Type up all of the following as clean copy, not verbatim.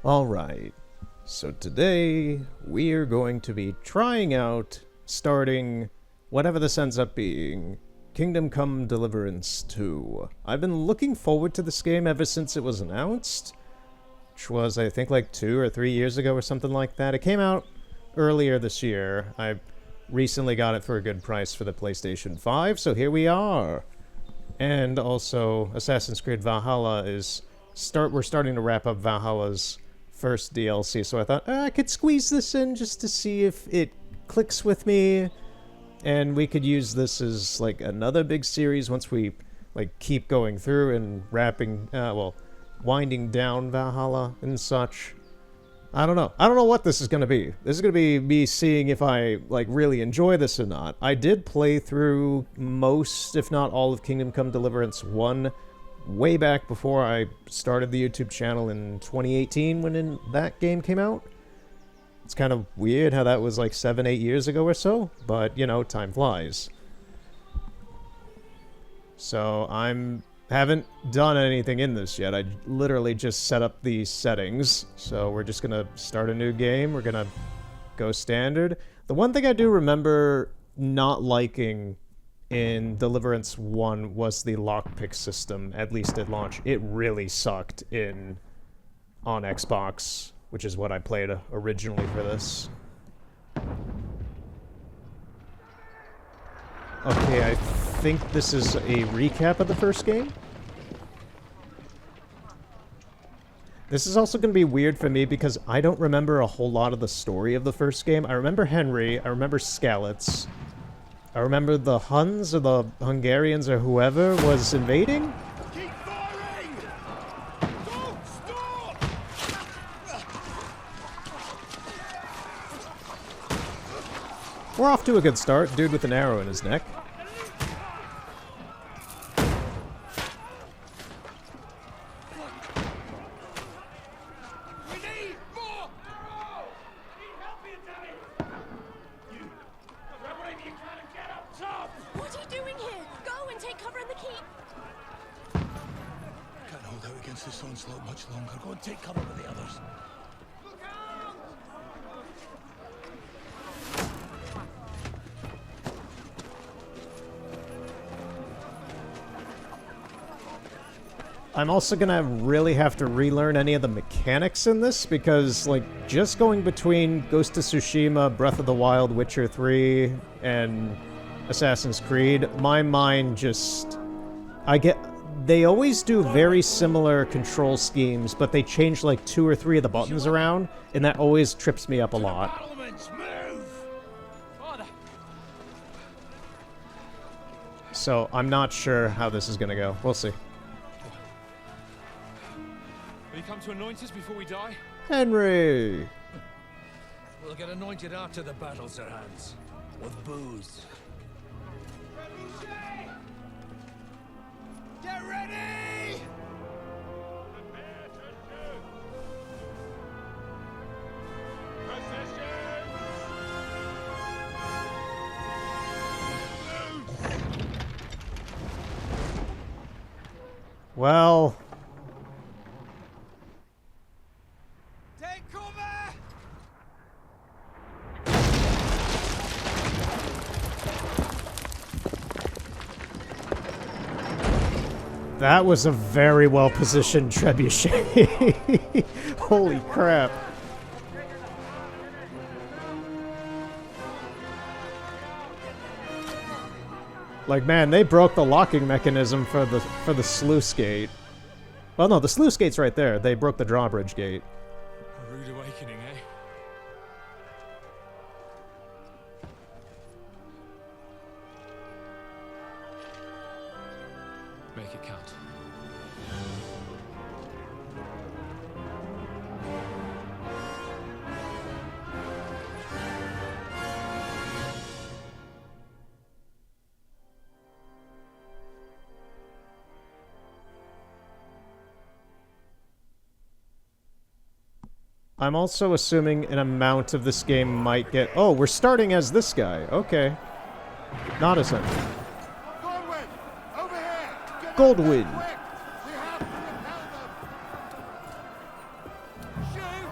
Alright, so today we are going to be trying out starting whatever this ends up being, Kingdom Come Deliverance 2. I've been looking forward to this game ever since it was announced, which was I think like 2 or 3 years ago or something like that. It came out earlier this year. I recently got it for a good price for the PlayStation 5, so here we are. And also, Assassin's Creed Valhalla is we're starting to wrap up Valhalla's first DLC, so I thought I could squeeze this in just to see if it clicks with me, and we could use this as like another big series once we like keep going through and winding down Valhalla and such. I don't know what this is going to be. This is going to be me seeing if I like really enjoy this or not. I did play through most, if not all, of Kingdom Come Deliverance 1 way back before I started the YouTube channel in 2018 when that game came out. It's kind of weird how that was like 7-8 years ago or so, but you know, time flies. So haven't done anything in this yet. I literally just set up the settings. So we're just gonna start a new game. We're gonna go standard. The one thing I do remember not liking in Deliverance 1 was the lockpick system, at least at launch. It really sucked on Xbox, which is what I played originally for this. Okay, I think this is a recap of the first game. This is also going to be weird for me because I don't remember a whole lot of the story of the first game. I remember Henry, I remember Skalitz, I remember the Huns or the Hungarians or whoever was invading. Keep firing! Don't stop! We're off to a good start. Dude with an arrow in his neck. We need more! Need help here, Danny! You! Grab whatever you can and get up top! What are you doing here? Go and take cover in the keep. Can't hold out against this onslaught much longer. Go and take cover with the others. Look out! I'm also gonna really have to relearn any of the mechanics in this because, like, just going between Ghost of Tsushima, Breath of the Wild, Witcher 3, and Assassin's Creed, my mind just... They always do very similar control schemes, but they change like 2 or 3 of the buttons around, and that always trips me up a lot. Battlements, move! Father! So I'm not sure how this is gonna go. We'll see. Will you come to anoint us before we die? Henry! We'll get anointed after the battle's at hands. With booze. Get ready! Well... Take cover! That was a very well-positioned trebuchet. Holy crap. Like, man, they broke the locking mechanism for the sluice gate. Well, no, the sluice gate's right there. They broke the drawbridge gate. A rude awakening, eh? Make it count. I'm also assuming an amount of this game might get... Oh, we're starting as this guy. Okay. Not as him. Goldwyn! Over here! Get Goldwyn. quick! We have to repel them! Shoot!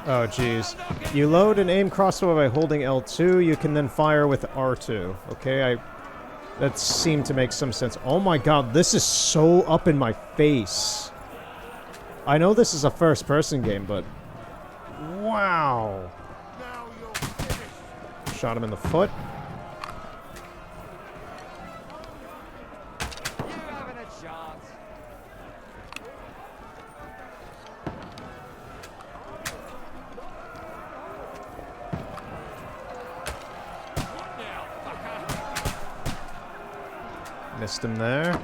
Oh, jeez. You load and aim crossbow by holding L2. You can then fire with R2. Okay, that seemed to make some sense. Oh my god, this is so up in my face. I know this is a first-person game, but... Wow. Shot him in the foot. Missed him there.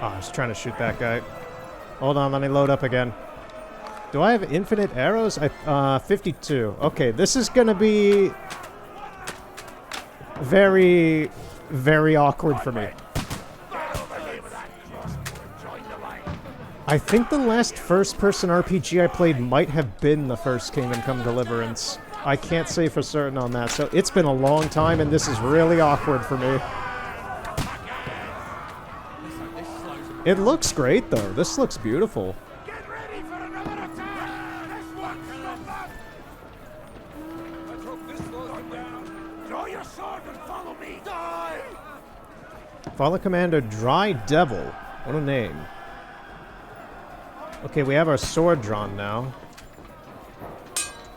Oh, I was trying to shoot that guy. Hold on, let me load up again. Do I have infinite arrows? 52. Okay, this is gonna be very, very awkward for me. I think the last first-person RPG I played might have been the first Kingdom Come Deliverance. I can't say for certain on that, so it's been a long time, and this is really awkward for me. It looks great, though. This looks beautiful. Get ready for another attack! This one's not bad! Let's hope this slows them down. Draw your sword and follow me! Die! Follow Commander Dry Devil. What a name. Okay, we have our sword drawn now.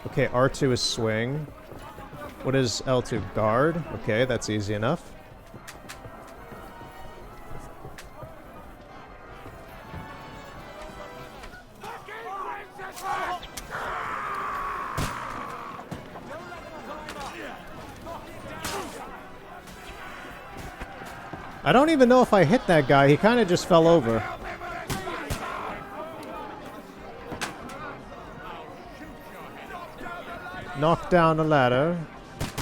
Okay, R2 is swing. What is L2? Guard. Okay, that's easy enough. I don't even know if I hit that guy. He kind of just fell over. Knock down the ladder.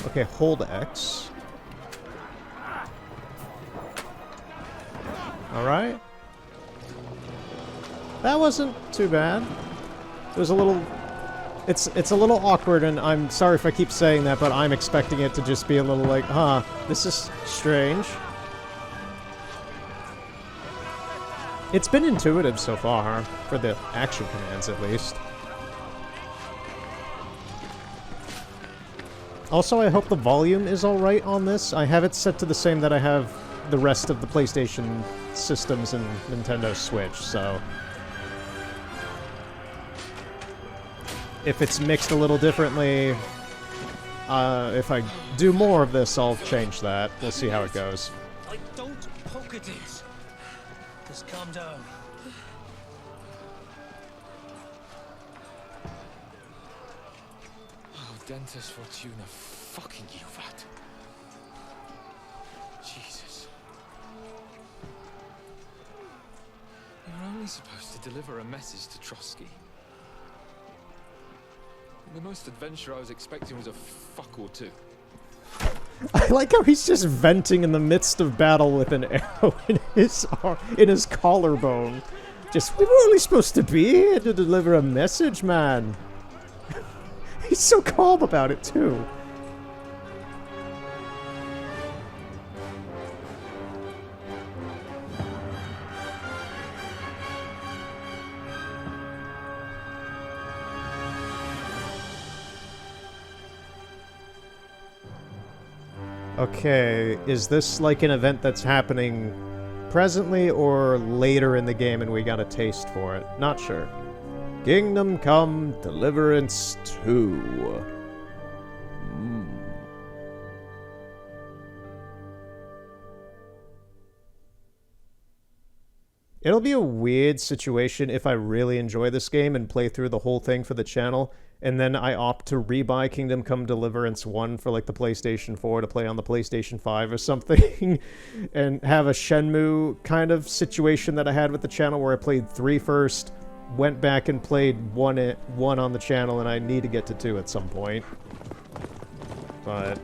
Okay, hold X. Alright. That wasn't too bad. It was a little... It's a little awkward, and I'm sorry if I keep saying that, but I'm expecting it to just be a little like, huh, this is strange. It's been intuitive so far, for the action commands at least. Also, I hope the volume is alright on this. I have it set to the same that I have the rest of the PlayStation systems and Nintendo Switch, so... If it's mixed a little differently, if I do more of this, I'll change that. We'll see how it goes. I don't poke at it. Just calm down. Oh, Dentist Fortuna, fucking you, that. Jesus. You're only supposed to deliver a message to Trotsky. The most adventure I was expecting was a fuck or two. I like how he's just venting in the midst of battle with an arrow in his collarbone. Just, we were only supposed to be here to deliver a message, man. He's so calm about it, too. Okay, is this like an event that's happening presently or later in the game and we got a taste for it? Not sure. Kingdom Come Deliverance 2. It'll be a weird situation if I really enjoy this game and play through the whole thing for the channel, and then I opt to rebuy Kingdom Come Deliverance 1 for like the PlayStation 4 to play on the PlayStation 5 or something, and have a Shenmue kind of situation that I had with the channel where I played 3 first, went back and played 1 on the channel, and I need to get to 2 at some point. But,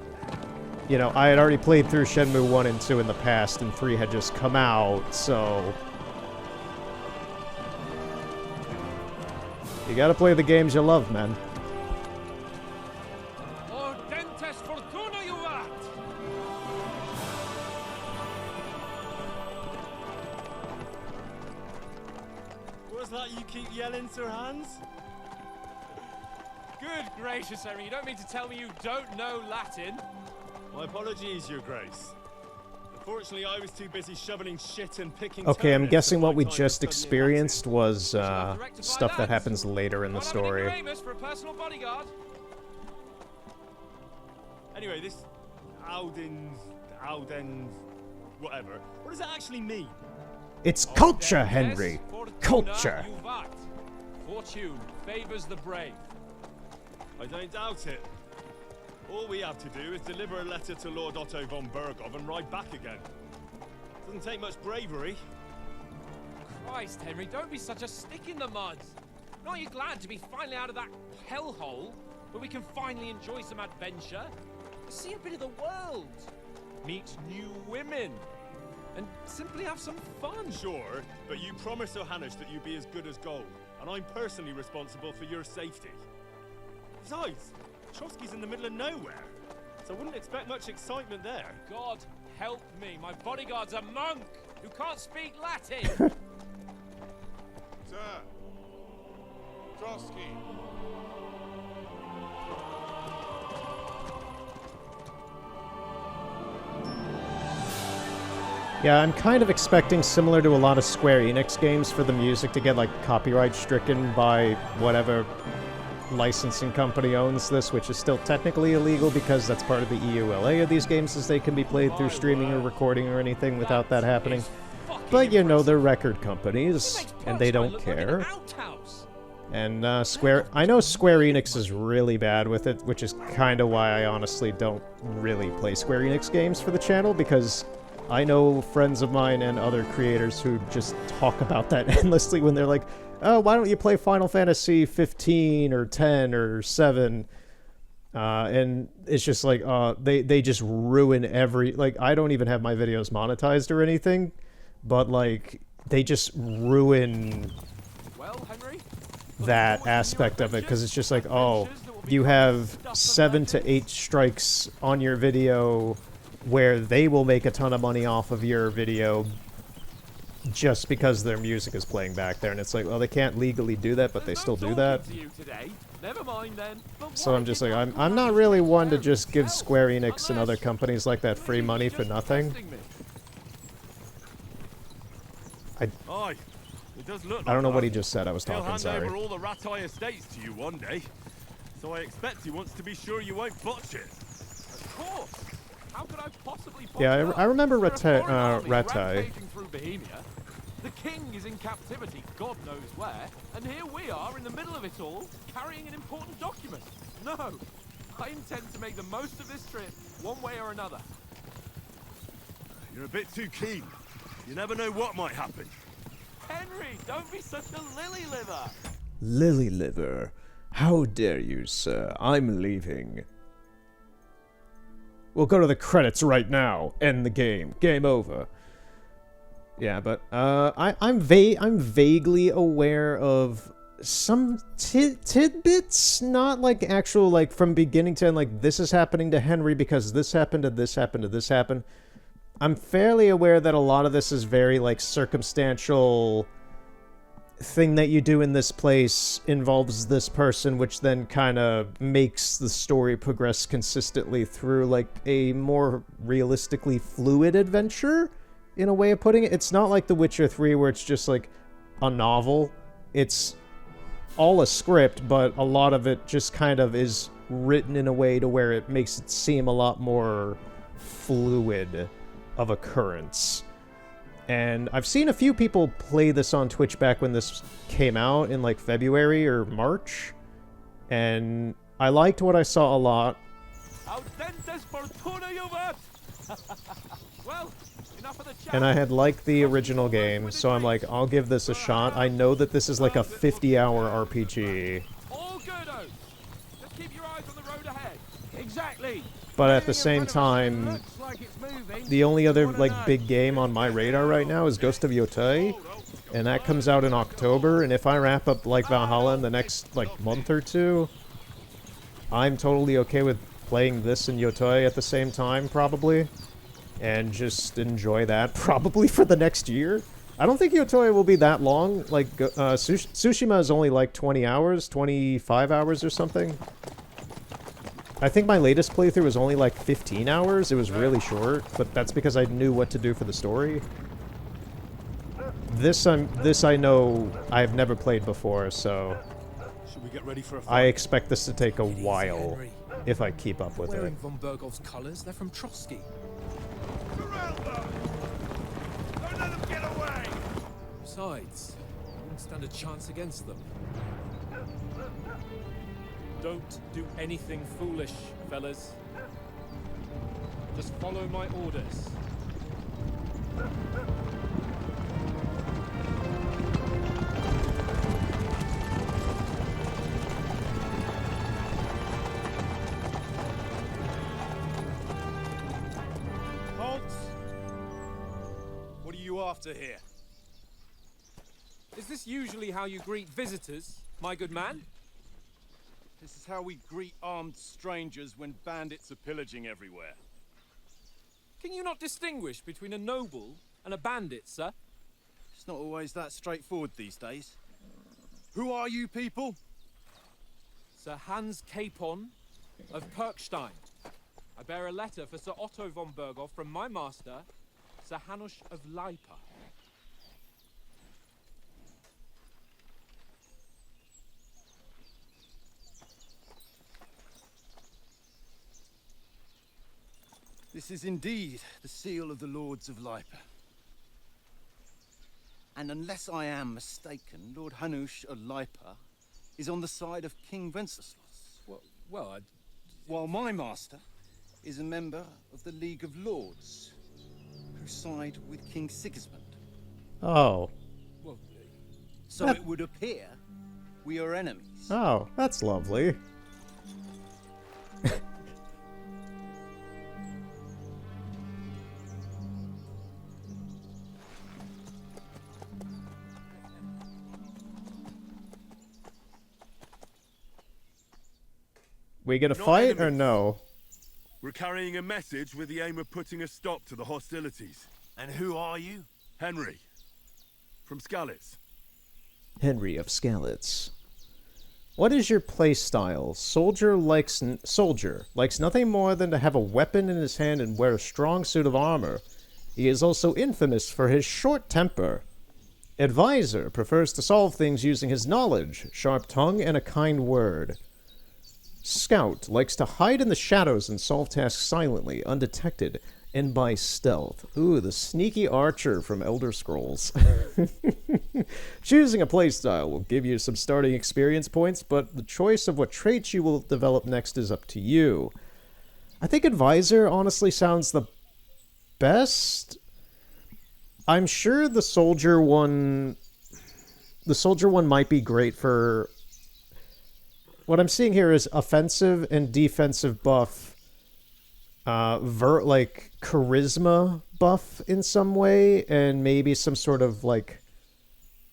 you know, I had already played through Shenmue 1 and 2 in the past, and 3 had just come out, so... You gotta play the games you love, man. Ordentes fortuna juvat! What's that you keep yelling, Sir Hans? Good gracious, Henry, you don't mean to tell me you don't know Latin? My apologies, Your Grace. Unfortunately, I was too busy shoveling shit and picking Okay, I'm turnips guessing that what my we time just was suddenly experienced was Rectify stuff that happens later in the Not having story. ignoramus for a personal bodyguard. Anyway, this Alden, whatever. What does it actually mean? It's culture, Ordentes Henry. fortuna Culture. juvat. Fortune favors the brave. I don't doubt it. All we have to do is deliver a letter to Lord Otto von Bergov and ride back again. Doesn't take much bravery. Christ, Henry, don't be such a stick in the mud. Aren't you glad to be finally out of that hellhole where we can finally enjoy some adventure? See a bit of the world, meet new women, and simply have some fun. Sure, but you promised Johannes that you'd be as good as gold, and I'm personally responsible for your safety. Besides, Trotsky's in the middle of nowhere, so I wouldn't expect much excitement there. God help me, my bodyguard's a monk who can't speak Latin. Sir. Trotsky. Yeah, I'm kind of expecting, similar to a lot of Square Enix games, for the music to get, like, copyright stricken by whatever licensing company owns this, which is still technically illegal because that's part of the EULA of these games, is they can be played through streaming or recording or anything without that happening. But, you know, they're record companies, and they don't care. And, I know Square Enix is really bad with it, which is kind of why I honestly don't really play Square Enix games for the channel, because I know friends of mine and other creators who just talk about that endlessly when they're like, oh, why don't you play Final Fantasy 15 or 10 or 7? And it's just like, they just ruin every, like, I don't even have my videos monetized or anything, but, like, they just ruin that aspect of it, because it's just like, oh, you have 7 to 8 strikes on your video where they will make a ton of money off of your video just because their music is playing back there, and it's like, well, they can't legally do that, but they still do that. So I'm just like, I'm not really one to just give Square Enix and other companies like that free money for nothing. I don't know what he just said. I was talking, sorry. He'll hand over all the Rattay estates to you one day, so I expect he wants to be sure you won't botch it. Of course. How could I possibly Yeah, I remember Rattay. Through Bohemia. The king is in captivity, God knows where, and here we are in the middle of it all, carrying an important document. No, I intend to make the most of this trip, one way or another. You're a bit too keen. You never know what might happen. Henry, don't be such a lily-liver. Lily-liver? How dare you, sir? I'm leaving. We'll go to the credits right now. End the game. Game over. Yeah, but I'm vaguely aware of some tidbits, not like actual, like, from beginning to end, like, this is happening to Henry because this happened to this happened to this happened. I'm fairly aware that a lot of this is very, like, circumstantial thing that you do in this place involves this person, which then kind of makes the story progress consistently through, like, a more realistically fluid adventure, in a way of putting it. It's not like The Witcher 3, where it's just, like, a novel. It's all a script, but a lot of it just kind of is written in a way to where it makes it seem a lot more fluid of occurrence. And I've seen a few people play this on Twitch back when this came out in, like, February or March, and I liked what I saw a lot. Well, enough of the chat. And I had liked the original game, so I'm like, I'll give this a shot. I know that this is like a 50-hour RPG. All good, Oak. Just keep your eyes on the road ahead. Exactly. But at the same time, the only other, like, big game on my radar right now is Ghost of Yotei. and that comes out in October, and if I wrap up, like, Valhalla in the next, like, month or two, I'm totally okay with playing this and Yotoi at the same time, probably, and just enjoy that probably for the next year. I don't think Yotoi will be that long. Like, Tsushima is only like 20 hours, 25 hours or something. I think my latest playthrough was only like 15 hours. It was really short, but that's because I knew what to do for the story. This I know I've never played before, so Should we get ready for a I fight? expect this to take a while Henry. if I keep up with it. Wearing von Bergov's colours, they're from Trotsky. Corral them! Don't let them get away! Besides, I wouldn't stand a chance against them. Don't do anything foolish, fellas. Just follow my orders. Halt! What are you after here? Is this usually how you greet visitors, my good man? This is how we greet armed strangers when bandits are pillaging everywhere. Can you not distinguish between a noble and a bandit, sir? It's not always that straightforward these days. Who are you people? Sir Hans Capon of Perkstein. I bear a letter for Sir Otto von Berghoff from my master, Sir Hanush of Lipa. This is indeed the seal of the Lords of Lipa. And unless I am mistaken, Lord Hanush of Lipa is on the side of King Wenceslas, while my master is a member of the League of Lords, who side with King Sigismund. Oh. So it would appear we are enemies. Oh, that's lovely. We gonna Not fight or enemies. no? We're carrying a message with the aim of putting a stop to the hostilities. And who are you? Henry, from Skalitz. Henry of Skalitz. What is your playstyle? Soldier likes nothing more than to have a weapon in his hand and wear a strong suit of armor. He is also infamous for his short temper. Advisor prefers to solve things using his knowledge, sharp tongue, and a kind word. Scout likes to hide in the shadows and solve tasks silently, undetected, and by stealth. Ooh, the sneaky archer from Elder Scrolls. Choosing a playstyle will give you some starting experience points, but the choice of what traits you will develop next is up to you. I think Advisor honestly sounds the best. I'm sure the soldier one might be great for... What I'm seeing here is offensive and defensive buff, like charisma buff in some way, and maybe some sort of like,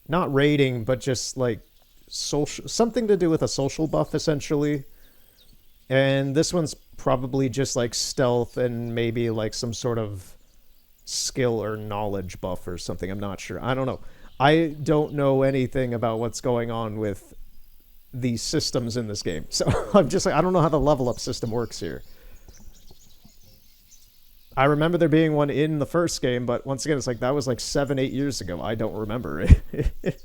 not rating, but just like social, something to do with a social buff essentially. And this one's probably just like stealth and maybe like some sort of skill or knowledge buff or something. I'm not sure. I don't know. I don't know anything about what's going on with the systems in this game. So I'm just like, I don't know how the level up system works here. I remember there being one in the first game, but once again, it's like, that was like 7-8 years ago. I don't remember it.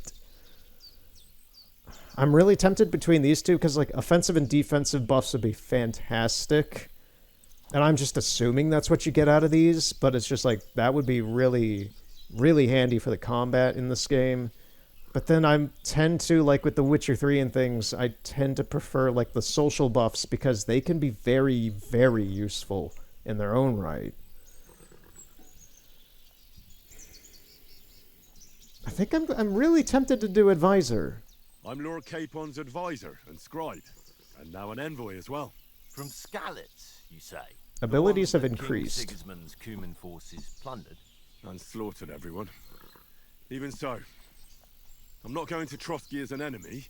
I'm really tempted between these two because like offensive and defensive buffs would be fantastic. And I'm just assuming that's what you get out of these, but it's just like, that would be really, really handy for the combat in this game. But then I tend to, like with The Witcher 3 and things, I tend to prefer like the social buffs because they can be very, very useful in their own right. I think I'm really tempted to do Advisor. I'm Lord Capon's advisor and scribe, and now an envoy as well. From Skalitz, you say? Abilities The one have that King increased. Sigismund's Cuman forces plundered. And slaughtered everyone. Even so, I'm not going to Trotsky as an enemy,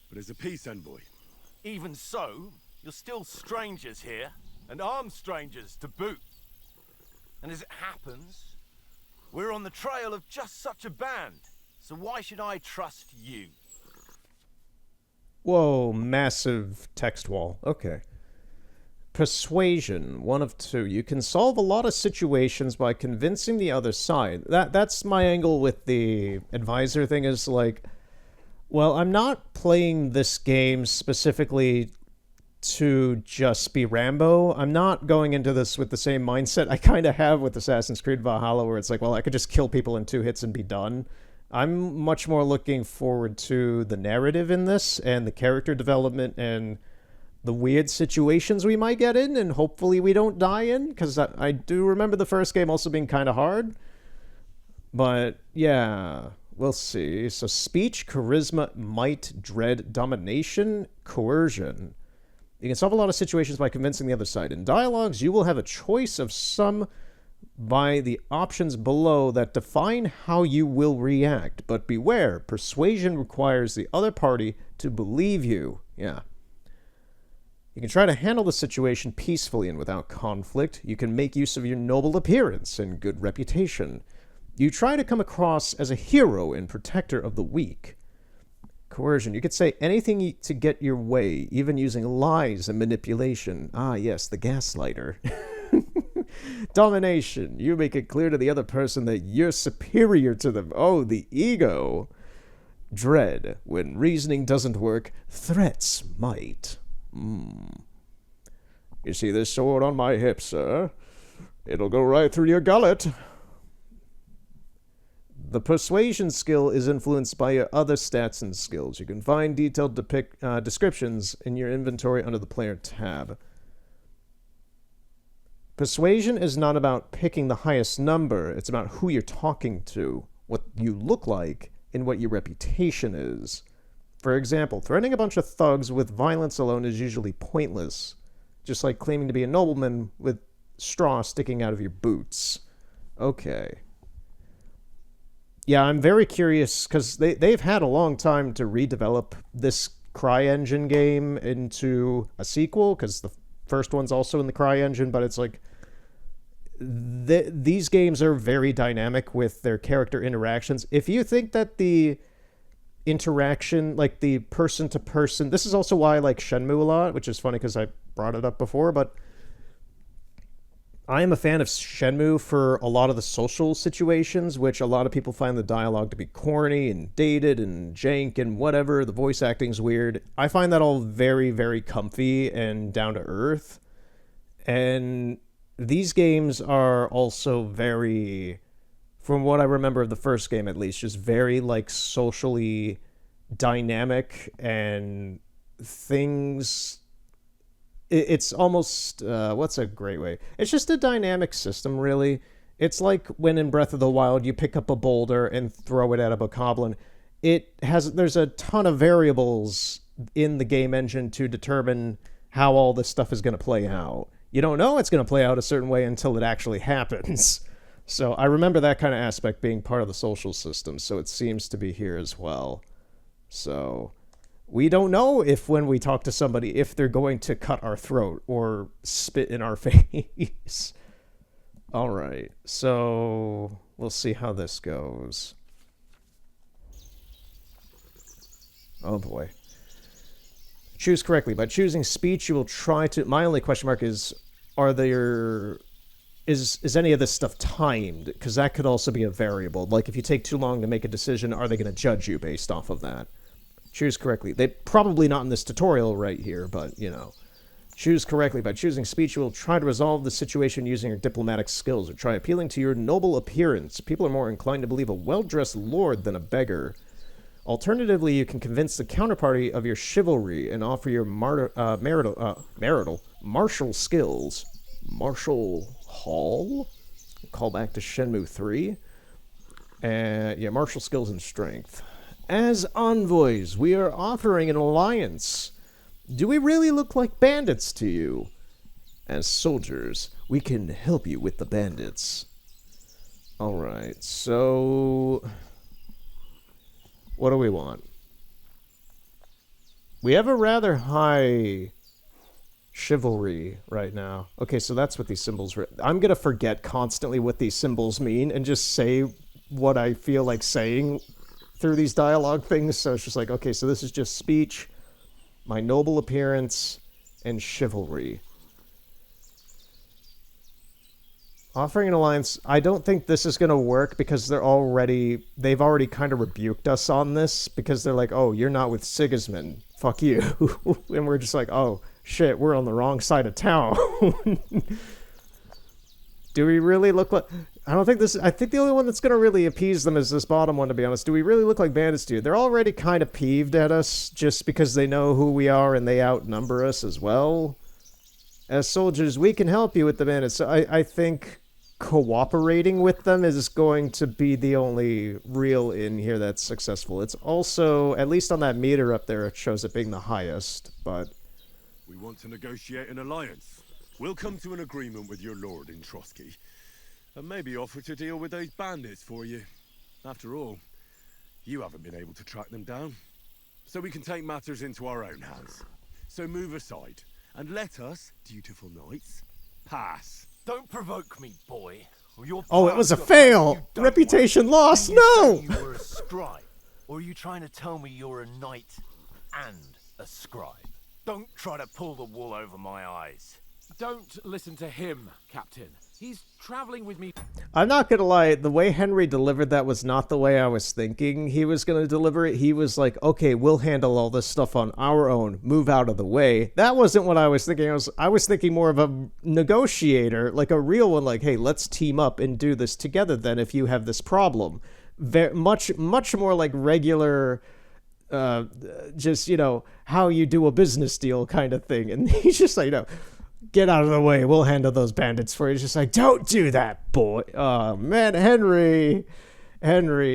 but as a peace envoy. Even so, you're still strangers here, and armed strangers to boot. And as it happens, we're on the trail of just such a band, so why should I trust you? Whoa, massive text wall. Okay. Persuasion, one of two. You can solve a lot of situations by convincing the other side. That's my angle with the advisor thing, is like, well, I'm not playing this game specifically to just be Rambo. I'm not going into this with the same mindset I kind of have with Assassin's Creed Valhalla, where it's like, well, I could just kill people in 2 hits and be done. I'm much more looking forward to the narrative in this and the character development and the weird situations we might get in, and hopefully we don't die in, because I do remember the first game also being kind of hard. But yeah, we'll see. So speech, charisma, might, dread, domination, coercion. You can solve a lot of situations by convincing the other side. In dialogues, you will have a choice of some by the options below that define how you will react. But beware, persuasion requires the other party to believe you. Yeah. You can try to handle the situation peacefully and without conflict. You can make use of your noble appearance and good reputation. You try to come across as a hero and protector of the weak. Coercion. You could say anything to get your way, even using lies and manipulation. Ah, yes, the gaslighter. Domination. You make it clear to the other person that you're superior to them. Oh, the ego. Dread. When reasoning doesn't work, threats might. You see this sword on my hip, sir? It'll go right through your gullet. The persuasion skill is influenced by your other stats and skills. You can find detailed descriptions in your inventory under the player tab. Persuasion is not about picking the highest number. It's about who you're talking to, what you look like, and what your reputation is. For example, threatening a bunch of thugs with violence alone is usually pointless, just like claiming to be a nobleman with straw sticking out of your boots. Okay. Yeah, I'm very curious, because they've had a long time to redevelop this CryEngine game into a sequel, because the first one's also in the CryEngine, but it's like, these games are very dynamic with their character interactions. If you think that the interaction, like the person-to-person, this is also why I like Shenmue a lot, which is funny because I brought it up before, but I am a fan of Shenmue for a lot of the social situations, which a lot of people find the dialogue to be corny and dated and jank and whatever. The voice acting's weird. I find that all very, very comfy and down to earth. And these games are also very, from what I remember of the first game at least, just very like socially dynamic, and things, it's almost, what's a great way? It's just a dynamic system, really. It's like when in Breath of the Wild you pick up a boulder and throw it at a bokoblin. There's a ton of variables in the game engine to determine how all this stuff is going to play out. You don't know it's going to play out a certain way until it actually happens. So I remember that kind of aspect being part of the social system, so it seems to be here as well. So we don't know if when we talk to somebody, if they're going to cut our throat or spit in our face. All right, so we'll see how this goes. Oh boy. Choose correctly. By choosing speech, you will try to... My only question mark is, is any of this stuff timed? Because that could also be a variable. Like, if you take too long to make a decision, are they going to judge you based off of that? Choose correctly. They probably not in this tutorial right here, but, you know. Choose correctly. By choosing speech, you will try to resolve the situation using your diplomatic skills, or try appealing to your noble appearance. People are more inclined to believe a well-dressed lord than a beggar. Alternatively, you can convince the counterparty of your chivalry and offer your martial skills. Martial Hall? Call back to Shenmue 3. Yeah, martial skills and strength. As envoys, we are offering an alliance. Do we really look like bandits to you? As soldiers, we can help you with the bandits. Alright, so... What do we want? We have a rather high chivalry right now. Okay, so that's what these symbols were. I'm gonna forget constantly what these symbols mean and just say what I feel like saying through these dialogue things. So it's just like, okay, so this is just speech, my noble appearance, and chivalry. Offering an alliance, I don't think this is gonna work because they've already kind of rebuked us on this because they're like, oh, you're not with Sigismund, fuck you. And we're just like, oh, shit, we're on the wrong side of town. Do we really look like... I think the only one that's gonna really appease them is this bottom one, to be honest. Do we really look like bandits, dude? They're already kind of peeved at us just because they know who we are and they outnumber us as well. As soldiers, we can help you with the bandits. So I think cooperating with them is going to be the only real in here that's successful. It's also, at least on that meter up there, it shows it being the highest, but... We want to negotiate an alliance. We'll come to an agreement with your lord in Trotsky, and maybe offer to deal with those bandits for you. After all, you haven't been able to track them down, so we can take matters into our own hands. So move aside, and let us, dutiful knights, pass. Don't provoke me, boy. Or your Oh, it was a path fail! you don't Reputation want. lost, Didn't you no! say you were a scribe? Or are you trying to tell me you're a knight and a scribe? Don't try to pull the wool over my eyes. Don't listen to him, Captain. He's traveling with me. I'm not gonna lie, the way Henry delivered that was not the way I was thinking he was gonna deliver it. He was like, okay, we'll handle all this stuff on our own, move out of the way. That wasn't what I was thinking. I was thinking more of a negotiator, like a real one, like, hey, let's team up and do this together then if you have this problem. Much more like regular, just, you know, how you do a business deal kind of thing. And he's just like, no, get out of the way. We'll handle those bandits for you. It's just like, don't do that, boy. Oh, man, Henry,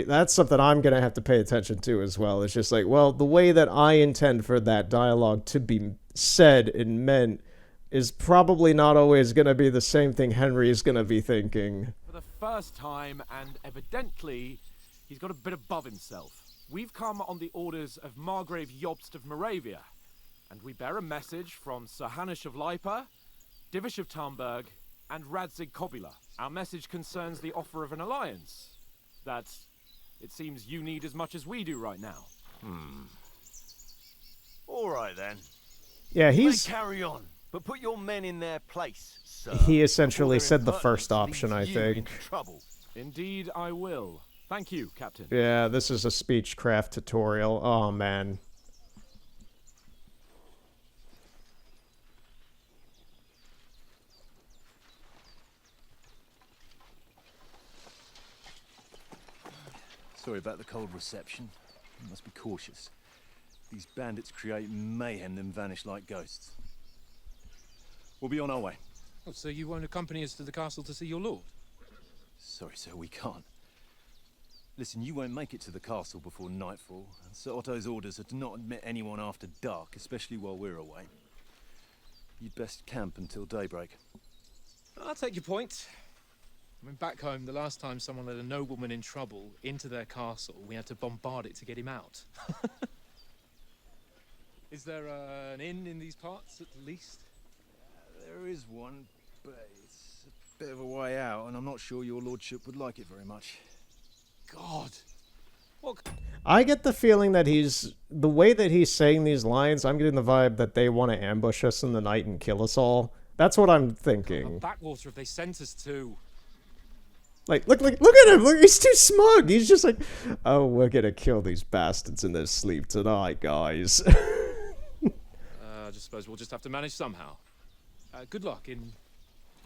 that's something I'm going to have to pay attention to as well. It's just like, well, the way that I intend for that dialogue to be said and meant is probably not always going to be the same thing Henry is going to be thinking. For the first time, and evidently, he's got a bit above himself. We've come on the orders of Margrave Jobst of Moravia, and we bear a message from Sir Hanush of Lipa, Divish of Tarnberg, and Radzig Kobila. Our message concerns the offer of an alliance that it seems you need as much as we do right now. All right, then. Yeah, You may he's... carry on, but put your men in their place, sir. He essentially before their said the first impertinence option, I leads you think. into trouble. Indeed, I will. Thank you, Captain. Yeah, this is a speechcraft tutorial. Oh, man. Sorry about the cold reception. You must be cautious. These bandits create mayhem, then vanish like ghosts. We'll be on our way. Oh, so you won't accompany us to the castle to see your lord? Sorry, sir, we can't. Listen, you won't make it to the castle before nightfall, and Sir Otto's orders are to not admit anyone after dark, especially while we're away. You'd best camp until daybreak. I'll take your point. I mean, back home, the last time someone let a nobleman in trouble into their castle, we had to bombard it to get him out. Is there an inn in these parts, at least? There is one, but it's a bit of a way out, and I'm not sure your lordship would like it very much. God! What? I get the feeling that the way that he's saying these lines, I'm getting the vibe that they want to ambush us in the night and kill us all. That's what I'm thinking. Backwater if they sent us to. Like, look at him! Look, he's too smug! He's just like, oh, we're gonna kill these bastards in their sleep tonight, guys. I just suppose we'll just have to manage somehow. Good luck in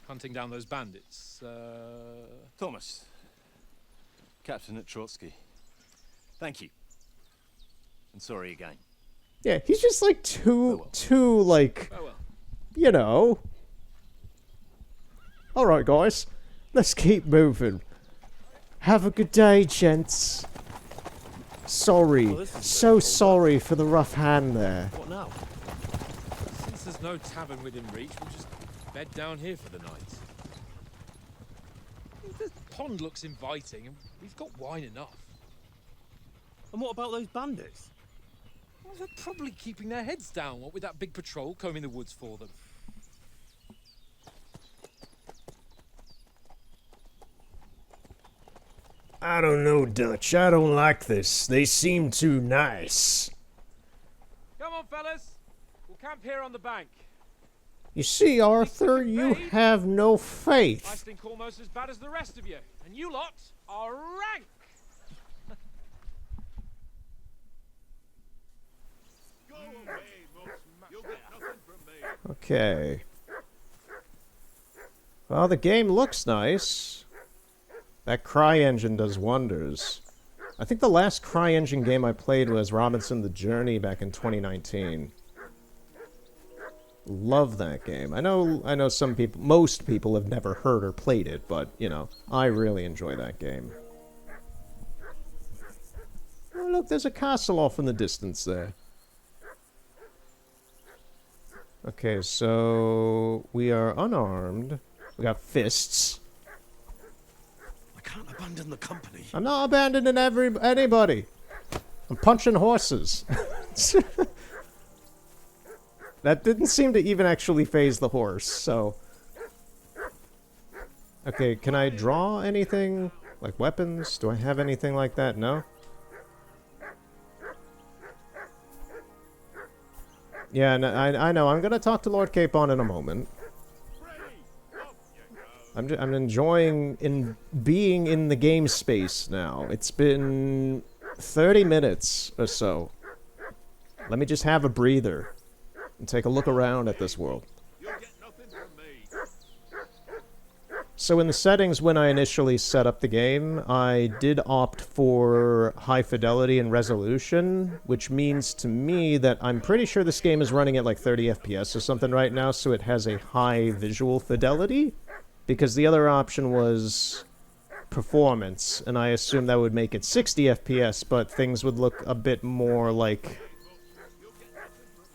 hunting down those bandits. Thomas, Captain at Trotsky. Thank you. And sorry again. Yeah, he's just like too, like, Farewell. you know. Alright, guys. Let's keep moving. Have a good day, gents. Sorry. So sorry for the rough hand there. What now? Since there's no tavern within reach, we'll just bed down here for the night. The pond looks inviting, and we've got wine enough. And what about those bandits? Well, they're probably keeping their heads down, what with that big patrol combing the woods for them. I don't know, Dutch. I don't like this. They seem too nice. Come on, fellas. We'll camp here on the bank. You see, Arthur, you have no I faith. stink almost as bad as the rest of you, and you lot are rank. Okay. Well, the game looks nice. That CryEngine does wonders. I think the last CryEngine game I played was Robinson the Journey back in 2019. Love that game. I know some people, most people have never heard or played it, but, you know, I really enjoy that game. Oh, look, there's a castle off in the distance there. Okay, so we are unarmed. We got fists. I can't abandon the company. I'm not abandoning anybody. I'm punching horses. That didn't seem to even actually phase the horse, so... Okay, can I draw anything? Like weapons? Do I have anything like that? No? Yeah, no, I know. I'm gonna talk to Lord Capon in a moment. I'm enjoying being in the game space now. It's been 30 minutes or so. Let me just have a breather and take a look around at this world. So in the settings when I initially set up the game, I did opt for high fidelity and resolution, which means to me that I'm pretty sure this game is running at like 30 FPS or something right now, so it has a high visual fidelity, because the other option was performance, and I assume that would make it 60 FPS, but things would look a bit more like,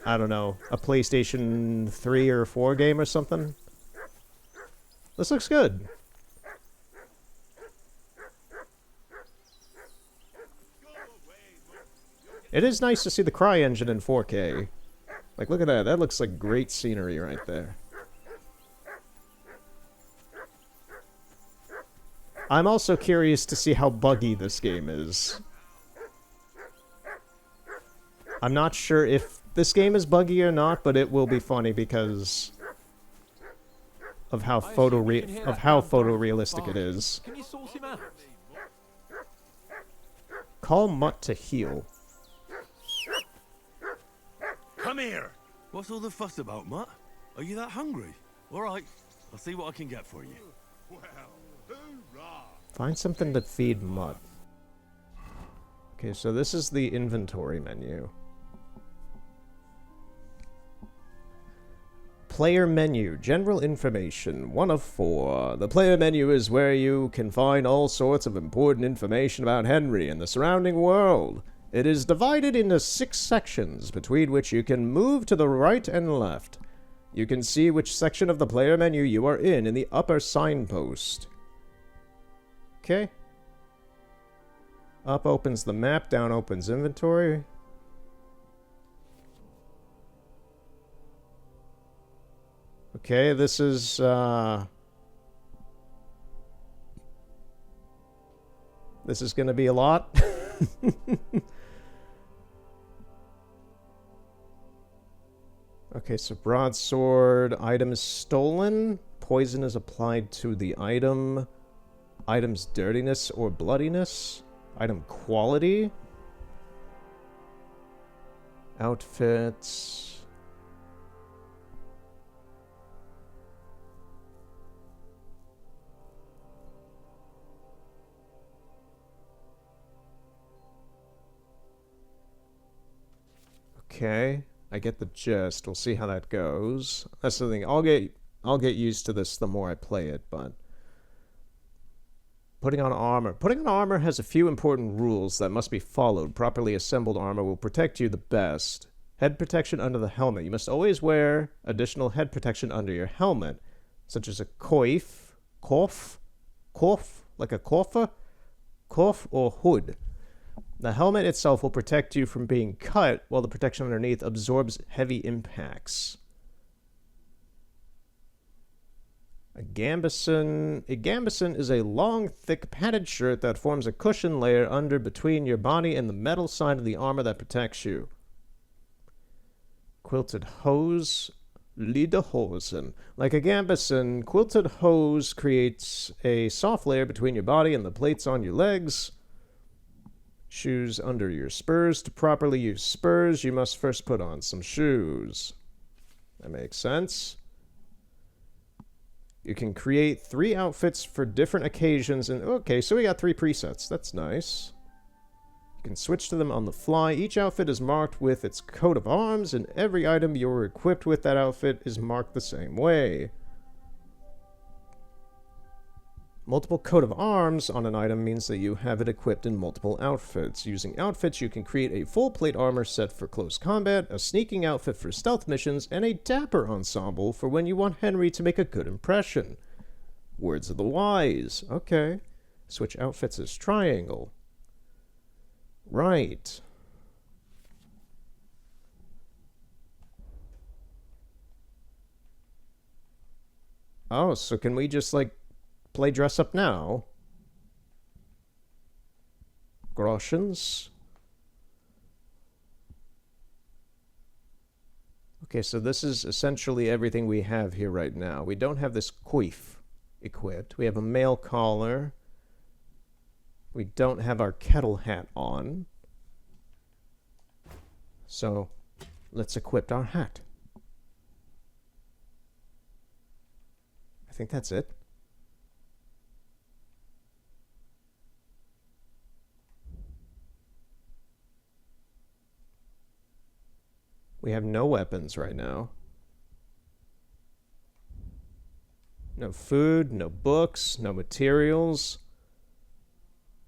I don't know, a PlayStation 3 or 4 game or something. This looks good. It is nice to see the CryEngine in 4K. Like, look at that. That looks like great scenery right there. I'm also curious to see how buggy this game is. I'm not sure if this game is buggy or not, but it will be funny because of how photorealistic it is. Can you sort him out? Call Mutt to heal. Come here! What's all the fuss about, Mutt? Are you that hungry? Alright, I'll see what I can get for you. Find something to feed Mutt. Okay, so this is the inventory menu. Player menu, general information, 1 of 4. The player menu is where you can find all sorts of important information about Henry and the surrounding world. It is divided into 6 sections, between which you can move to the right and left. You can see which section of the player menu you are in the upper signpost. Okay. Up opens the map, down opens inventory. Okay, this is, this is gonna be a lot. Okay, so broadsword, item is stolen. Poison is applied to the item. Item's dirtiness or bloodiness. Item quality. Outfits. Okay, I get the gist. We'll see how that goes. That's the thing. I'll get used to this the more I play it, but putting on armor. Putting on armor has a few important rules that must be followed. Properly assembled armor will protect you the best. Head protection under the helmet. You must always wear additional head protection under your helmet, such as a coif, like a coffer, coif or hood. The helmet itself will protect you from being cut, while the protection underneath absorbs heavy impacts. A gambeson is a long, thick, padded shirt that forms a cushion layer under between your body and the metal side of the armor that protects you. Quilted hose, lederhosen. Like a gambeson, quilted hose creates a soft layer between your body and the plates on your legs. Shoes under your spurs. To properly use spurs, you must first put on some shoes. That makes sense. You can create 3 outfits for different occasions. And okay, so we got 3 presets. That's nice. You can switch to them on the fly. Each outfit is marked with its coat of arms, and every item you're equipped with that outfit is marked the same way. Multiple coat of arms on an item means that you have it equipped in multiple outfits. Using outfits, you can create a full plate armor set for close combat, a sneaking outfit for stealth missions, and a dapper ensemble for when you want Henry to make a good impression. Words of the wise. Okay. Switch outfits as triangle. Right. Oh, so can we just, like, play dress up now? Groschens. Okay, so this is essentially everything we have here right now. We don't have this coif equipped. We have a mail collar. We don't have our kettle hat on. So, let's equip our hat. I think that's it. We have no weapons right now. No food, no books, no materials.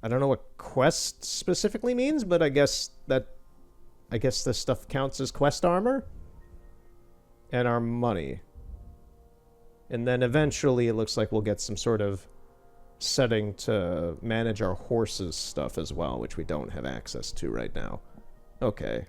I don't know what quest specifically means, but I guess this stuff counts as quest armor. And our money. And then eventually it looks like we'll get some sort of setting to manage our horses stuff as well, which we don't have access to right now. Okay.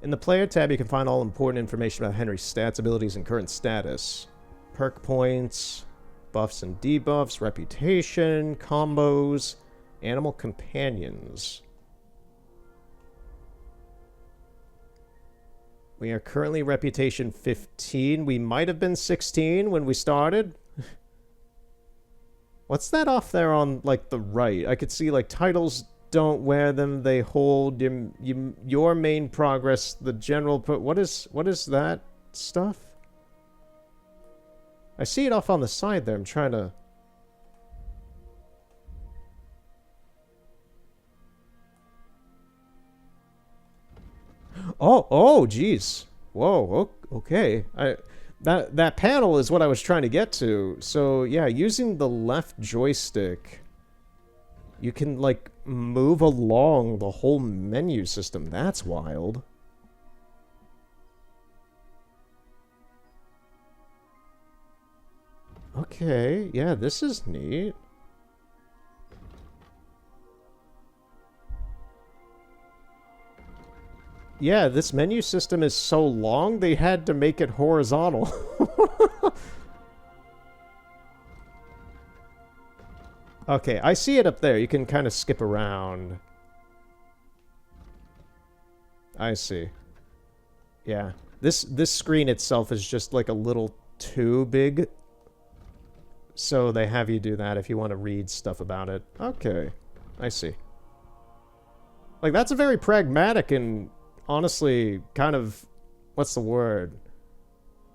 In the player tab, you can find all important information about Henry's stats, abilities, and current status. Perk points, buffs and debuffs, reputation, combos, animal companions. We are currently reputation 15. We might have been 16 when we started. What's that off there on, like, the right? I could see, like, titles don't wear them. They hold your main progress, the general... What is that stuff? I see it off on the side there. I'm trying to... Oh, geez. Whoa, okay. That panel is what I was trying to get to. So, yeah, using the left joystick, you can, like, move along the whole menu system. That's wild. Okay, yeah, this is neat. Yeah, this menu system is so long, they had to make it horizontal. Okay, I see it up there. You can kind of skip around. I see. Yeah. This screen itself is just like a little too big. So they have you do that if you want to read stuff about it. Okay. I see. Like, that's a very pragmatic and honestly kind of, what's the word?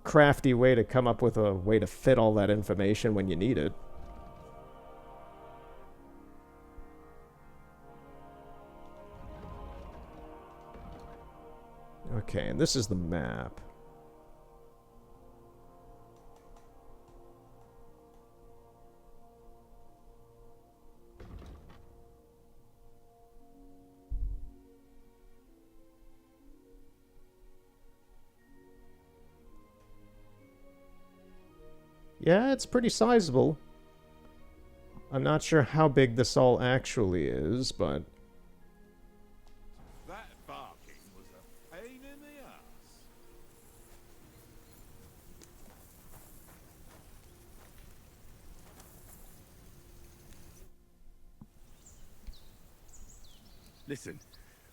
Crafty way to come up with a way to fit all that information when you need it. Okay, and this is the map. Yeah, it's pretty sizable. I'm not sure how big this all actually is, but... That barking was a pain in the ass. Listen,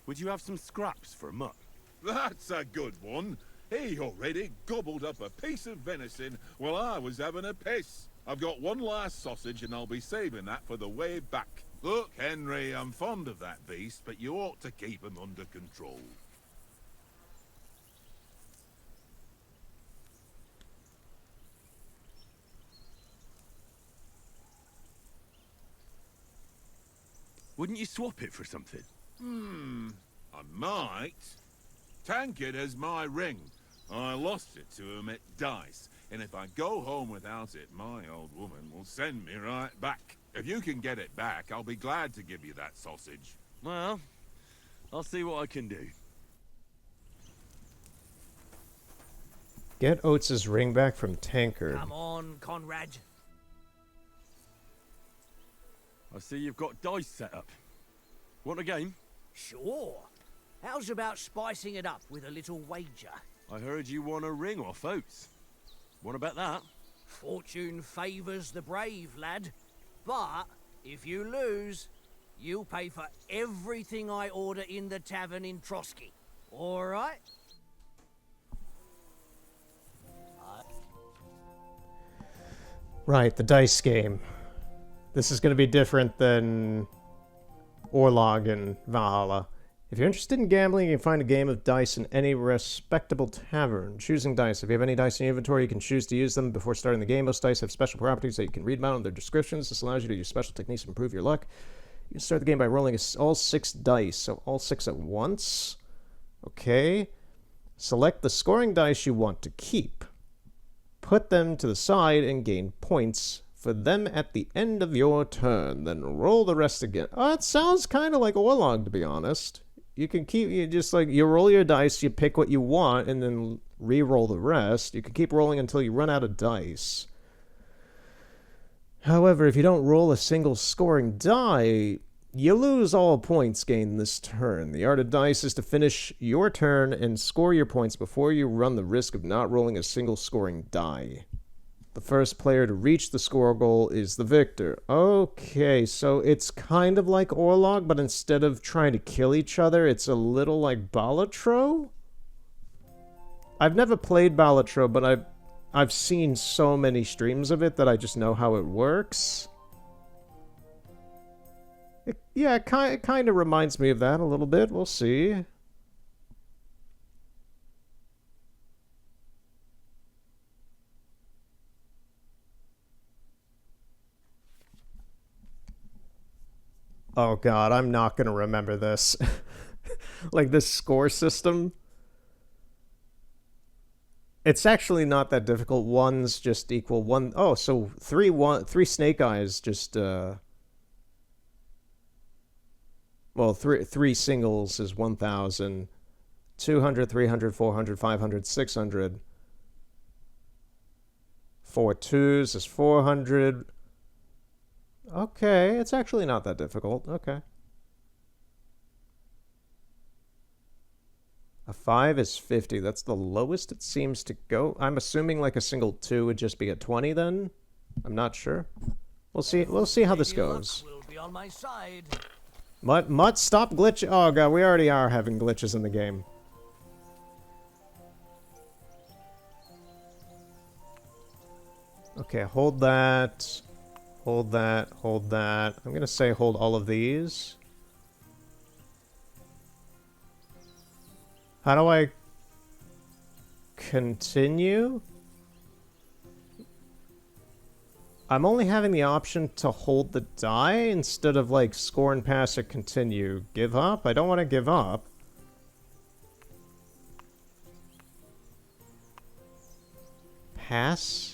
would you have some scraps for a mutt? That's a good one. He already gobbled up a piece of venison while I was having a piss. I've got one last sausage and I'll be saving that for the way back. Look, Henry, I'm fond of that beast, but you ought to keep him under control. Wouldn't you swap it for something? I might. Tankard has my ring. I lost it to him at dice, and if I go home without it, my old woman will send me right back. If you can get it back, I'll be glad to give you that sausage. Well, I'll see what I can do. Get Oates' ring back from Tankard. Come on, Conrad. I see you've got dice set up. Want a game? Sure. How's about spicing it up with a little wager? I heard you won a ring off Oates. What about that? Fortune favours the brave, lad. But if you lose, you'll pay for everything I order in the tavern in Trotsky. All right? Right, the dice game. This is going to be different than Orlog and Valhalla. If you're interested in gambling, you can find a game of dice in any respectable tavern. Choosing dice. If you have any dice in your inventory, you can choose to use them before starting the game. Most dice have special properties that you can read about in their descriptions. This allows you to use special techniques to improve your luck. You can start the game by rolling all 6 dice, so all 6 at once. Okay. Select the scoring dice you want to keep. Put them to the side and gain points for them at the end of your turn. Then roll the rest again. Oh, it sounds kind of like Orlog, to be honest. You can keep, you roll your dice, you pick what you want, and then re-roll the rest. You can keep rolling until you run out of dice. However, if you don't roll a single scoring die, you lose all points gained this turn. The art of dice is to finish your turn and score your points before you run the risk of not rolling a single scoring die. The first player to reach the score goal is the victor. Okay, so it's kind of like Orlog, but instead of trying to kill each other, it's a little like Balatro? I've never played Balatro, but I've seen so many streams of it that I just know how it works. It kind of reminds me of that a little bit. We'll see. Oh god, I'm not going to remember this. Like this score system. It's actually not that difficult. Ones just equal one. Oh, so three snake eyes just well, three singles is 1,000. 200, 300, 400, 500, 600. 4 twos is 400. Okay, it's actually not that difficult. Okay. A 5 is 50. That's the lowest it seems to go. I'm assuming like a single 2 would just be a 20 then. I'm not sure. We'll see how this goes. Will be on my side. Mutt, stop glitch. Oh god, we already are having glitches in the game. Okay, hold that. Hold that, hold that. I'm gonna say hold all of these. How do I continue? I'm only having the option to hold the die instead of like score and pass or continue. Give up? I don't want to give up. Pass?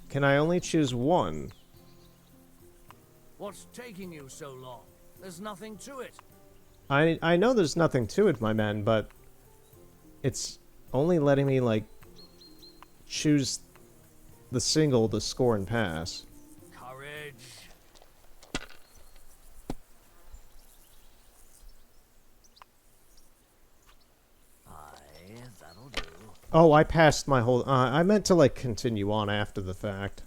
Can I only choose one? What's taking you so long? There's nothing to it. I know there's nothing to it, my man, but it's only letting me, like, choose the single to score and pass. Courage. Aye, that'll do. Oh, I passed my whole... I meant to, like, continue on after the fact.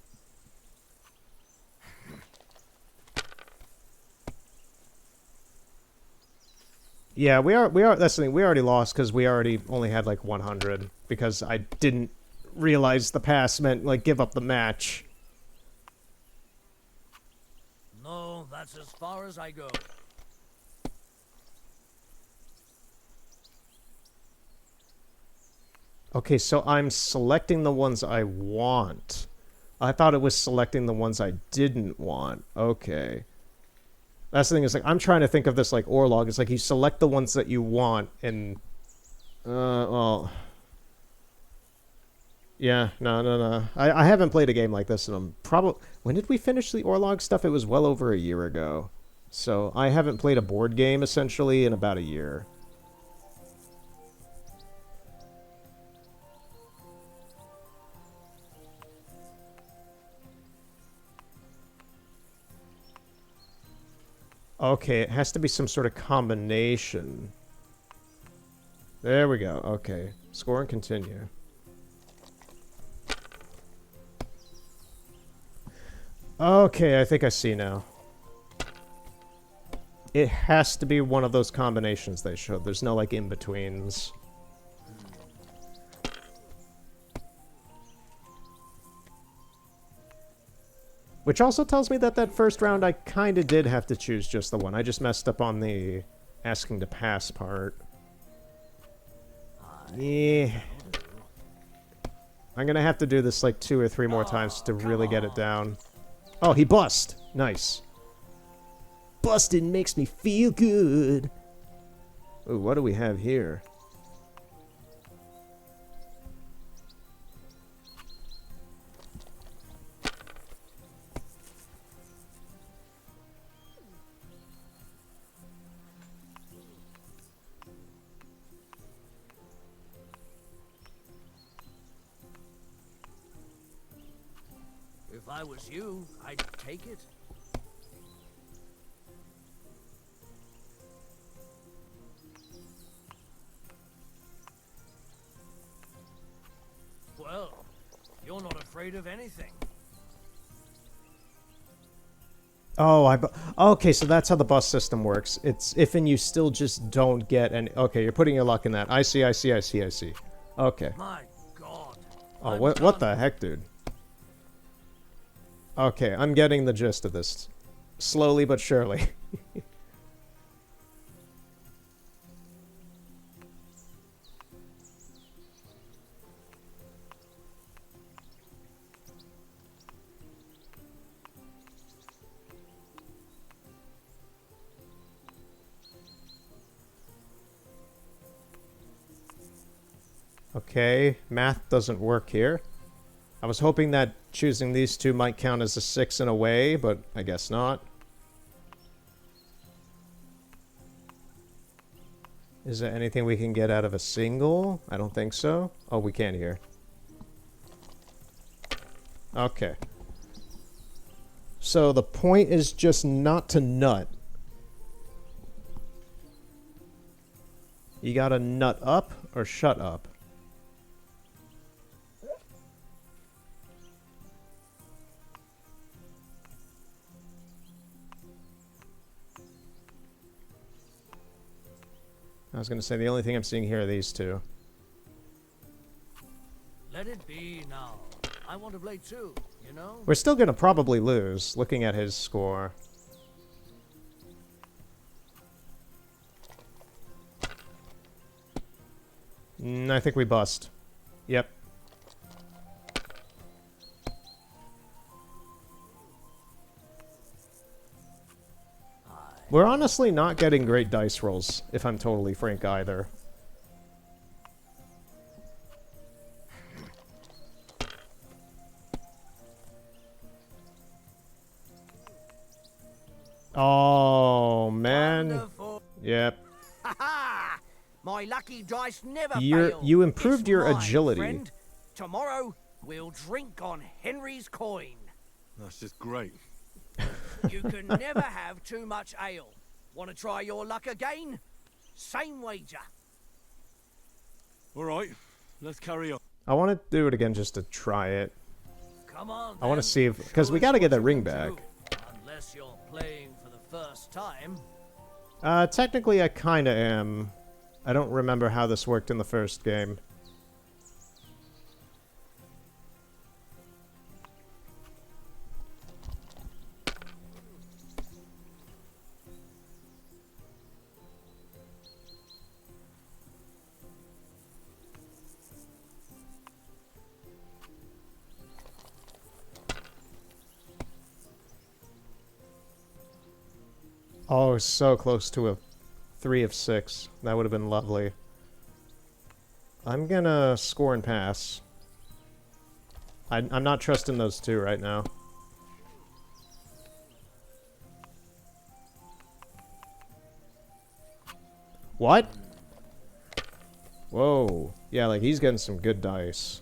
Yeah, we are, that's the thing, we already lost because we already only had, like, 100. Because I didn't realize the pass meant, like, give up the match. No, that's as far as I go. Okay, so I'm selecting the ones I want. I thought it was selecting the ones I didn't want. Okay. That's the thing, is like, I'm trying to think of this like Orlog. It's like you select the ones that you want and... well... Yeah, no. I haven't played a game like this, and I'm probably... When did we finish the Orlog stuff? It was well over a year ago. So, I haven't played a board game, essentially, in about a year. Okay, it has to be some sort of combination. There we go. Okay. Score and continue. Okay, I think I see now. It has to be one of those combinations they showed. There's no, like, in-betweens. Which also tells me that that first round I kind of did have to choose just the one. I just messed up on the asking to pass part. Yeah. I'm gonna have to do this like 2 or 3 more times to really get it down. Oh, he bust! Nice. Busting makes me feel good. Ooh, what do we have here? If I was you, I'd take it. Well, you're not afraid of anything. Oh, okay, so that's how the bus system works. It's if and you still just don't get any... Okay, you're putting your luck in that. I see. Okay. My God. Oh, what the heck, dude? Okay, I'm getting the gist of this. Slowly but surely. Okay, math doesn't work here. I was hoping that choosing these two might count as a 6 in a way, but I guess not. Is there anything we can get out of a single? I don't think so. Oh, we can here. Okay. So the point is just not to nut. You gotta nut up or shut up. I was going to say, the only thing I'm seeing here are these two. Let it be now. I want to play too, you know? We're still going to probably lose, looking at his score. I think we bust. Yep. We're honestly not getting great dice rolls, if I'm totally frank either. Oh, man. Wonderful. Yep. My lucky dice never You're, fail. you improved It's your mine, agility. Friend. Tomorrow, we'll drink on Henry's coin. That's just great. You can never have too much ale. Want to try your luck again? Same wager. All right, let's carry on. I want to do it again just to try it. Come on, I want to then. see if... Because Show we us got to what get that you ring can back. do. Unless you're playing for the first time. Technically I kind of am. I don't remember how this worked in the first game. Oh, so close to a 3 of 6. That would have been lovely. I'm gonna score and pass. I'm not trusting those two right now. What? Whoa. Yeah, like he's getting some good dice.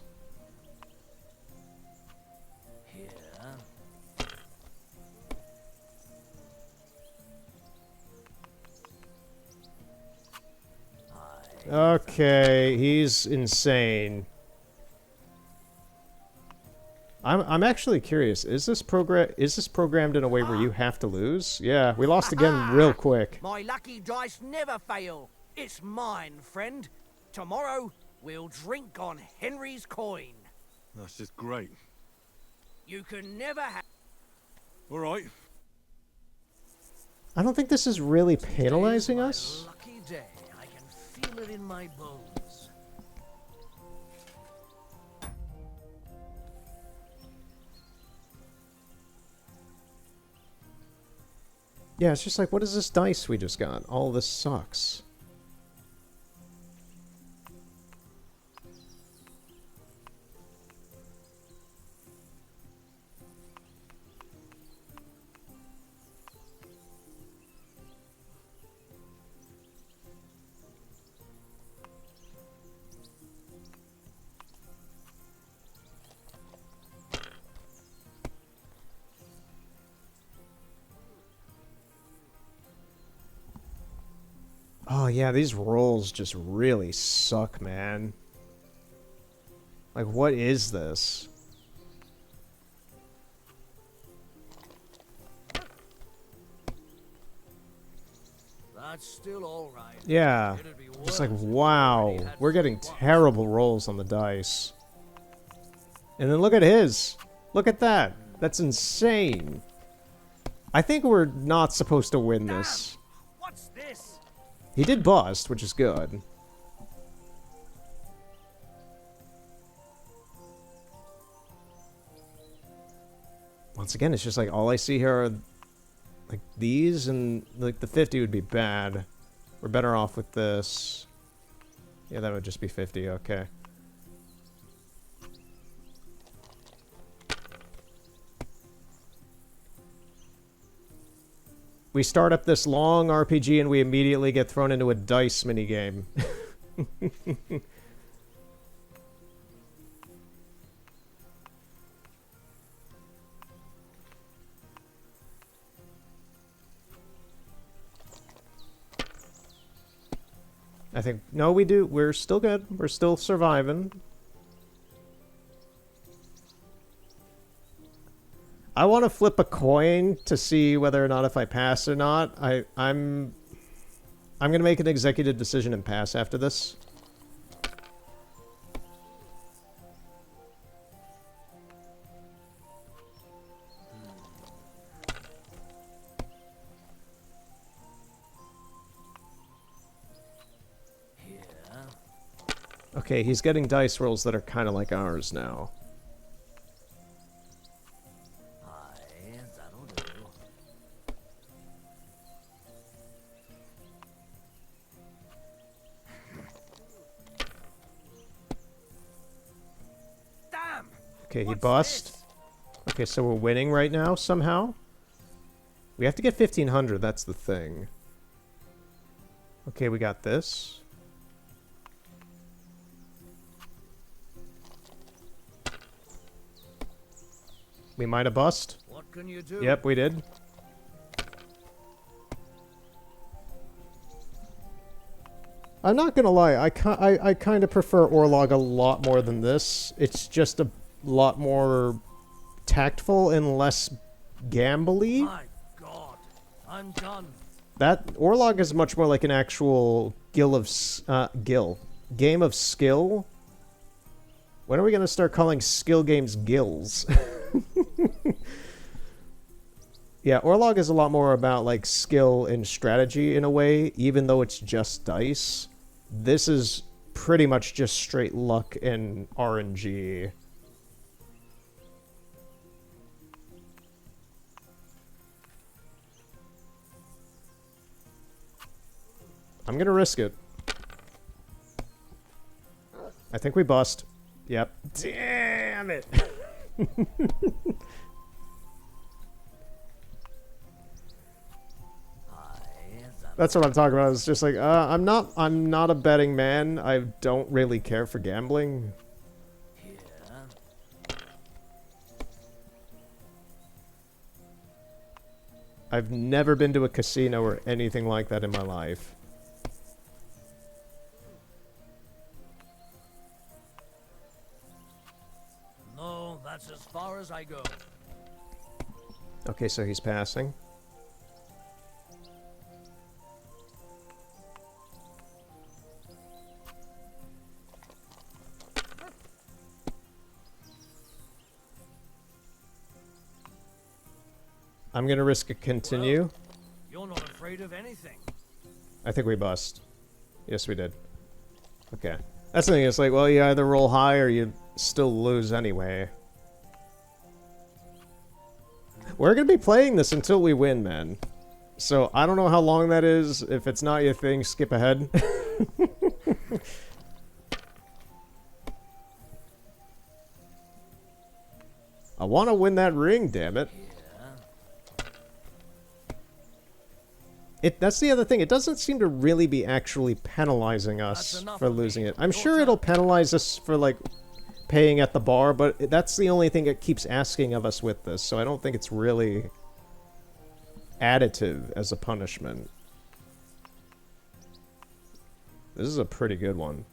Okay, he's insane. I'm actually curious. Is this programmed in a way where you have to lose? Yeah, we lost again real quick. My lucky dice never fail. It's mine, friend. Tomorrow, we'll drink on Henry's coin. That's just great. You can never have... All right. I don't think this is really penalizing us. Lucky day. I can feel it in my bones. Yeah, it's just like, what is this dice we just got? All this sucks. Oh yeah, these rolls just really suck, man. Like, what is this? That's still all right. Yeah, It'd be just like, worse if wow, we had we're getting some terrible rolls on the dice. And then look at his. Look at that. That's insane. I think we're not supposed to win this. What's this? He did bust, which is good. Once again, it's just like all I see here are like these, and like the 50 would be bad. We're better off with this. Yeah, that would just be 50, okay. We start up this long RPG and we immediately get thrown into a dice minigame. I think, no, we do. We're still good. We're still surviving. I want to flip a coin to see whether or not if I pass or not. I'm gonna make an executive decision and pass after this. Okay, he's getting dice rolls that are kind of like ours now. Aye, that'll do. Damn! Okay, he What's bust. this? Okay, so we're winning right now somehow. We have to get 1500, that's the thing. Okay, we got this. We might have bust. What can you do? Yep, we did. I'm not gonna lie, I kind of prefer Orlog a lot more than this. It's just a lot more tactful and less gambly. My God, I'm done. That Orlog is much more like an actual game of skill. When are we gonna start calling skill games gills? Yeah, Orlog is a lot more about like skill and strategy in a way, even though it's just dice. This is pretty much just straight luck and RNG. I'm gonna risk it. I think we bust. Yep. Damn it! That's what I'm talking about. It's just like, I'm not a betting man. I don't really care for gambling. I've never been to a casino or anything like that in my life. No, that's as far as I go. Okay, so he's passing. I'm gonna risk a continue. Well, you're not afraid of anything. I think we bust. Yes, we did. Okay. That's the thing, it's like, well, you either roll high or you still lose anyway. We're gonna be playing this until we win, man. So, I don't know how long that is. If it's not your thing, skip ahead. I want to win that ring, damn it. That's the other thing. It doesn't seem to really be actually penalizing us for losing it. I'm sure it'll penalize us for, like, paying at the bar, but that's the only thing it keeps asking of us with this, so I don't think it's really additive as a punishment. This is a pretty good one.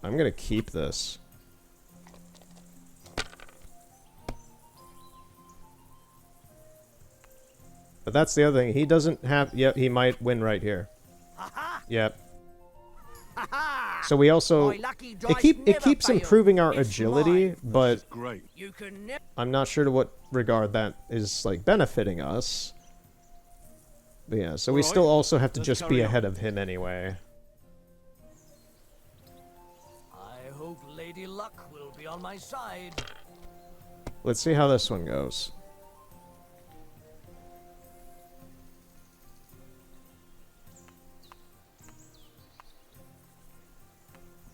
I'm gonna keep this. But that's the other thing. He doesn't have... Yep, he might win right here. Yep. So we also... It keeps improving our agility, but... I'm not sure to what regard that is, like, benefiting us. But yeah, so we still also have to just be ahead of him anyway. I hope Lady Luck will be on my side. Let's see how this one goes.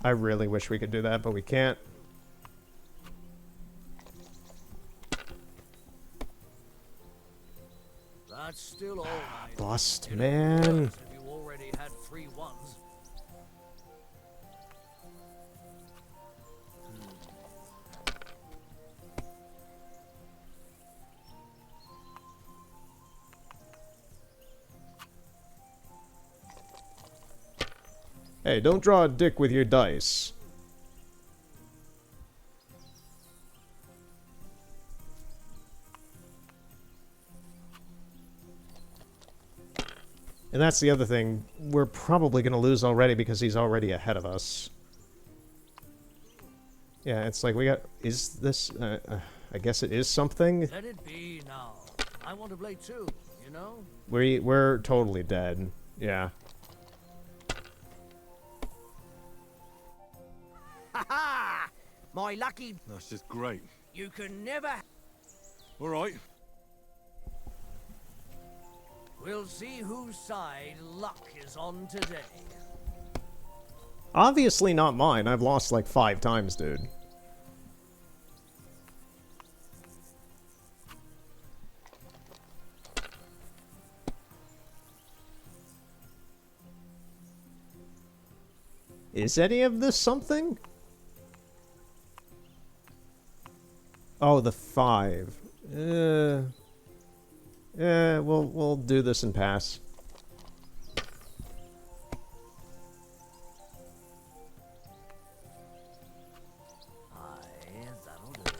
I really wish we could do that, but we can't. That's still all right. Bust, man. If you already had 3 ones. Hey, don't draw a dick with your dice. And that's the other thing. We're probably going to lose already because he's already ahead of us. Yeah, it's like we got... Is this... I guess it is something? Let it be now. I want to play too, you know? We're totally dead. Yeah. Ha ha! My lucky... That's just great. You can never... All right. We'll see whose side luck is on today. Obviously not mine. I've lost like 5 times, dude. Is any of this something? Oh, the 5. We'll do this and pass. That'll do.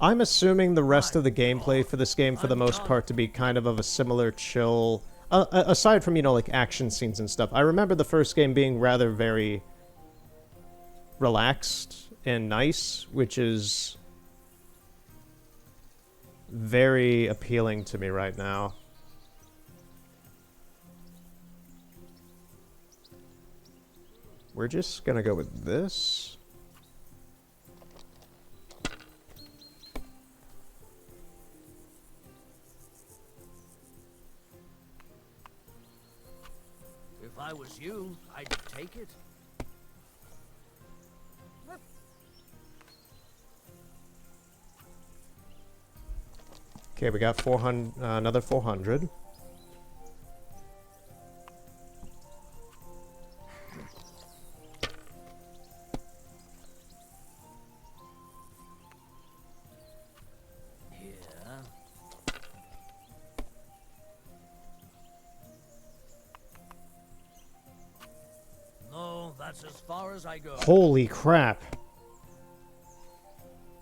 I'm assuming the rest of the gameplay for this game, for the most part, to be kind of a similar chill... aside from, you know, like, action scenes and stuff. I remember the first game being rather very relaxed and nice, which is very appealing to me right now. We're just gonna go with this. If I was you, I'd take it. Okay, we got 400, another 400. No, that's as far as I go. Holy crap.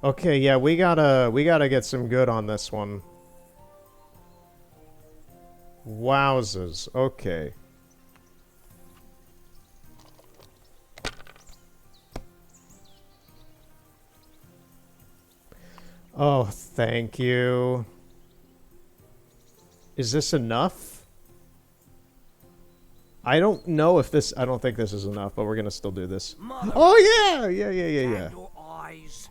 Okay, yeah, we gotta get some good on this one. Wowzers. Okay. Oh, thank you. Is this enough? I don't know if this... I don't think this is enough, but we're gonna still do this. Oh, yeah! Yeah. Your eyes.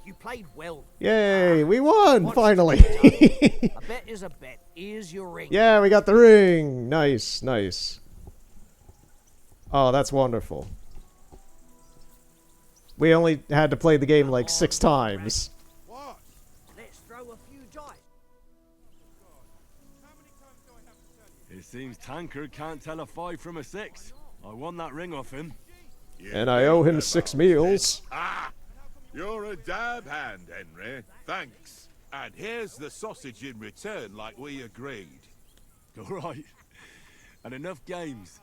You played well. Yay, we won, finally! A bet is a bet. Here's your ring. Yeah, we got the ring! Nice, nice. Oh, that's wonderful. We only had to play the game like 6 times. Let's throw a few dice. It seems Tankard can't tell a 5 from a 6. I won that ring off him. And I owe him 6 meals. Ah! You're a dab hand, Henry. Thanks. And here's the sausage in return, like we agreed. All right. And enough games.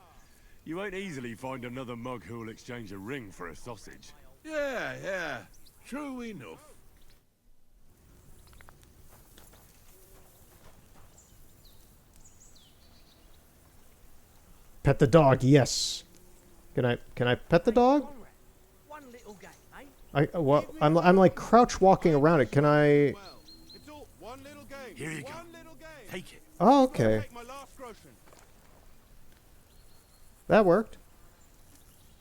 You won't easily find another mug who'll exchange a ring for a sausage. Yeah. True enough. Pet the dog, yes. Can I pet the dog? One little game, eh? I'm like crouch walking around it. Can I? Here you go. Take it. Oh, okay. That worked.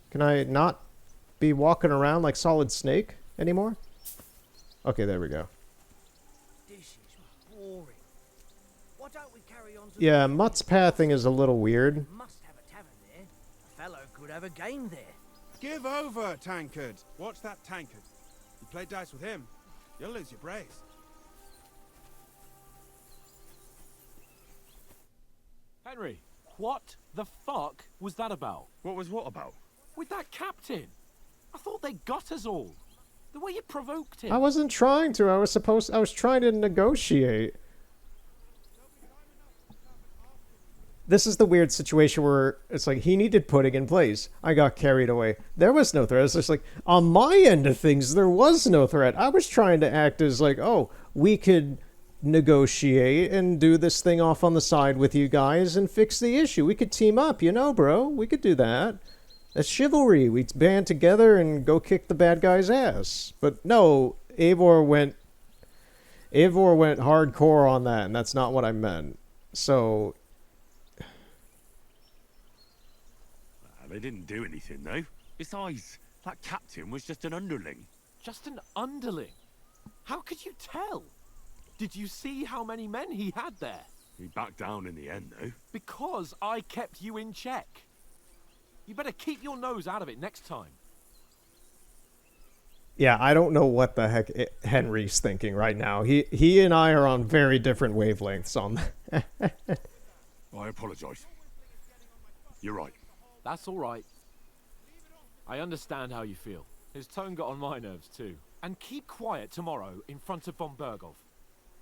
Can I not be walking around like Solid Snake anymore? Okay, there we go. This is boring. Why don't we carry on to Yeah, Mutt's pathing is a little weird. Must have a tavern there. A fellow could have a game there. Give over, Tankard. Watch that Tankard. You play dice with him, you'll lose your brace. Henry, what the fuck was that about? What was what about? With that captain? I thought they got us all. The way you provoked him. I wasn't trying to. I was trying to negotiate. This is the weird situation where it's like he needed putting in place. I got carried away. There was no threat. It's just like on my end of things, there was no threat. I was trying to act as like, oh, we could negotiate and do this thing off on the side with you guys and fix the issue. We could team up, you know, bro. We could do that. That's chivalry. We band together and go kick the bad guy's ass. But no, Eivor went hardcore on that, and that's not what I meant. So They didn't do anything, though. Besides, that captain was just an underling. Just an underling? How could you tell? Did you see how many men he had there? He backed down in the end, though. Because I kept you in check. You better keep your nose out of it next time. yeah, I don't know what the heck Henry's thinking right now. He and I are on very different wavelengths on that. I apologise. You're right. That's all right. I understand how you feel. His tone got on my nerves too. And keep quiet tomorrow in front of von Berghoff.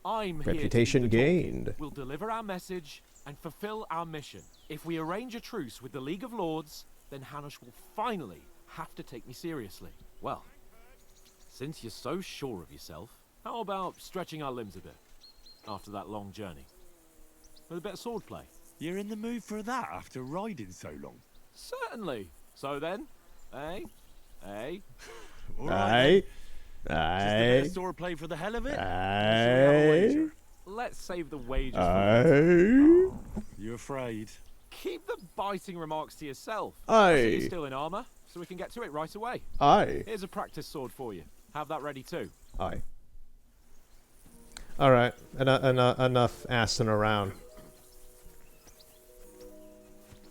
I'm Reputation here to do the talking. gained. We'll deliver our message and fulfill our mission. If we arrange a truce with the League of Lords, then Hanush will finally have to take me seriously. Well, since you're so sure of yourself, how about stretching our limbs a bit after that long journey? With a bit of swordplay. You're in the mood for that after riding so long? Certainly. So then, eh? All right. Aye. Just a bit Aye. of swordplay for the hell of it? Aye. Let's save the wages for Aye. later. You afraid? Keep the biting remarks to yourself. Aye. I see you're still in armor, so we can get to it right away. Aye. Here's a practice sword for you. Have that ready too. Aye. Alright. Enough assing around.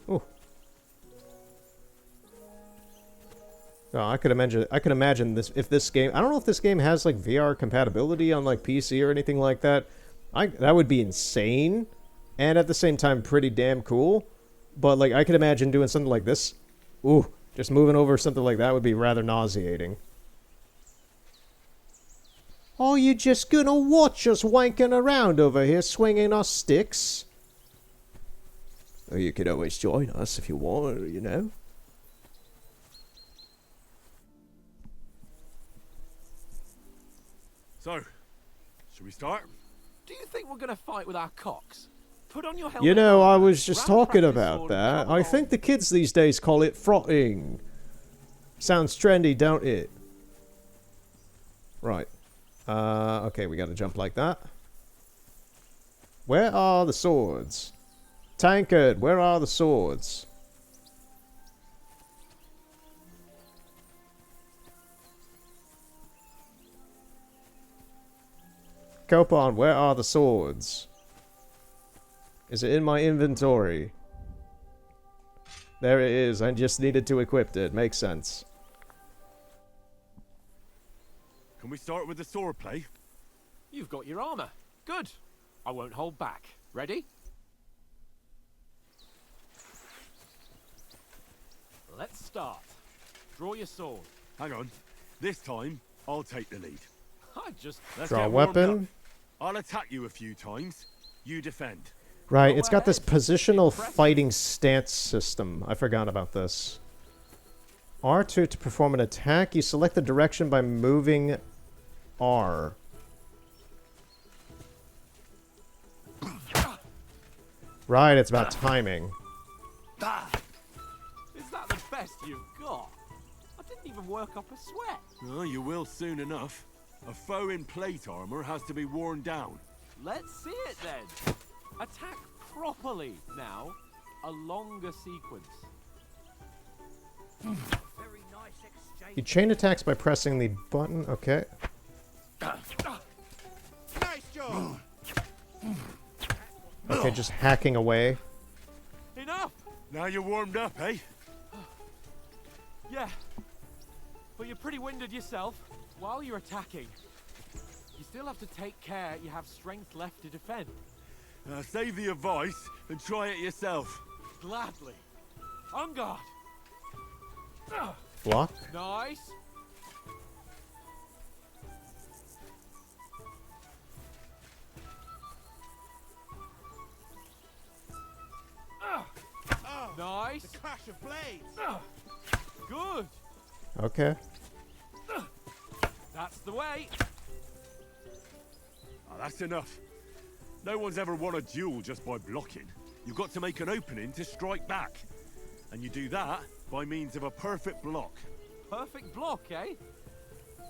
Ooh. No, I could imagine this if this game. I don't know if this game has like VR compatibility on like PC or anything like that. That would be insane, and at the same time pretty damn cool. But like I could imagine doing something like this. Ooh, just moving over something like that would be rather nauseating. Oh, you just gonna watch us wanking around over here swinging our sticks? Or you could always join us if you want, you know. So, should we start? Do you think we're gonna fight with our cocks? Put on your helmet. You know, I was just grab talking practice about sword and that. come I along. think the kids these days call it frotting. Sounds trendy, don't it? Right. Okay, we gotta jump like that. Where are the swords? Tankard, where are the swords? Copon, where are the swords? Is it in my inventory? There it is. I just needed to equip it. Makes sense. Can we start with the swordplay? You've got your armor. Good. I won't hold back. Ready? Let's start. Draw your sword. Hang on. This time, I'll take the lead. I just Let's Draw a get warmed weapon. up. I'll attack you a few times. You defend. Right, Go it's got this ahead. positional Impressive. fighting stance system. I forgot about this. R2 to perform an attack. You select the direction by moving R. Right, it's about timing. Is that the best you've got? I didn't even work up a sweat. Oh, you will soon enough. A foe in plate armor has to be worn down. Let's see it then. Attack properly now. A longer sequence. Very nice exchange. You chain attacks by pressing the button. Okay. Nice job! Okay, just hacking away. Enough! Now you're warmed up, eh? Yeah. But you're pretty winded yourself while you're attacking. You still have to take care you have strength left to defend. Save the advice and try it yourself. Gladly. On guard. Block. Nice. Nice. The clash of blades! Good. Okay. That's the way. Oh, that's enough. No one's ever won a duel just by blocking. You've got to make an opening to strike back. And you do that by means of a perfect block. Perfect block, eh?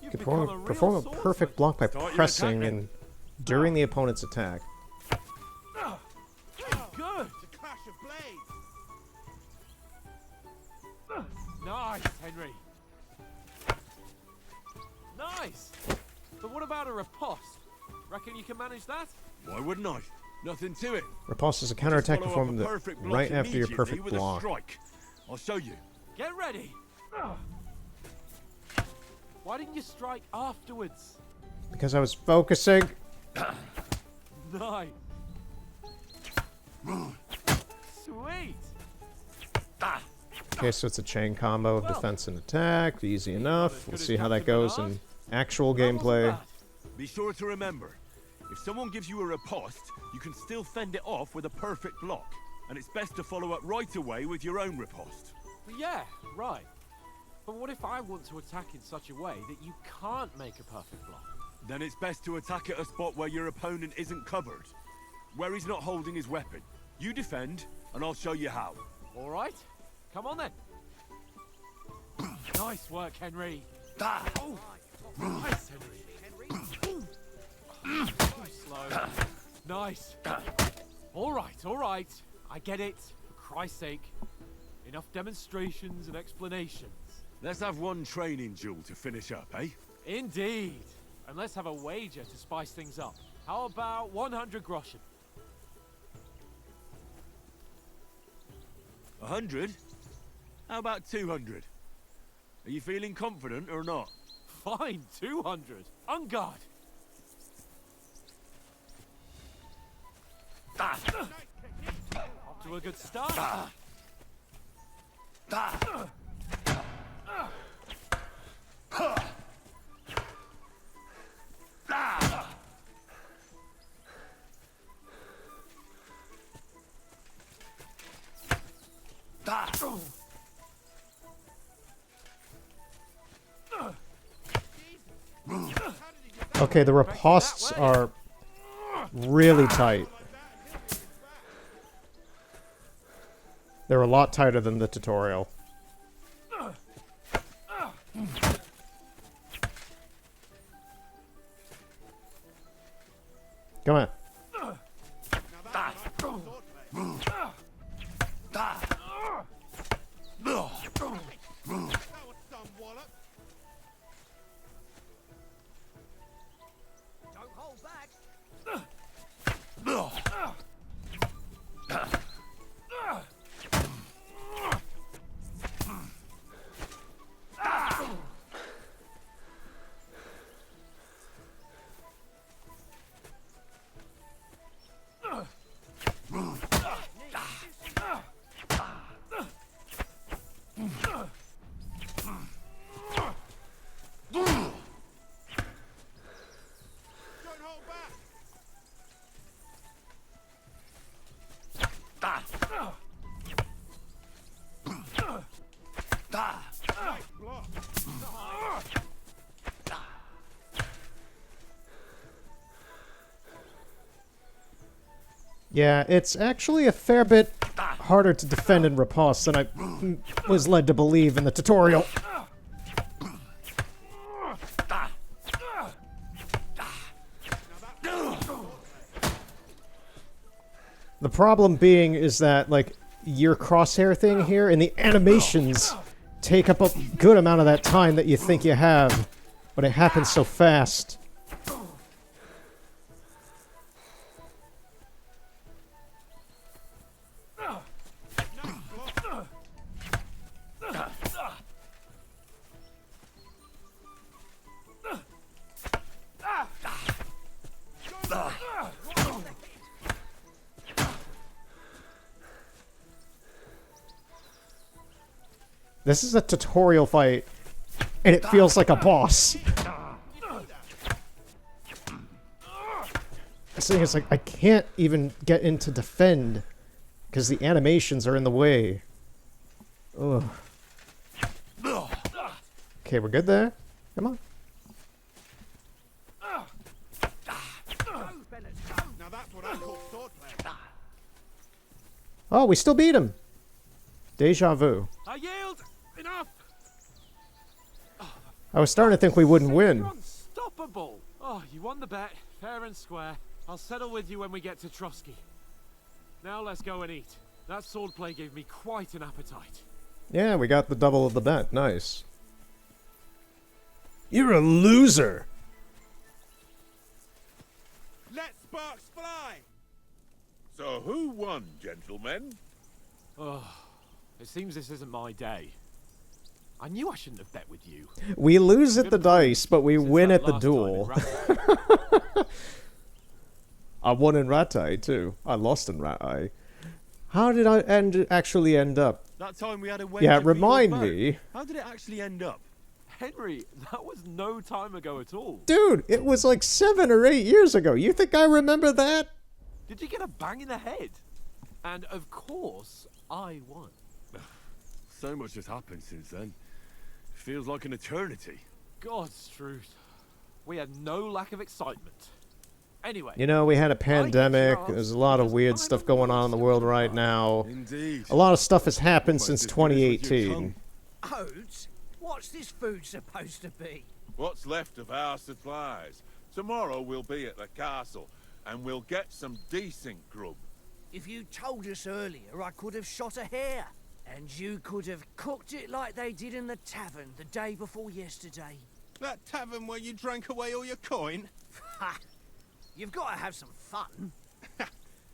You've become a real Perform a swordsman. perfect block by Start your pressing attack then. and during the opponent's attack. Good. The clash of blades! Nice, Henry. Nice. But what about a riposte? Reckon you can manage that? Why wouldn't I? Nothing to it. Riposte is a Just counterattack follow up performed a perfect block right after your immediately perfect with a block. strike. I'll show you. Get ready. Why didn't you strike afterwards? Because I was focusing. Nice. Sweet. Okay, so it's a chain combo of defense and attack. Easy enough. We'll see how that goes in actual gameplay. Be sure to remember, if someone gives you a riposte, you can still fend it off with a perfect block. And it's best to follow up right away with your own riposte. Yeah, right. But what if I want to attack in such a way that you can't make a perfect block? Then it's best to attack at a spot where your opponent isn't covered. Where he's not holding his weapon. You defend, and I'll show you how. All right. Come on then. Nice work, Henry. Oh, nice, Henry. Too slow. Nice. All right. I get it. For Christ's sake. Enough demonstrations and explanations. Let's have one training duel to finish up, eh? Indeed. And let's have a wager to spice things up. How about 100 groschen? 100? How about 200? Are you feeling confident or not? Fine, 200. On guard. Off to a good start. Okay, the ripostes are really tight. They're a lot tighter than the tutorial. Come on. Don't hold back. Yeah, it's actually a fair bit harder to defend in riposte than I was led to believe in the tutorial. The problem being is that, like, your crosshair thing here and the animations take up a good amount of that time that you think you have, but it happens so fast. This is a tutorial fight, and it feels like a boss. This thing is like, I can't even get into defend, because the animations are in the way. Ugh. Okay, we're good there? Come on. Now that's what I call swordplay. Oh, we still beat him! Deja vu. I yield! Enough! I was starting to think we wouldn't win. You're unstoppable! Oh, you won the bet. Fair and square. I'll settle with you when we get to Trotsky. Now let's go and eat. That swordplay gave me quite an appetite. Yeah, we got the double of the bet. Nice. You're a loser! Let sparks fly! So who won, gentlemen? Oh, it seems this isn't my day. I knew I shouldn't have bet with you. We lose at the dice, but we Since win that at the last time in duel. Rattay. I won in Rattay, too. I lost in Rattay. How did I actually end up That time we had a Yeah, wager for your remind boat. me. How did it actually end up? Henry, that was no time ago at all. Dude, it was like 7 or 8 years ago. You think I remember that? Did you get a bang in the head? And of course, I won. So much has happened since then. Feels like an eternity. God's truth. We had no lack of excitement. Anyway. You know, we had a pandemic. There's a lot of weird stuff going on in the world right now. Indeed. A lot of stuff has happened Almost since as good as with your 2018. Oats? What's this food supposed to be? What's left of our supplies. Tomorrow we'll be at the castle, and we'll get some decent grub. If you told us earlier, I could have shot a hare. And you could have cooked it like they did in the tavern the day before yesterday. That tavern where you drank away all your coin? Ha! You've got to have some fun.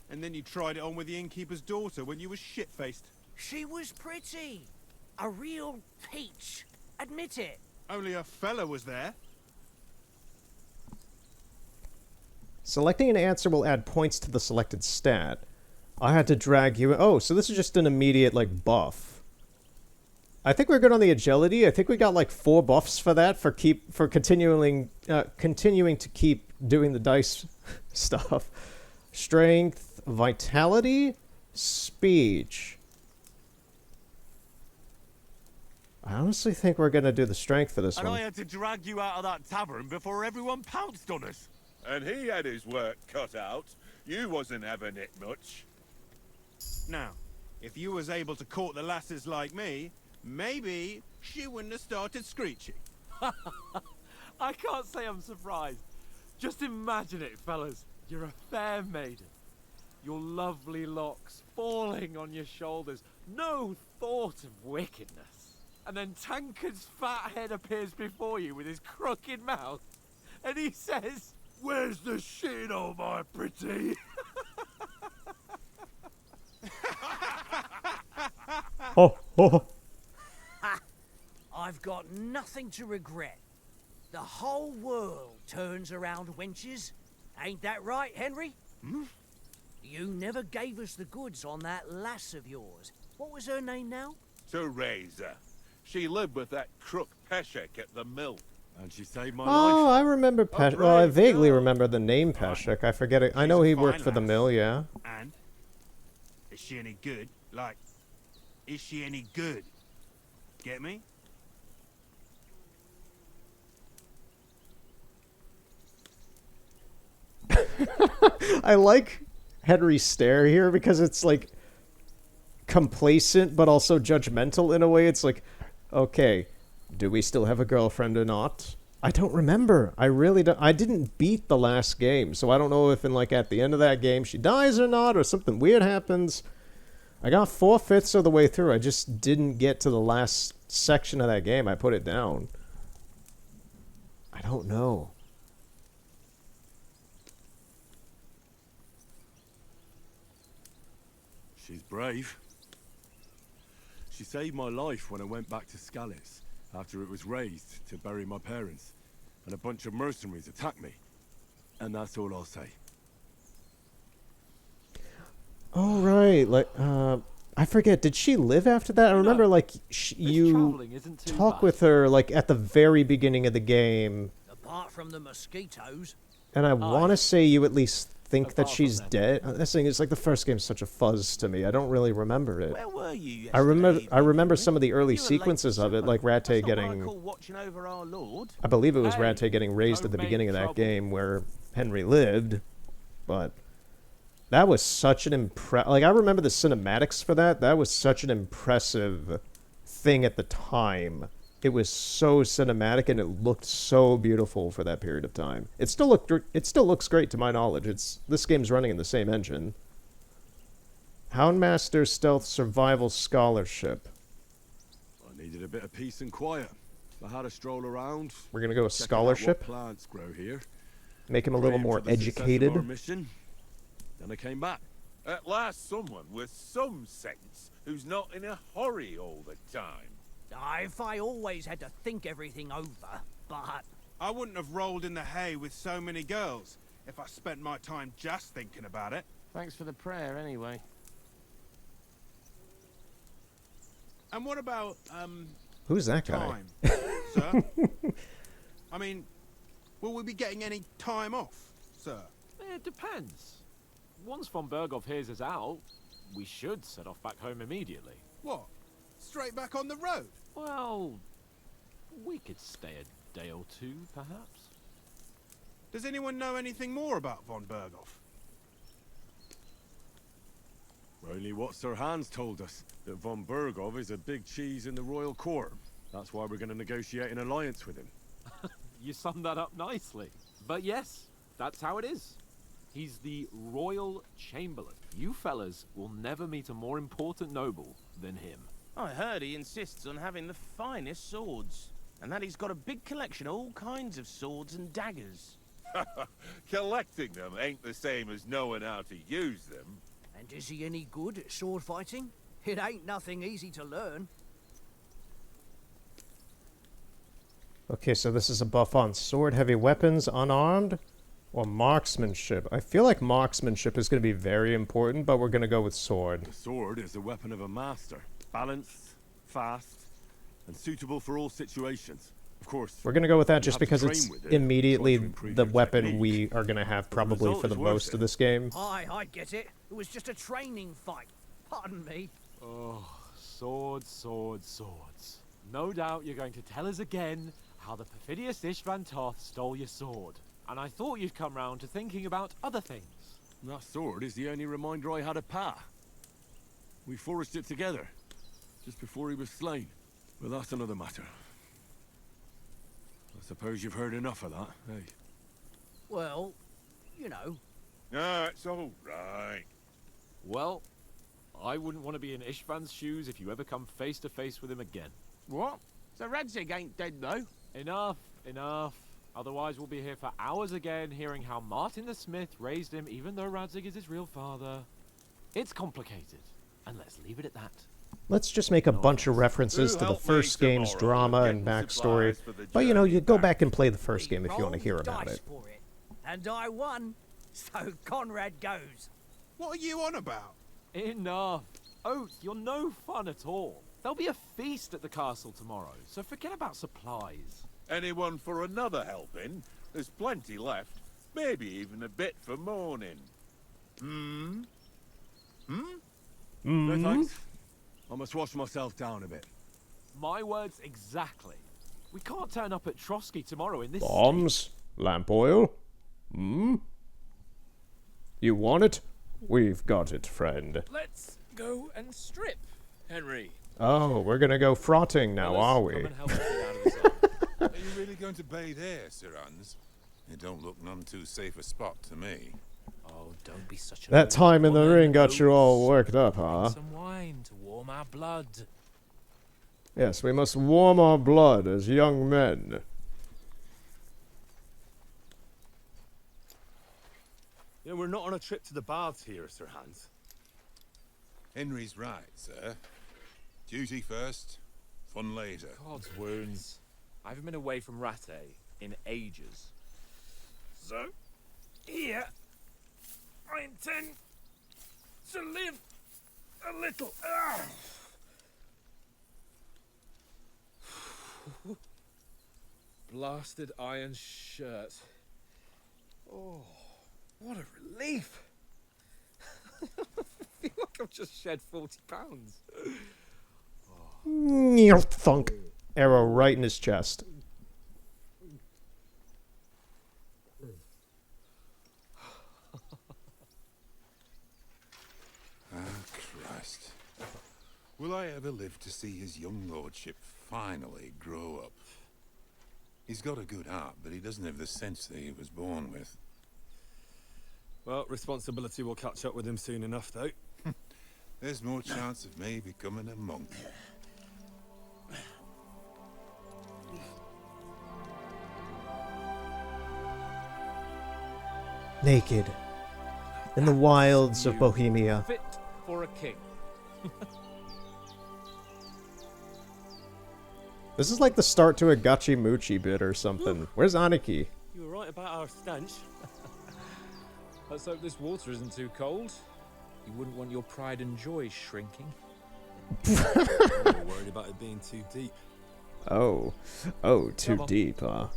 And then you tried it on with the innkeeper's daughter when you were shit-faced. She was pretty. A real peach. Admit it. Only a fella was there. Selecting an answer will add points to the selected stat. I had to drag you... Oh, so this is just an immediate, like, buff. I think we're good on the agility. I think we got, like, 4 buffs for that, for continuing to keep doing the dice stuff. Strength, vitality, speech. I honestly think we're gonna do the strength for this And one. I had to drag you out of that tavern before everyone pounced on us. And he had his work cut out. You wasn't having it much. Now, if you was able to court the lasses like me, maybe she wouldn't have started screeching. I can't say I'm surprised. Just imagine it, fellas. You're a fair maiden. Your lovely locks falling on your shoulders. No thought of wickedness. And then Tankard's fat head appears before you with his crooked mouth. And he says, Where's the shit, oh my pretty? Oh, oh. Ha! I've got nothing to regret. The whole world turns around wenches. Ain't that right, Henry? Hmm? You never gave us the goods on that lass of yours. What was her name now? Teresa. She lived with that crook Peshek at the mill. And she saved my Oh, life. I remember Peshek. Well, I vaguely remember the name Peshek. I forget it. I know he worked for the mill, yeah. And? Is she any good? Like, is she any good? Get me? I like Henry's stare here because it's like complacent but also judgmental in a way. It's like, okay, do we still have a girlfriend or not? I don't remember. I really don't. I didn't beat the last game, so I don't know if in like at the end of that game she dies or not, or something weird happens. I got 4/5 of the way through. I just didn't get to the last section of that game. I put it down. I don't know. She's brave. She saved my life when I went back to Skalitz after it was razed to bury my parents, and a bunch of mercenaries attacked me. And that's all I'll say. Oh, right. Like, I forget. Did she live after that? I remember, like, you travelling isn't too talk bad. with her, like, at the very beginning of the game. Apart from the mosquitoes. And I want to say you at least think that Apart from she's that. dead. This thing is like the first game's such a fuzz to me. I don't really remember it. Where were you I remember. yesterday I remember evening? some of the early You were late sequences for of it, supper. like Rattay That's not what I getting. call watching over our Lord. I believe it was Hey, Rattay getting raised at the don't beginning of make that trouble. game where Henry lived, but that was such an like I remember the cinematics for that. That was such an impressive thing at the time. It was so cinematic and it looked so beautiful for that period of time. It still looks great to my knowledge. This game's running in the same engine. Houndmaster Stealth Survival Scholarship. I needed a bit of peace and quiet. I had a stroll around. We're gonna go with checking out scholarship. What plants grow here. Make him a little Praying more for the success of educated. our mission. Then I came back. At last someone with some sense who's not in a hurry all the time. If I always had to think everything over, but... I wouldn't have rolled in the hay with so many girls if I spent my time just thinking about it. Thanks for the prayer, anyway. And what about, Who's that guy? time, sir? I mean, will we be getting any time off, sir? It depends. Once von Berghoff hears us out, we should set off back home immediately. What? Straight back on the road? Well, we could stay a day or two, perhaps. Does anyone know anything more about von Berghoff? Only what Sir Hans told us, that von Berghoff is a big cheese in the royal court. That's why we're going to negotiate an alliance with him. You summed that up nicely. But yes, that's how it is. He's the Royal Chamberlain. You fellas will never meet a more important noble than him. I heard he insists on having the finest swords, and that he's got a big collection of all kinds of swords and daggers. Collecting them ain't the same as knowing how to use them. And is he any good at sword fighting? It ain't nothing easy to learn. Okay, so this is a buff on sword, heavy weapons, unarmed, or marksmanship. I feel like marksmanship is going to be very important, but we're going to go with sword. The sword is the weapon of a master. Balanced, fast, and suitable for all situations. Of course, We're going to go with that you just have to because it's train with it, immediately try to improve the your weapon technique. we are going to have probably result for the is worth most it. of this game. I get it. It was just a training fight. Pardon me. Oh, swords, swords, swords. No doubt you're going to tell us again how the perfidious Istvan Toth stole your sword. And I thought you'd come round to thinking about other things. That sword is the only reminder I had of Pa. We forged it together, just before he was slain. But that's another matter. I suppose you've heard enough of that, eh? Well, you know. Ah, it's all right. Well, I wouldn't want to be in Istvan's shoes if you ever come face to face with him again. What? So Radzig ain't dead, though? Enough, enough. Otherwise we'll be here for hours again hearing how Martin the Smith raised him even though Radzig is his real father. It's complicated, and let's leave it at that. Let's just make a bunch of references to the first game's drama and backstory. But you know, you go back and play the first game if you want to hear about it. For it. And I won, so Conrad goes. What are you on about? Enough. Oath, you're no fun at all. There'll be a feast at the castle tomorrow, so forget about supplies. Anyone for another helping? There's plenty left. Maybe even a bit for morning. No thanks. I must wash myself down a bit. My words exactly. We can't turn up at Trotsky tomorrow in this Bombs? Lamp oil? Hmm? You want it? We've got it, friend. Let's go and strip, Henry. Oh, we're gonna go frotting now, are we? Come and help us get out of this hole. Are you really going to bathe here, Sir Hans? It don't look none too safe a spot to me. Oh, don't be such a... That time in the ring got you all worked up, huh? Some wine to warm our blood. Yes, we must warm our blood as young men. You know, we're not on a trip to the baths here, Sir Hans. Henry's right, sir. Duty first, fun later. God's wounds. I haven't been away from Rattay in ages. So, here, I intend to live a little. Blasted iron shirt. Oh, what a relief. I feel like I've just shed 40 pounds. Thunk. Arrow right in his chest. Ah, Christ. Will I ever live to see his young lordship finally grow up? He's got a good heart, but he doesn't have the sense that he was born with. Well, responsibility will catch up with him soon enough, though. There's more chance of me becoming a monk. Naked. In the wilds of Bohemia. Fit for a king. This is like the start to a Gachi Muchi bit or something. Where's Aniki? You were right about our stench. Let's hope this water isn't too cold. You wouldn't want your pride and joy shrinking. I'm worried about it being too deep. Oh, too deep, huh?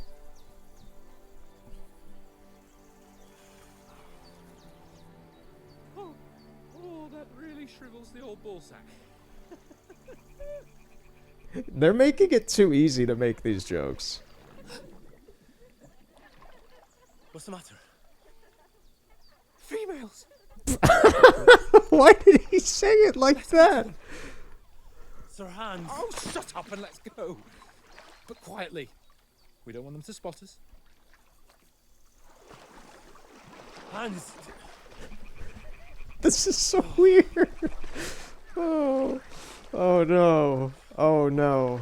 Oh, that really shrivels the old ball sack. They're making it too easy to make these jokes. What's the matter? Females! Why did he say it like that? Sir Hans! Oh, shut up and let's go! But quietly. We don't want them to spot us. Hans! This is so weird. Oh no. Oh no.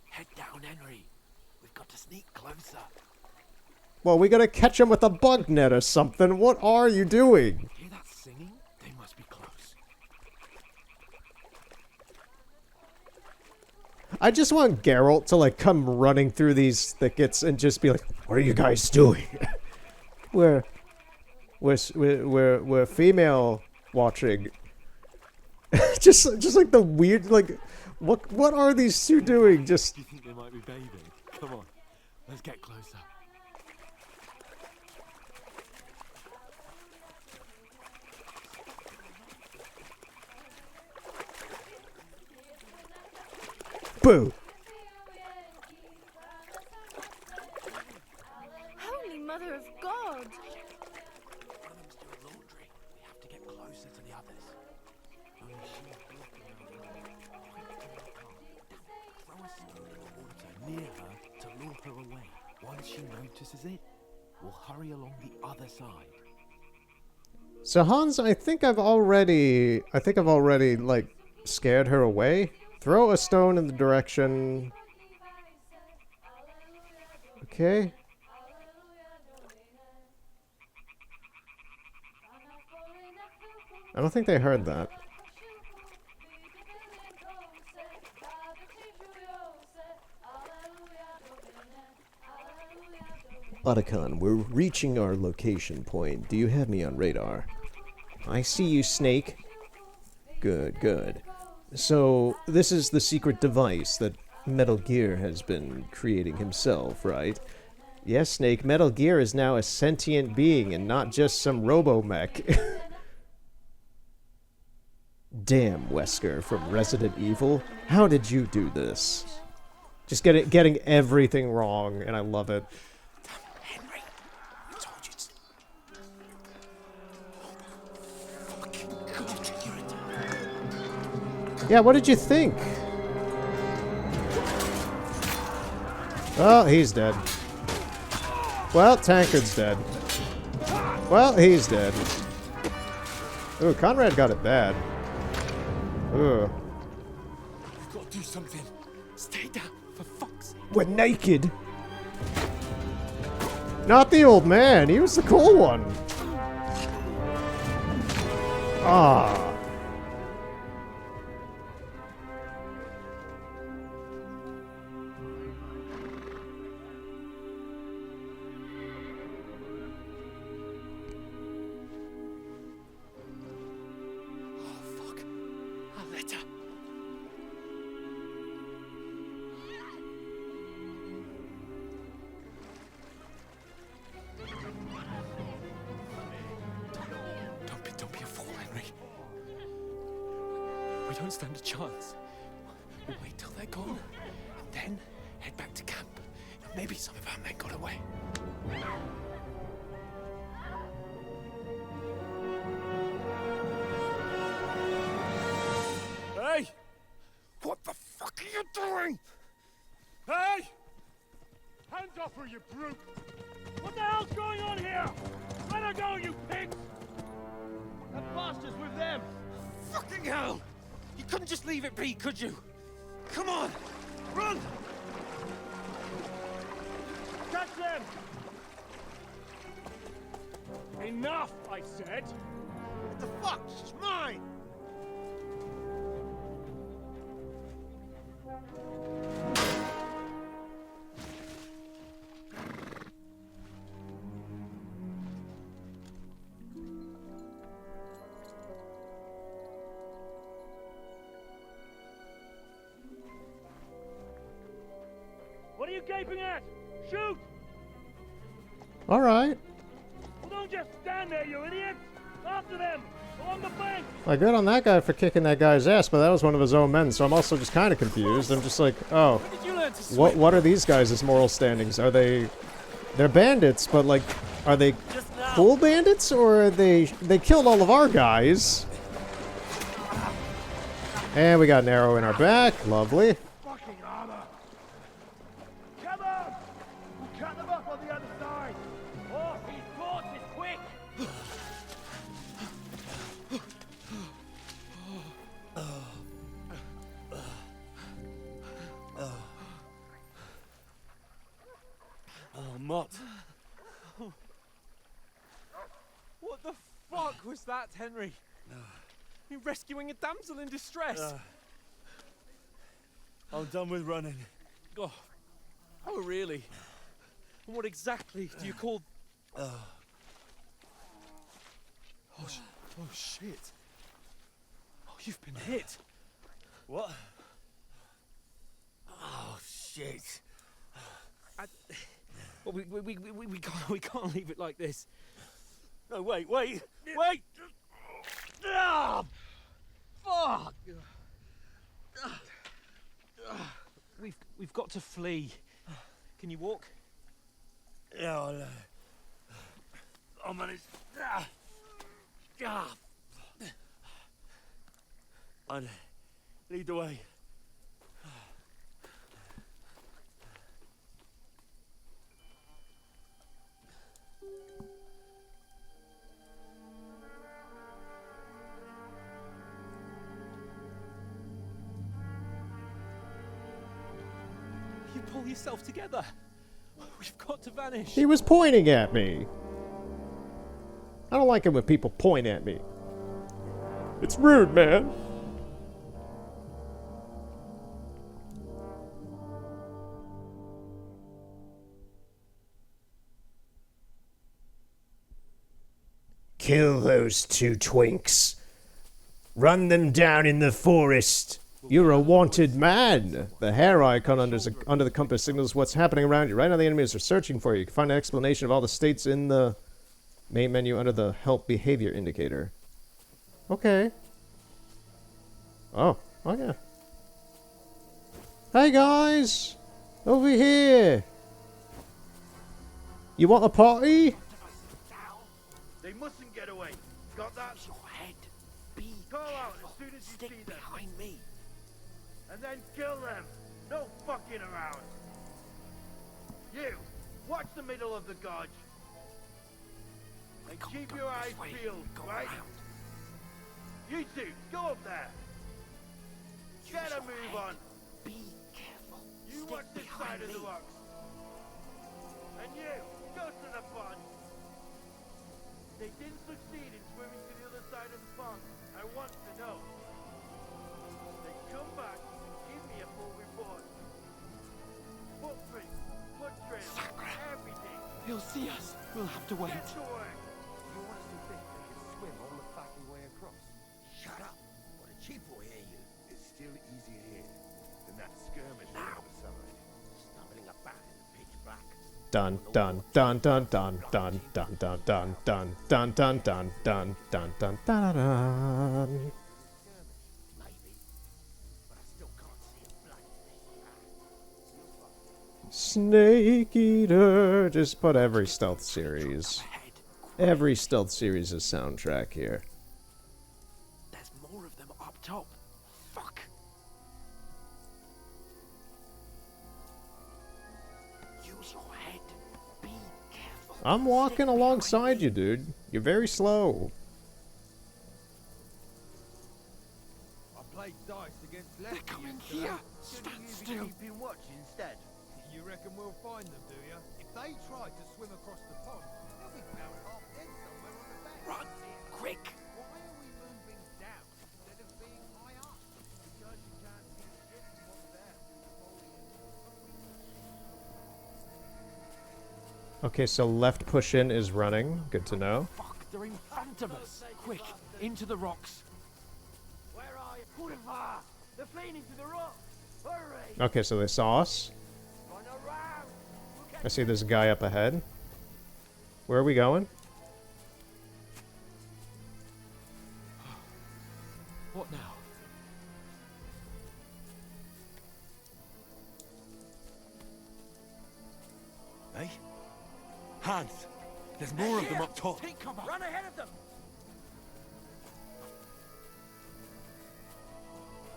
Head down, Henry. We've got to sneak closer. Well, we gotta catch him with a bug net or something. What are you doing? Hear that singing? They must be close. I just want Geralt to like come running through these thickets and just be like, "What are you guys doing?" we're female watching. just like the weird like, what are these two doing? Just. Do you think they might be bathing? Come on, let's get closer. Boo! Holy Mother of God! One of them's doing laundry. We have to get closer to the others. Only she's walking around. Throw a stone in the water near her to lure her away. Once she notices it, we'll hurry along the other side. So Hans, I think I've already like scared her away. Throw a stone in the direction. Okay. I don't think they heard that. Otacon, we're reaching our location point. Do you have me on radar? I see you, Snake. Good, good. So, this is the secret device that Metal Gear has been creating himself, right? Yes, Snake, Metal Gear is now a sentient being and not just some robo-mech. Damn, Wesker from Resident Evil. How did you do this? Just getting everything wrong, and I love it. Henry, I told you to... Fucking God, you're a... Yeah, what did you think? Well, he's dead. Well, Tankard's dead. Well, he's dead. Ooh, Conrad got it bad. Ooh. We've got to do something. Stay down, for fuck's sake. We're naked. Not the old man. He was the cool one. Ah. Don't be a fool, Henry. We don't stand a chance. We'll wait till they're gone, and then head back to camp. Maybe some of our men got away. Hey! What the fuck are you doing? Hey! Hands off her, you brute! What the hell's going on here? Let her go, you pigs! That bastard's with them! Fucking hell! You couldn't just leave it be, could you? Come on! Run! Catch them! Enough, I said! What the fuck? She's mine! What are you gaping at? Shoot! All right. Well, don't just stand there, you idiots! After them! Along the bank! Like, good on that guy for kicking that guy's ass, but that was one of his own men, so I'm also just kind of confused. I'm just like, oh, When did you learn to swim? what are these guys' moral standings? Are they... They're bandits, but, like, are they cool bandits, or are they killed all of our guys? And we got an arrow in our back. Lovely. Fucking armor! Come on! We'll cut them up on the other side! Oh, his torch is quick! Oh, Mott. What the fuck was that, Henry? You rescuing a damsel in distress? I'm done with running. Oh, really? And what exactly do you call... Oh, shit. Oh, you've been hit. What? Oh, shit. Well, we can't leave it like this. No, wait! Ah! Fuck! We've got to flee. Can you walk? Yeah, I'll manage. I'll lead the way. You pull yourself together. We've got to vanish. He was pointing at me. I don't like it when people point at me. It's rude, man. Kill those two twinks. Run them down in the forest. You're a wanted man. The hair icon under the compass signals what's happening around you. Right now the enemies are searching for you. You can find an explanation of all the states in the main menu under the help behavior indicator. Okay. Oh, okay. Hey guys! Over here! You want a party? They mustn't get away. Got that? Your head. Be Call out as soon as you see them. Behind me. And then kill them. No fucking around. You, watch the middle of the gorge. And keep your eyes peeled, right? You two, go up there. Get a move on. Be careful. You watch this side of the rocks. And you, go to the pond. They didn't succeed in swimming to the other side of the pond. I want to know. They come back and give me a full report. Footprints, blood trails, everything. He'll see us. We'll have to wait. Get to work. You honestly think they can swim all the fucking way across? Shut up, or the chief will hear you. It's still easier here than that skirmish on the other side. Stumbling about in the pitch black. Dun dun dun dun dun dun dun dun dun dun dun dun dun dun dun dun dun. Maybe, but I still can't see a bloody thing. Snake Eater. Just put every stealth series. Every stealth series' soundtrack here. There's more of them up top. Fuck. Use your head. Be careful. I'm walking alongside you, dude. You're very slow. I played dice against They're coming here. Stand still. Keeping watch instead. You reckon we'll find them, do you? If they try to swim across the pond, they'll be found half dead somewhere on the bank. Run, quick. Why are we moving down instead of being high up? Because you can't see shit from up there. Okay, so left push in is running. Good to know. Fuck, they're in front of us. Quick, into the rocks. Where are you? Boulevard. They're fleeing into the rocks. Hurry. Okay, so they saw us. Run around. I see this guy up ahead. Where are we going? What now? Hey? Hans! There's more of them up top. Run ahead of them!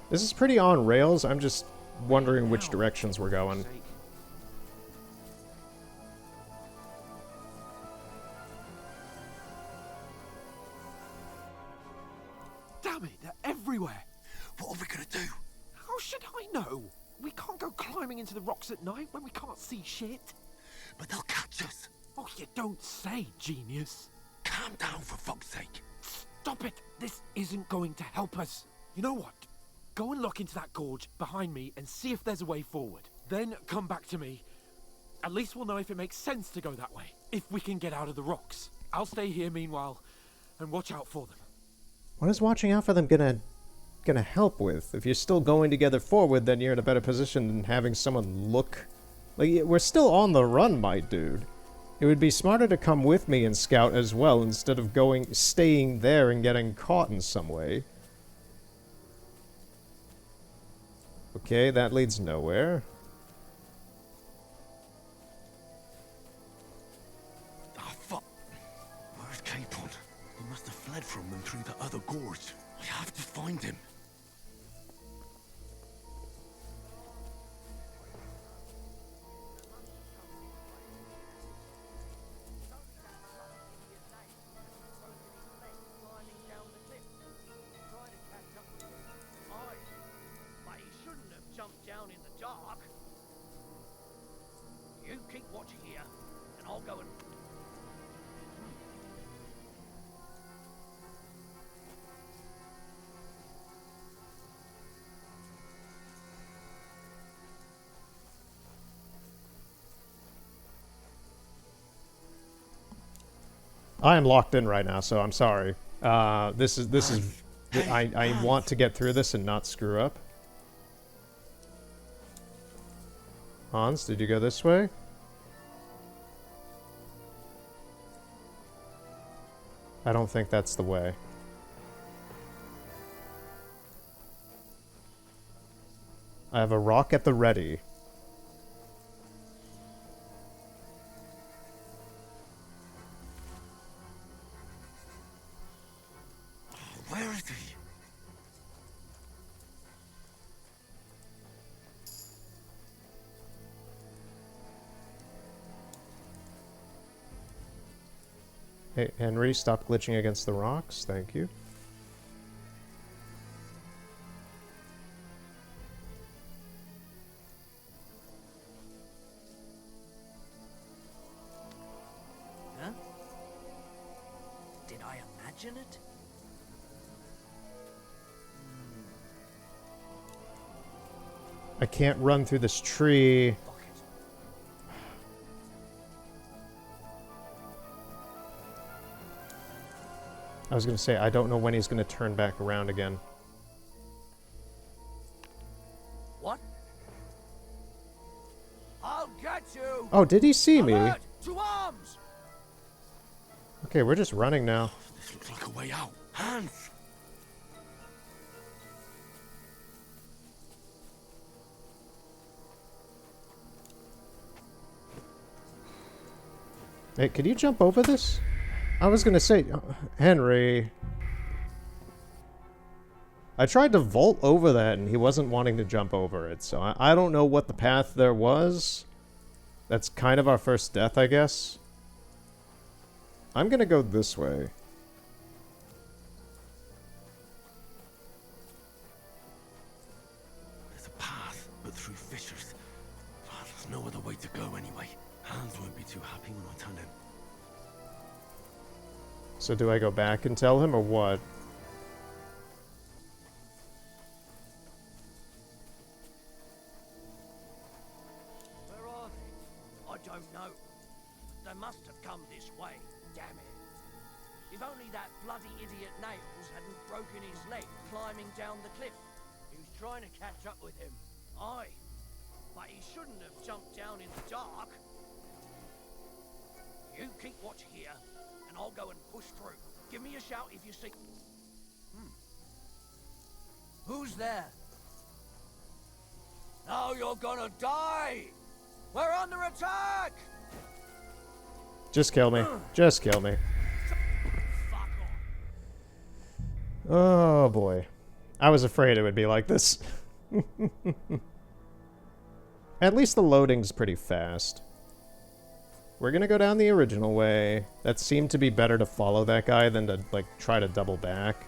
This is pretty on rails. I'm just wondering which directions we're going. Damn it, they're everywhere. What are we gonna do? How should I know? We can't go climbing into the rocks at night when we can't see shit. But they'll catch us. Oh, you don't say, genius. Calm down, for fuck's sake. Stop it. This isn't going to help us. You know what? Go and look into that gorge behind me and see if there's a way forward. Then come back to me. At least we'll know if it makes sense to go that way. If we can get out of the rocks. I'll stay here meanwhile and watch out for them. What is watching out for them gonna help with? If you're still going together forward, then you're in a better position than having someone look. Like, we're still on the run, my dude. It would be smarter to come with me and scout as well, instead of staying there and getting caught in some way. Okay, that leads nowhere. Ah, fuck. Where's Capon? He must have fled from them through the other gorge. I have to find him. Down in the dark. You keep watching here, and I'll go and... I am locked in right now, so I'm sorry. This is. I want to get through this and not screw up. Hans, did you go this way? I don't think that's the way. I have a rock at the ready. Where is he? Hey, Henry, stop glitching against the rocks. Thank you. Huh? Did I imagine it? I can't run through this tree. I was going to say, I don't know when he's going to turn back around again. What? I'll get you! Oh, did he see me? Alert! To arms! Okay, we're just running now. This looks like a way out. Hans! Hey, could you jump over this? I was gonna say, Henry. I tried to vault over that and he wasn't wanting to jump over it, so I don't know what the path there was. That's kind of our first death, I guess. I'm gonna go this way. There's a path, but through fissures. Ah, there's no other way to go anyway. Hans won't be too happy when I turn him. So do I go back and tell him, or what? Where are they? I don't know. They must have come this way, damn it. If only that bloody idiot Nails hadn't broken his leg climbing down the cliff. He was trying to catch up with him. Aye, but he shouldn't have jump down in the dark. You keep watch here, and I'll go and push through. Give me a shout if you see... Who's there? Now you're gonna die! We're under attack! Just kill me. Just kill me. Oh boy. I was afraid it would be like this. At least the loading's pretty fast. We're gonna go down the original way. That seemed to be better to follow that guy than to, like, try to double back.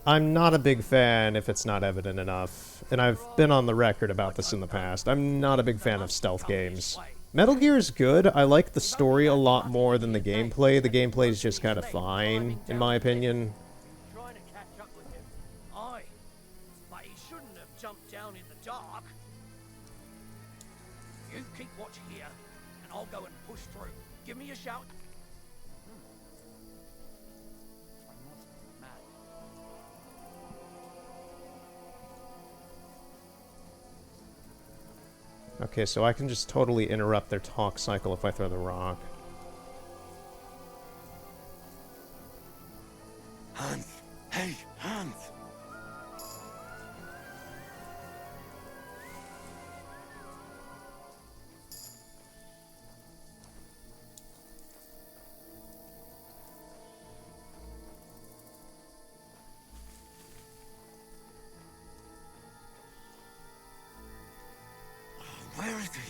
I'm not a big fan if it's not evident enough, and I've been on the record about this in the past. I'm not a big fan of stealth games. Metal Gear is good. I like the story a lot more than the gameplay. The gameplay is just kind of fine, in my opinion. Trying to catch up with him. Aye, but he shouldn't have jumped down in the dark. You keep watch here, and I'll go and push through. Give me a shout. Okay, so I can just totally interrupt their talk cycle if I throw the rock. Hans! Hey, Hans! Where is he?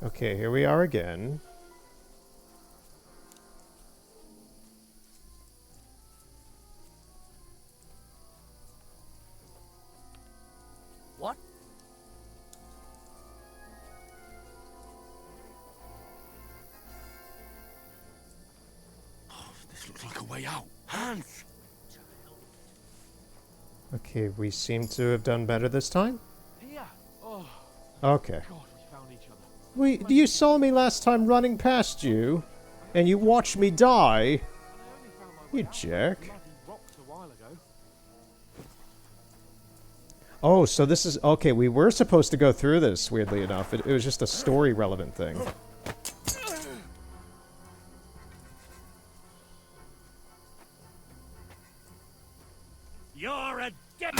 Okay, here we are again. What? This looks like a way out. Hans! Okay, we seem to have done better this time. Here. Oh, Okay. God, we found each other. Wait, you saw me last time running past you, and you watched me die? You jerk. Oh, so this is... Okay, we were supposed to go through this, weirdly enough. It was just a story-relevant thing. You're a dead.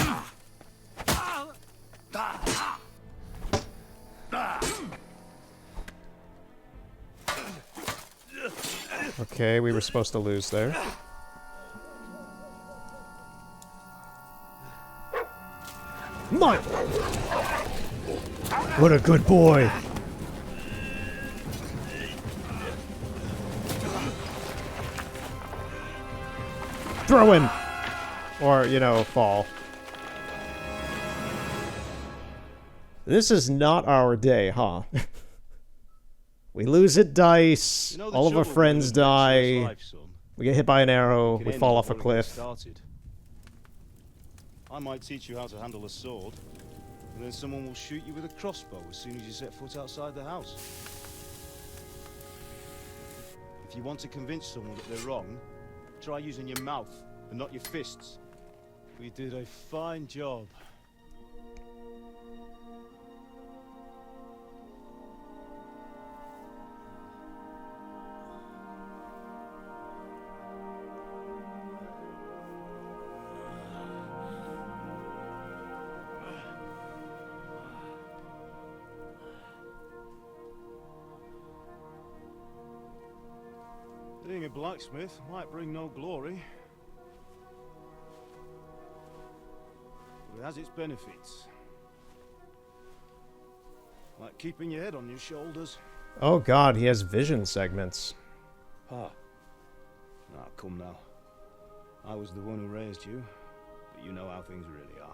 Okay, we were supposed to lose there. My... What a good boy! Throw him! Or, you know, fall. This is not our day, huh? We lose at dice, all of our friends die, we get hit by an arrow, we fall off a cliff. I might teach you how to handle a sword, and then someone will shoot you with a crossbow as soon as you set foot outside the house. If you want to convince someone that they're wrong, try using your mouth and not your fists. We did a fine job. Being a blacksmith might bring no glory, but it has its benefits. Like keeping your head on your shoulders. Oh god, he has vision segments. Ah. Ah, come now. I was the one who raised you, but you know how things really are.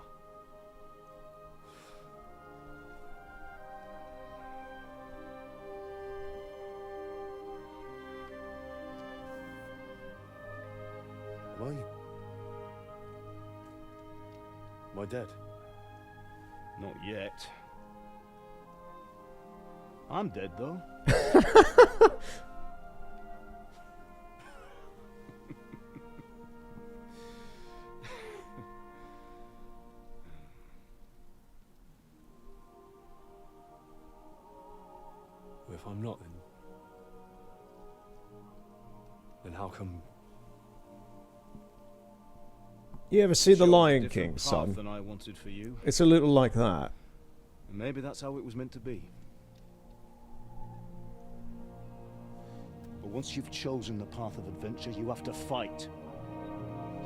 Am I dead? Not yet. I'm dead, though. If I'm not, then how come? You ever see The Chose a Lion different King, path son? than I wanted for you. It's a little like that. And maybe that's how it was meant to be. But once you've chosen the path of adventure, you have to fight.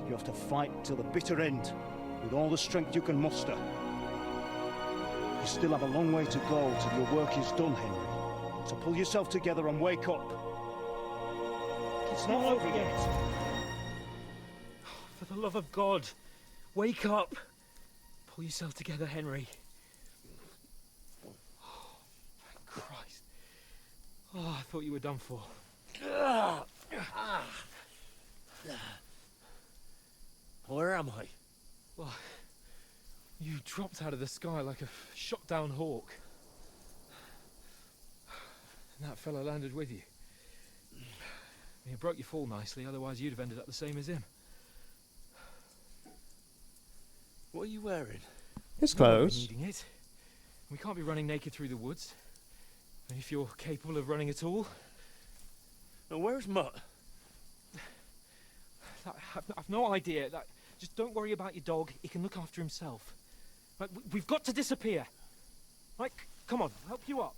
You have to fight till the bitter end, with all the strength you can muster. You still have a long way to go till your work is done, Henry. So pull yourself together and wake up. It's not over yet. For the love of God, wake up. Pull yourself together, Henry. Oh, thank Christ. Oh, I thought you were done for. Where am I? Well, you dropped out of the sky like a shot-down hawk. And that fella landed with you. You broke your fall nicely, otherwise you'd have ended up the same as him. What are you wearing? His We're not clothes. needing it. We can't be running naked through the woods. And if you're capable of running at all... Now, where's Mutt? I've no idea. Just don't worry about your dog. He can look after himself. Right, we've got to disappear. Right, come on, I'll help you up.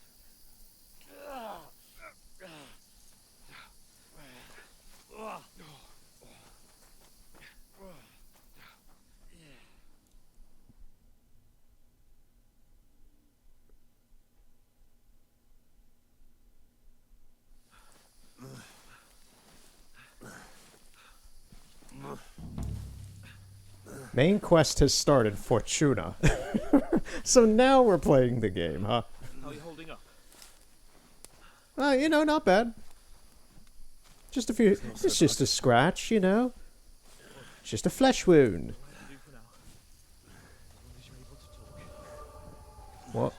Main quest has started, Fortuna. So now we're playing the game, huh? How are you holding up? You know, not bad. Just a few... It's just a scratch, you know? It's just a flesh wound. What?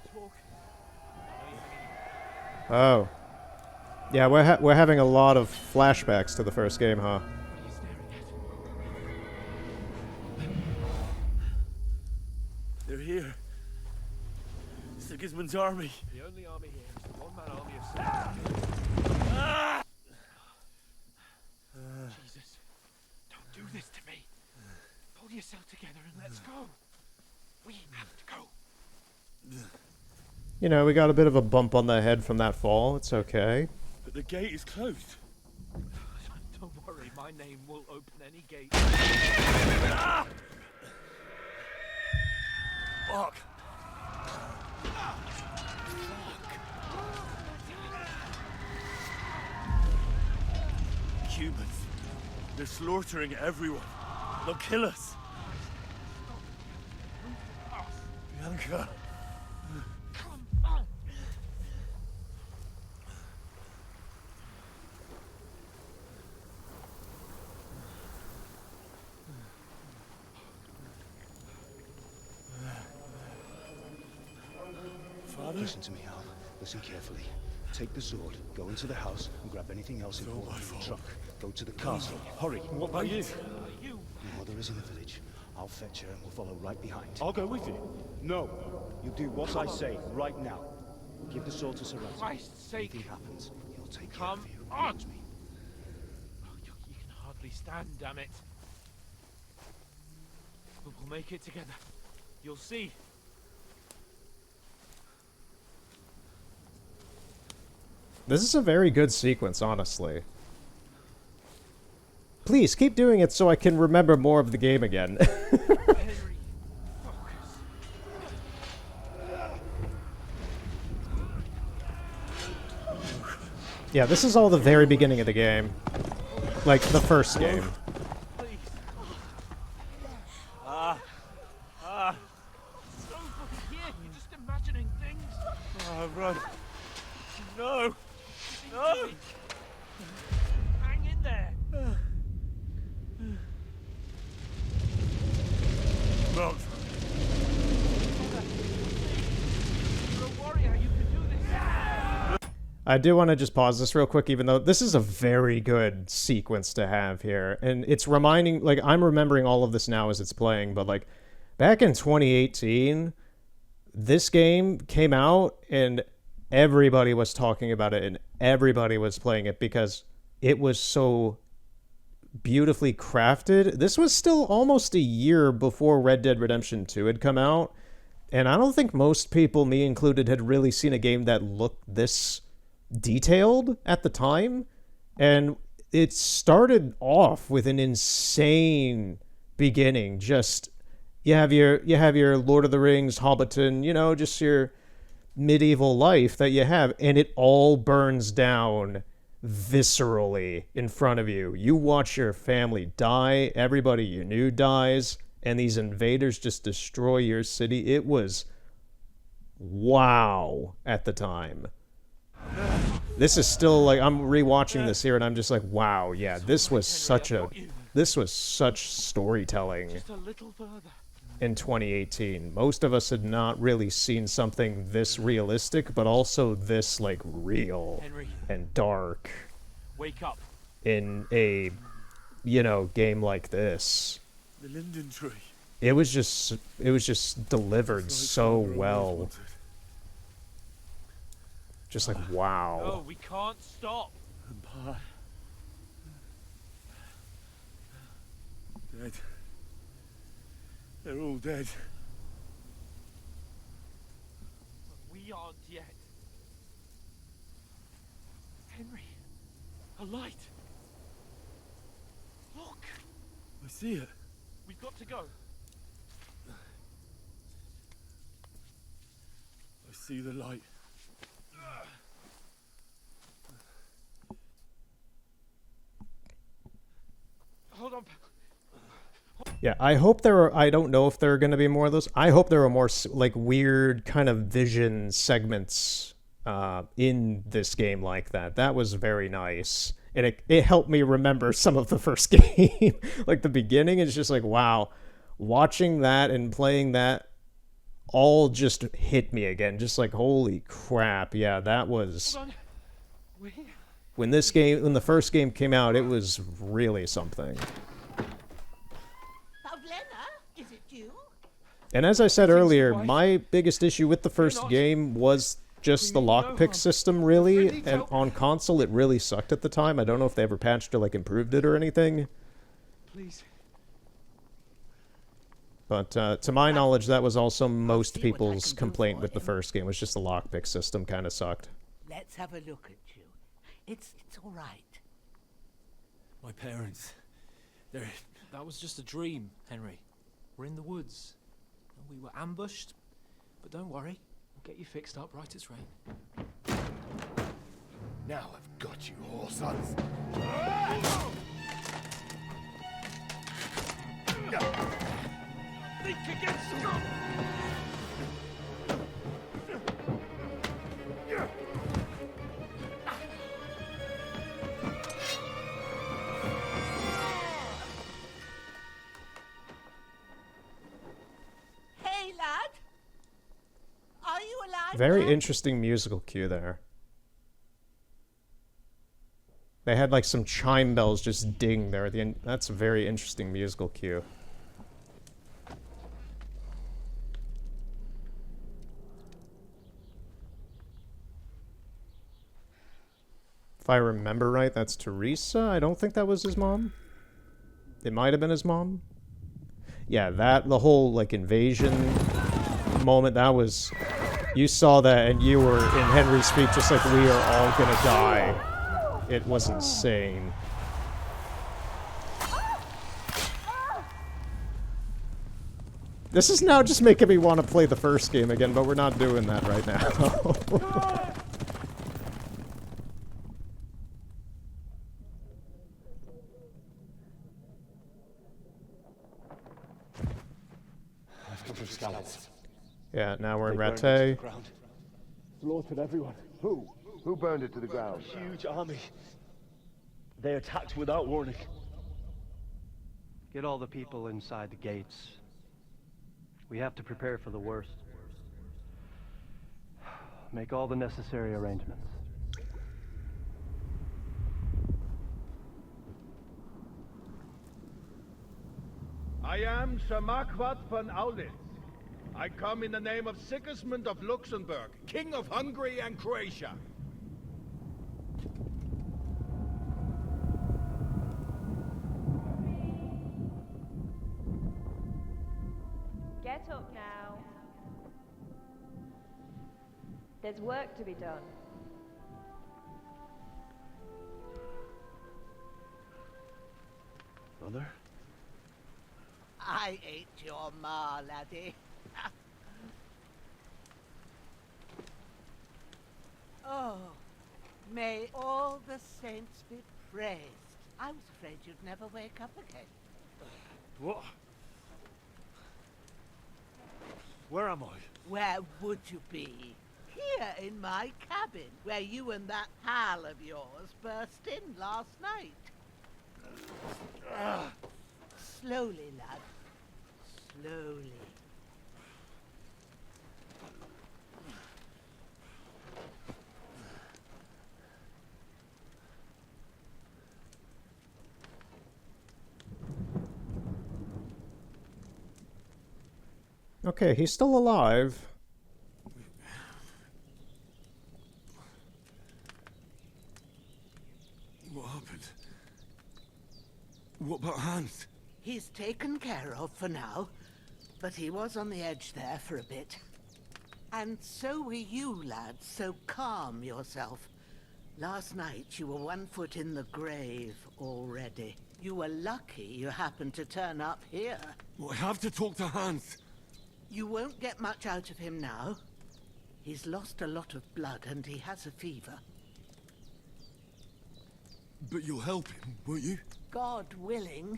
Oh. Yeah, we're having a lot of flashbacks to the first game, huh? They're here. Sigismund's army. The only army here is the one-man army of Sigismund. Jesus, don't do this to me. Pull yourself together and let's go. We have to go. You know, we got a bit of a bump on the head from that fall. It's okay. But the gate is closed. Don't worry, my name will open any gate. Fuck. Humans. They're slaughtering everyone. They'll kill us. Bianca. Father? Listen to me, Al. Listen carefully. Take the sword, go into the house, and grab anything else important from the truck. Go to the castle. Hurry. What about you? Your mother is in the village. I'll fetch her and we'll follow right behind. I'll go with you. No. You do what I say right now. Give the sword to Sir Ransom. Christ's sake. Anything happens, he'll take care Come of you. on. Promise me. You can hardly stand, damn it. But we'll make it together. You'll see. This is a very good sequence, honestly. Please, keep doing it so I can remember more of the game again. Henry, focus. Yeah, this is all the very beginning of the game. Like, the first game. Please. So fucking here, you're just imagining things. Oh, run. No. No. Hang in there. Mount. I do want to just pause this real quick, even though this is a very good sequence to have here. And it's reminding, like, I'm remembering all of this now as it's playing, but, like, back in 2018, this game came out and everybody was talking about it and everybody was playing it because it was so beautifully crafted. This was still almost a year before Red Dead Redemption 2 had come out. And I don't think most people, me included, had really seen a game that looked this detailed at the time. And it started off with an insane beginning. Just you have your Lord of the Rings, Hobbiton, you know, just your medieval life that you have, and it all burns down viscerally in front of you. You watch your family die, everybody you knew dies, and these invaders just destroy your city. It was wow at the time. This is still like, I'm rewatching this here and I'm just like, wow, yeah, this was such storytelling in 2018. Most of us had not really seen something this realistic, but also this like real and dark Wake up. in a, you know, game like this. The linden tree. It was just delivered so well. Just like, wow. No, we can't stop. Dead. They're all dead. But we aren't yet. Henry, a light. Look. I see it. We've got to go. I see the light. Hold on. Yeah, I hope there are, I don't know if there are going to be more of those. I hope there are more like weird kind of vision segments in this game like that. That was very nice. And it helped me remember some of the first game. Like the beginning is just like, wow, watching that and playing that all just hit me again. Just like, holy crap. Yeah, that was, when the first game came out, it was really something. Is it you? And as I said earlier, my biggest issue with the first game was just the lockpick system, really. And on console, it really sucked at the time. I don't know if they ever patched or like improved it or anything. Please. But to my knowledge, that was also most people's complaint with the first game, was just the lockpick system kind of sucked. Let's have a look at you. It's all right. My parents, they're... That was just a dream, Henry. We're in the woods. We were ambushed, but don't worry. We'll get you fixed up right as rain. Now I've got you, whore sons. Think against them. Hey, lad. Are you alive? Very interesting musical cue there. They had like some chime bells just ding there at the end. That's a very interesting musical cue. If I remember right, that's Teresa. I don't think that was his mom. It might have been his mom. Yeah, the whole like invasion moment, that was, you saw that and you were in Henry's feet just like, we are all gonna die. It was insane. This is now just making me want to play the first game again, but we're not doing that right now. Yeah, now we're in Rattay. Slaughtered everyone. Who? Who burned it to the ground? Huge army. They attacked without warning. Get all the people inside the gates. We have to prepare for the worst. Make all the necessary arrangements. I am Sir Marquardt von Aulitz. I come in the name of Sigismund of Luxembourg, King of Hungary and Croatia. Get up now. There's work to be done. Mother? I ain't your ma, laddie. Oh, may all the saints be praised. I was afraid you'd never wake up again. What? Where am I? Where would you be? Here in my cabin, where you and that pal of yours burst in last night. Slowly, lad. Slowly. Okay, he's still alive. What happened? What about Hans? He's taken care of for now, but he was on the edge there for a bit. And so were you, lad, so calm yourself. Last night you were 1 foot in the grave already. You were lucky you happened to turn up here. Well, I have to talk to Hans. You won't get much out of him now. He's lost a lot of blood and he has a fever. But you'll help him, won't you? God willing.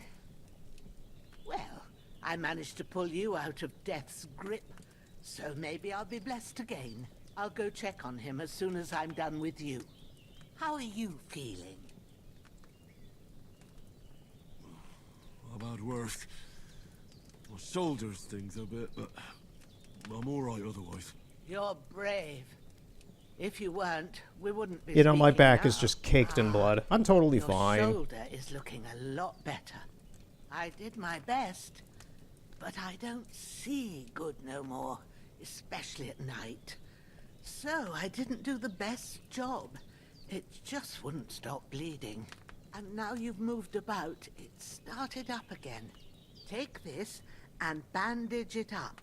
Well, I managed to pull you out of death's grip, so maybe I'll be blessed again. I'll go check on him as soon as I'm done with you. How are you feeling? I've had worse. My shoulders stings a bit, but I'm alright otherwise. You're brave. If you weren't, we wouldn't be You know, my speaking back now. is just caked in blood. I'm totally Your fine. shoulder is looking a lot better. I did my best, but I don't see good no more, especially at night. So I didn't do the best job. It just wouldn't stop bleeding. And now you've moved about, it started up again. Take this and bandage it up.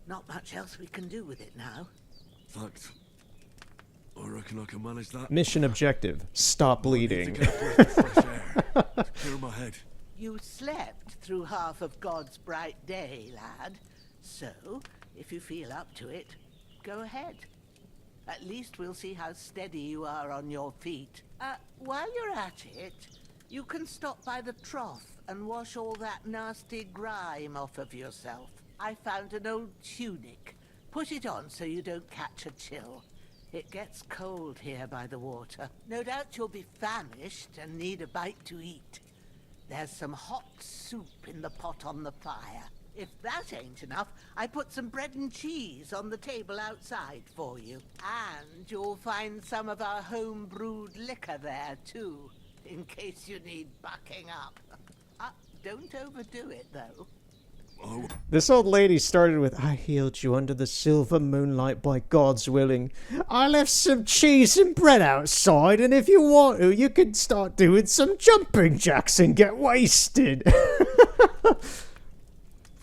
Not much else we can do with it now. Thanks. I reckon I can manage that. Mission objective: stop bleeding. Clear my head. You slept through half of God's bright day, lad. So, if you feel up to it, go ahead. At least we'll see how steady you are on your feet. While you're at it, you can stop by the trough and wash all that nasty grime off of yourself. I found an old tunic. Put it on so you don't catch a chill. It gets cold here by the water. No doubt you'll be famished and need a bite to eat. There's some hot soup in the pot on the fire. If that ain't enough, I put some bread and cheese on the table outside for you. And you'll find some of our home-brewed liquor there, too, in case you need bucking up. Don't overdo it, though. Oh. This old lady started with, I healed you under the silver moonlight by God's willing. I left some cheese and bread outside, and if you want to, you can start doing some jumping jacks and get wasted.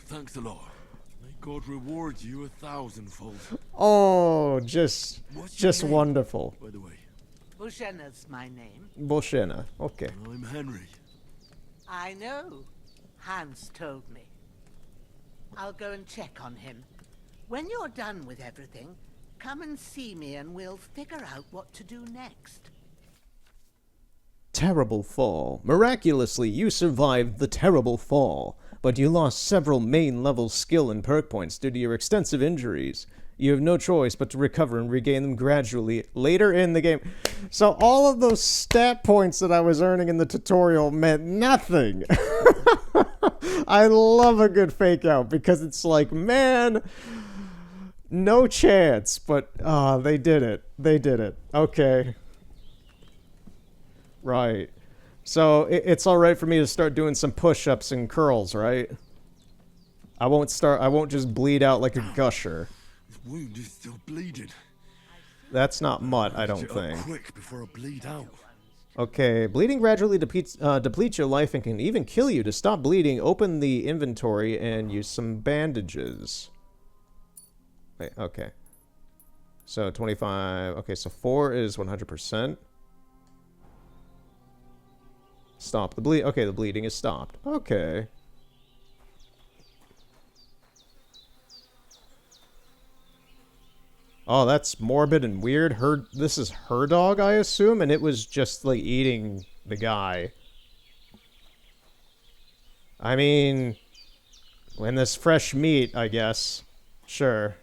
Thanks a lot. May God reward you 1,000-fold. Oh, just name, wonderful. By the way. Bushena's my name. Bushena, okay. I'm Henry. I know. Hans told me. I'll go and check on him. When you're done with everything, come and see me and we'll figure out what to do next. Terrible fall. Miraculously, you survived the terrible fall, but you lost several main-level skill and perk points due to your extensive injuries. You have no choice but to recover and regain them gradually later in the game. So all of those stat points that I was earning in the tutorial meant nothing. I love a good fake out because it's like, man, no chance, but they did it. They did it. Okay. Right. So it's all right for me to start doing some push-ups and curls, right? I won't just bleed out like a gusher. His wound is still bleeding. That's not mutt, I don't Get up think. quick before I bleed out. Okay, bleeding gradually depletes your life and can even kill you. To stop bleeding, open the inventory and use some bandages. Wait, okay. So 25, okay, so 4 is 100%. Stop the bleed, okay, the bleeding is stopped. Okay. Oh, that's morbid and weird. This is her dog, I assume, and it was just, like, eating the guy. I mean, when there's fresh meat, I guess. Sure.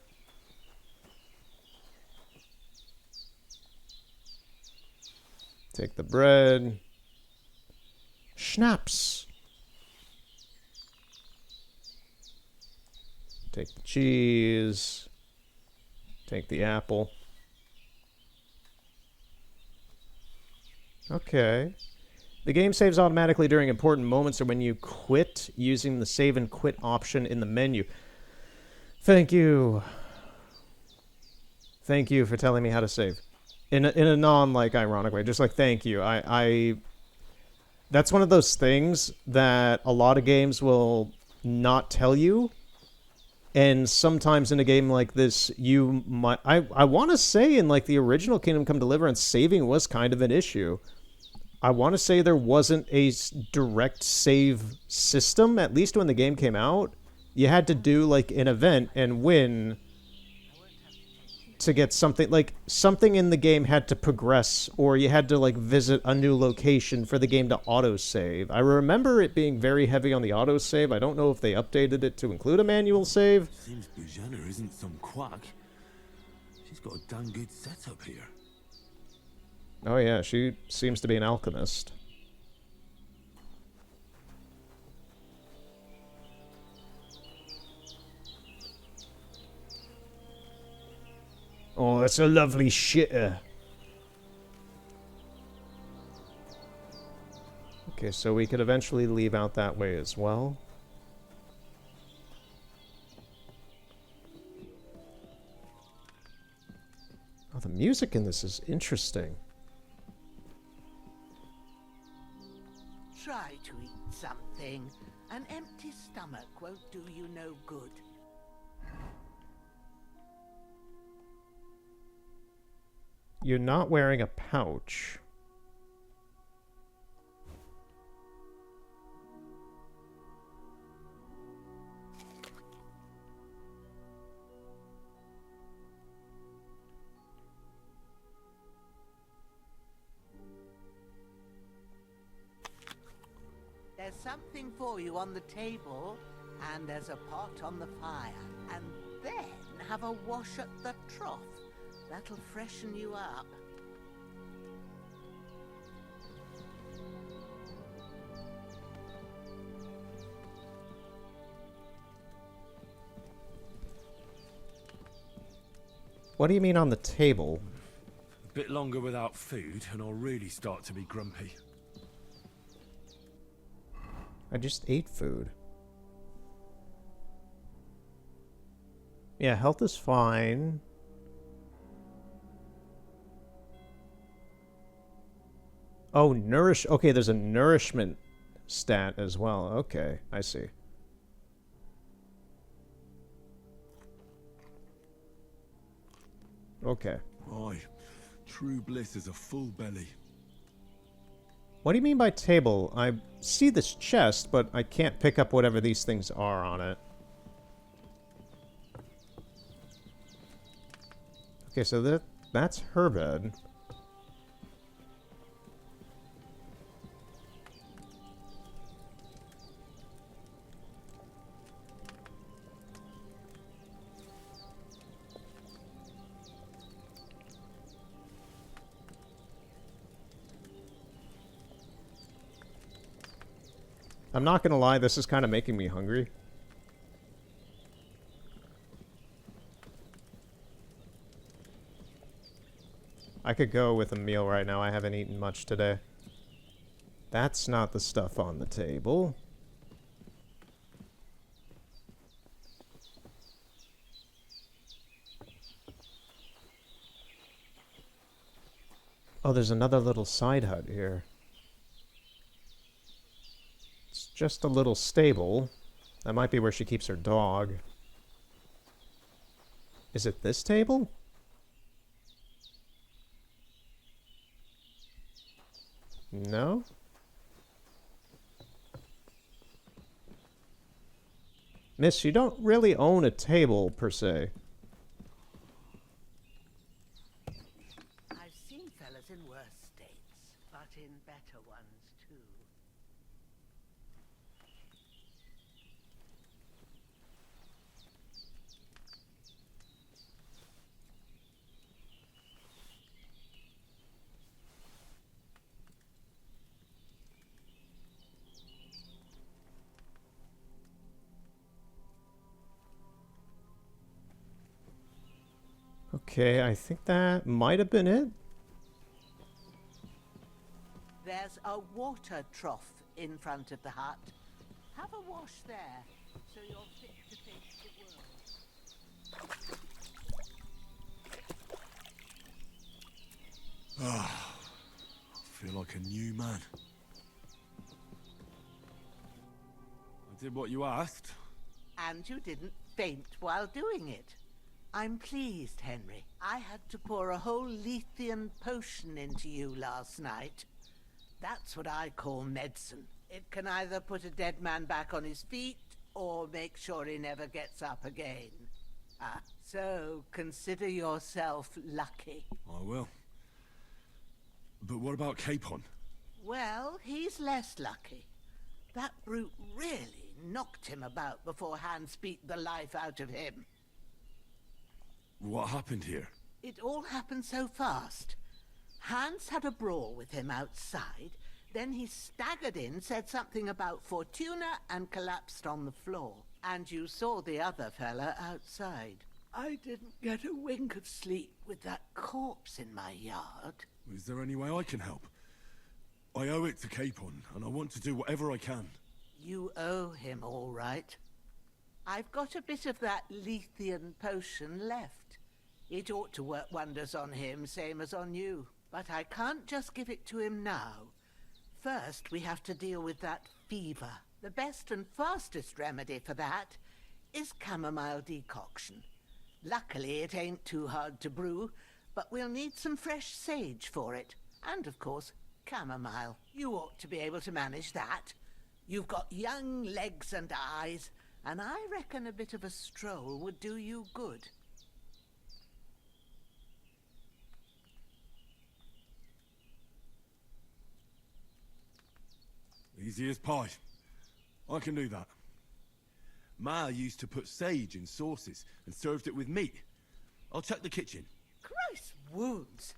Take the bread. Schnapps. Take the cheese. Take the apple. Okay. The game saves automatically during important moments or when you quit using the save and quit option in the menu. Thank you. Thank you for telling me how to save. In a non-like ironic way. Just like thank you. That's one of those things that a lot of games will not tell you. And sometimes in a game like this, you might... I want to say in, like, the original Kingdom Come Deliverance, saving was kind of an issue. I want to say there wasn't a direct save system, at least when the game came out. You had to do, like, an event and win to get something. Like, something in the game had to progress, or you had to, like, visit a new location for the game to autosave. I remember it being very heavy on the autosave. I don't know if they updated it to include a manual save. Seems Bujana isn't some quack. She's got a damn good setup here. Oh yeah, she seems to be an alchemist. Oh, that's a lovely shitter. Okay, so we could eventually leave out that way as well. Oh, the music in this is interesting. Try to eat something. An empty stomach won't do you no good. You're not wearing a pouch. There's something for you on the table, and there's a pot on the fire. And then have a wash at the trough. That'll freshen you up. What do you mean on the table? A bit longer without food, and I'll really start to be grumpy. I just ate food. Yeah, health is fine. Oh, nourish. Okay, there's a nourishment stat as well. Okay, I see. Okay. Aye, true bliss is a full belly. What do you mean by table? I see this chest, but I can't pick up whatever these things are on it. Okay, so that's her bed. I'm not gonna lie, this is kind of making me hungry. I could go with a meal right now. I haven't eaten much today. That's not the stuff on the table. Oh, there's another little side hut here. It's just a little stable. That might be where she keeps her dog. Is it this table? No? Miss, you don't really own a table, per se. I've seen fellas in worse states, but in better ones too. Okay, I think that might have been it. There's a water trough in front of the hut. Have a wash there, so you're fit to face the world. Ah, I feel like a new man. I did what you asked. And you didn't faint while doing it. I'm pleased, Henry. I had to pour a whole Lethean potion into you last night. That's what I call medicine. It can either put a dead man back on his feet, or make sure he never gets up again. So consider yourself lucky. I will. But what about Capon? Well, he's less lucky. That brute really knocked him about before Hans beat the life out of him. What happened here? It all happened so fast. Hans had a brawl with him outside, then he staggered in, said something about Fortuna, and collapsed on the floor. And you saw the other fella outside. I didn't get a wink of sleep with that corpse in my yard. Is there any way I can help? I owe it to Capon, and I want to do whatever I can. You owe him, all right. I've got a bit of that Lethean potion left. It ought to work wonders on him, same as on you. But I can't just give it to him now. First, we have to deal with that fever. The best and fastest remedy for that is chamomile decoction. Luckily, it ain't too hard to brew, but we'll need some fresh sage for it. And, of course, chamomile. You ought to be able to manage that. You've got young legs and eyes, and I reckon a bit of a stroll would do you good. Easy as pie. I can do that. Ma used to put sage in sauces and served it with meat. I'll check the kitchen. Christ wounds!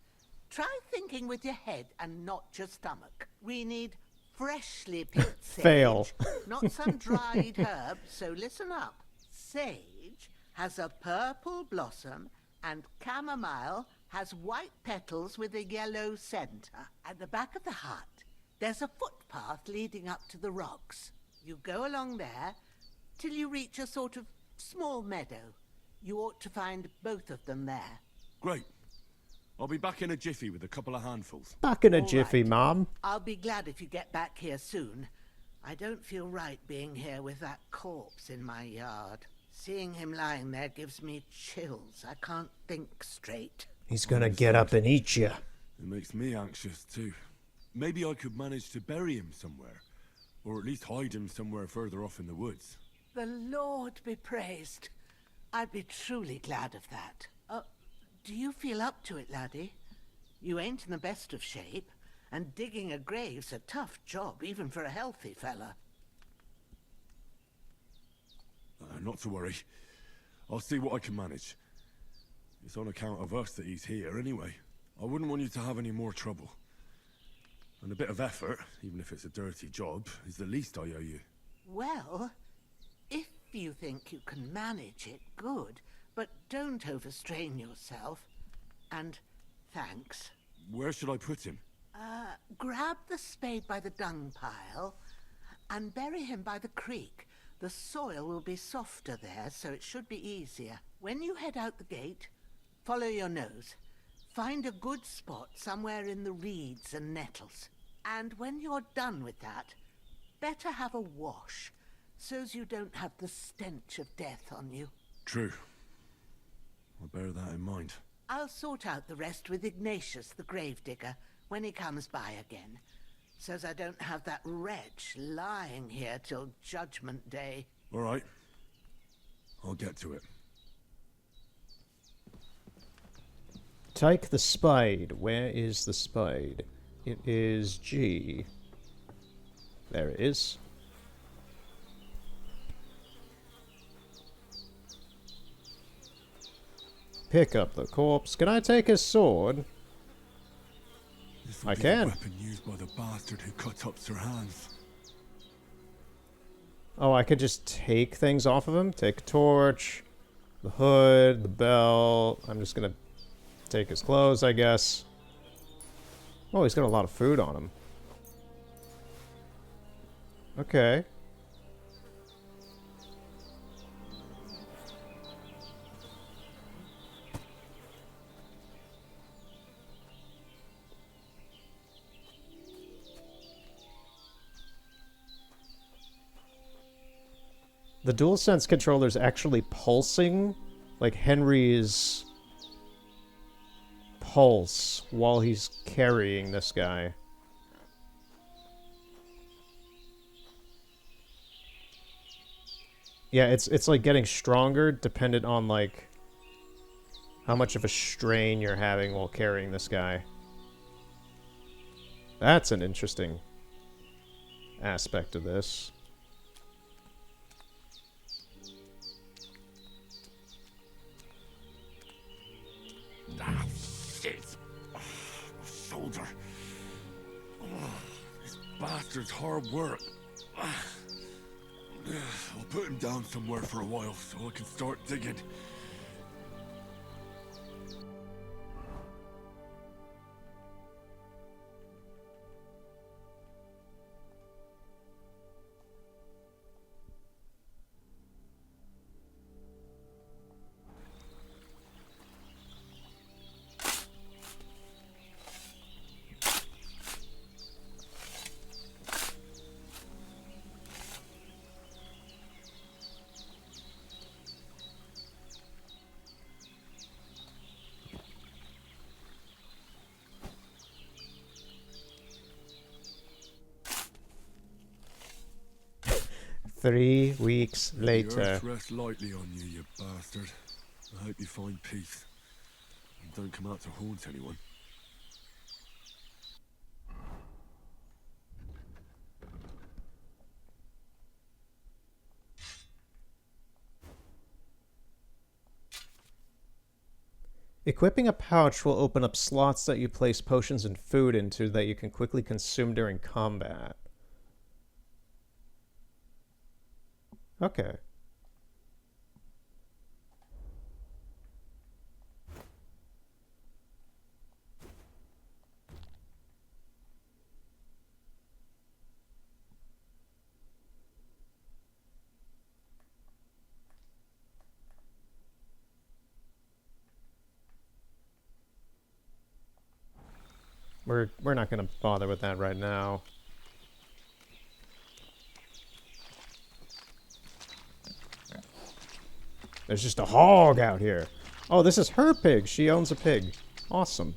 Try thinking with your head and not your stomach. We need freshly picked sage. Fail. Not some dried herb, so listen up. Sage has a purple blossom and chamomile has white petals with a yellow center. At the back of the hut, there's a footpath leading up to the rocks. You go along there till you reach a sort of small meadow. You ought to find both of them there. Great. I'll be back in a jiffy with a couple of handfuls. Back in a All jiffy, right. Mom. I'll be glad if you get back here soon. I don't feel right being here with that corpse in my yard. Seeing him lying there gives me chills. I can't think straight. He's gonna get up and eat you. It makes me anxious too. Maybe I could manage to bury him somewhere. Or at least hide him somewhere further off in the woods. The Lord be praised. I'd be truly glad of that. Do you feel up to it, laddie? You ain't in the best of shape, and digging a grave's a tough job, even for a healthy fella. Not to worry. I'll see what I can manage. It's on account of us that he's here anyway. I wouldn't want you to have any more trouble. And a bit of effort, even if it's a dirty job, is the least I owe you. Well, if you think you can manage it, good. But don't overstrain yourself. And thanks. Where should I put him? Grab the spade by the dung pile and bury him by the creek. The soil will be softer there, so it should be easier. When you head out the gate, follow your nose. Find a good spot somewhere in the reeds and nettles. And when you're done with that, better have a wash, so's you don't have the stench of death on you. True. I'll bear that in mind. I'll sort out the rest with Ignatius, the gravedigger, when he comes by again, so's I don't have that wretch lying here till Judgment Day. All right. I'll get to it. Take the spade. Where is the spade? It is G. There it is. Pick up the corpse. Can I take his sword? I can. The weapon used by the bastard who cut up Sir Hans. Oh, I could just take things off of him? Take a torch, the hood, the belt. I'm just gonna take his clothes, I guess. Oh, he's got a lot of food on him. Okay. The DualSense controller's actually pulsing, like Henry's pulse while he's carrying this guy. Yeah, it's like getting stronger dependent on like how much of a strain you're having while carrying this guy. That's an interesting aspect of this. Ah, shit. Oh, my shoulder. Oh, this bastard's hard work. I'll put him down somewhere for a while so I can start digging. Three weeks The later. earth rests lightly on you, you bastard. I hope you find peace. And don't come out to haunt anyone. Equipping a pouch will open up slots that you place potions and food into that you can quickly consume during combat. Okay. We're not going to bother with that right now. There's just a hog out here. Oh, this is her pig. She owns a pig. Awesome.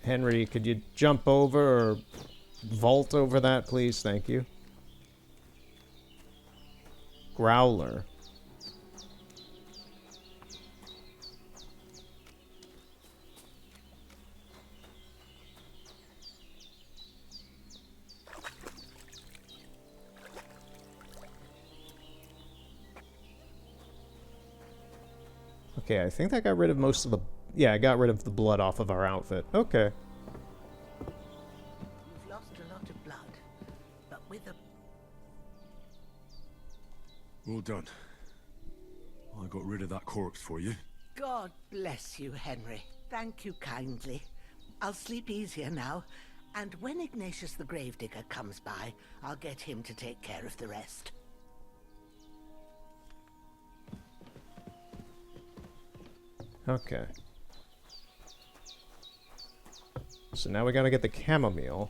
Henry, could you jump over or vault over that, please? Thank you. Growler. Okay, I think that got rid of most of the... Yeah, I got rid of the blood off of our outfit. Okay. You've lost a lot of blood, but with a... Well done. I got rid of that corpse for you. God bless you, Henry. Thank you kindly. I'll sleep easier now, and when Ignatius the Gravedigger comes by, I'll get him to take care of the rest. Okay. So now we gotta get the chamomile.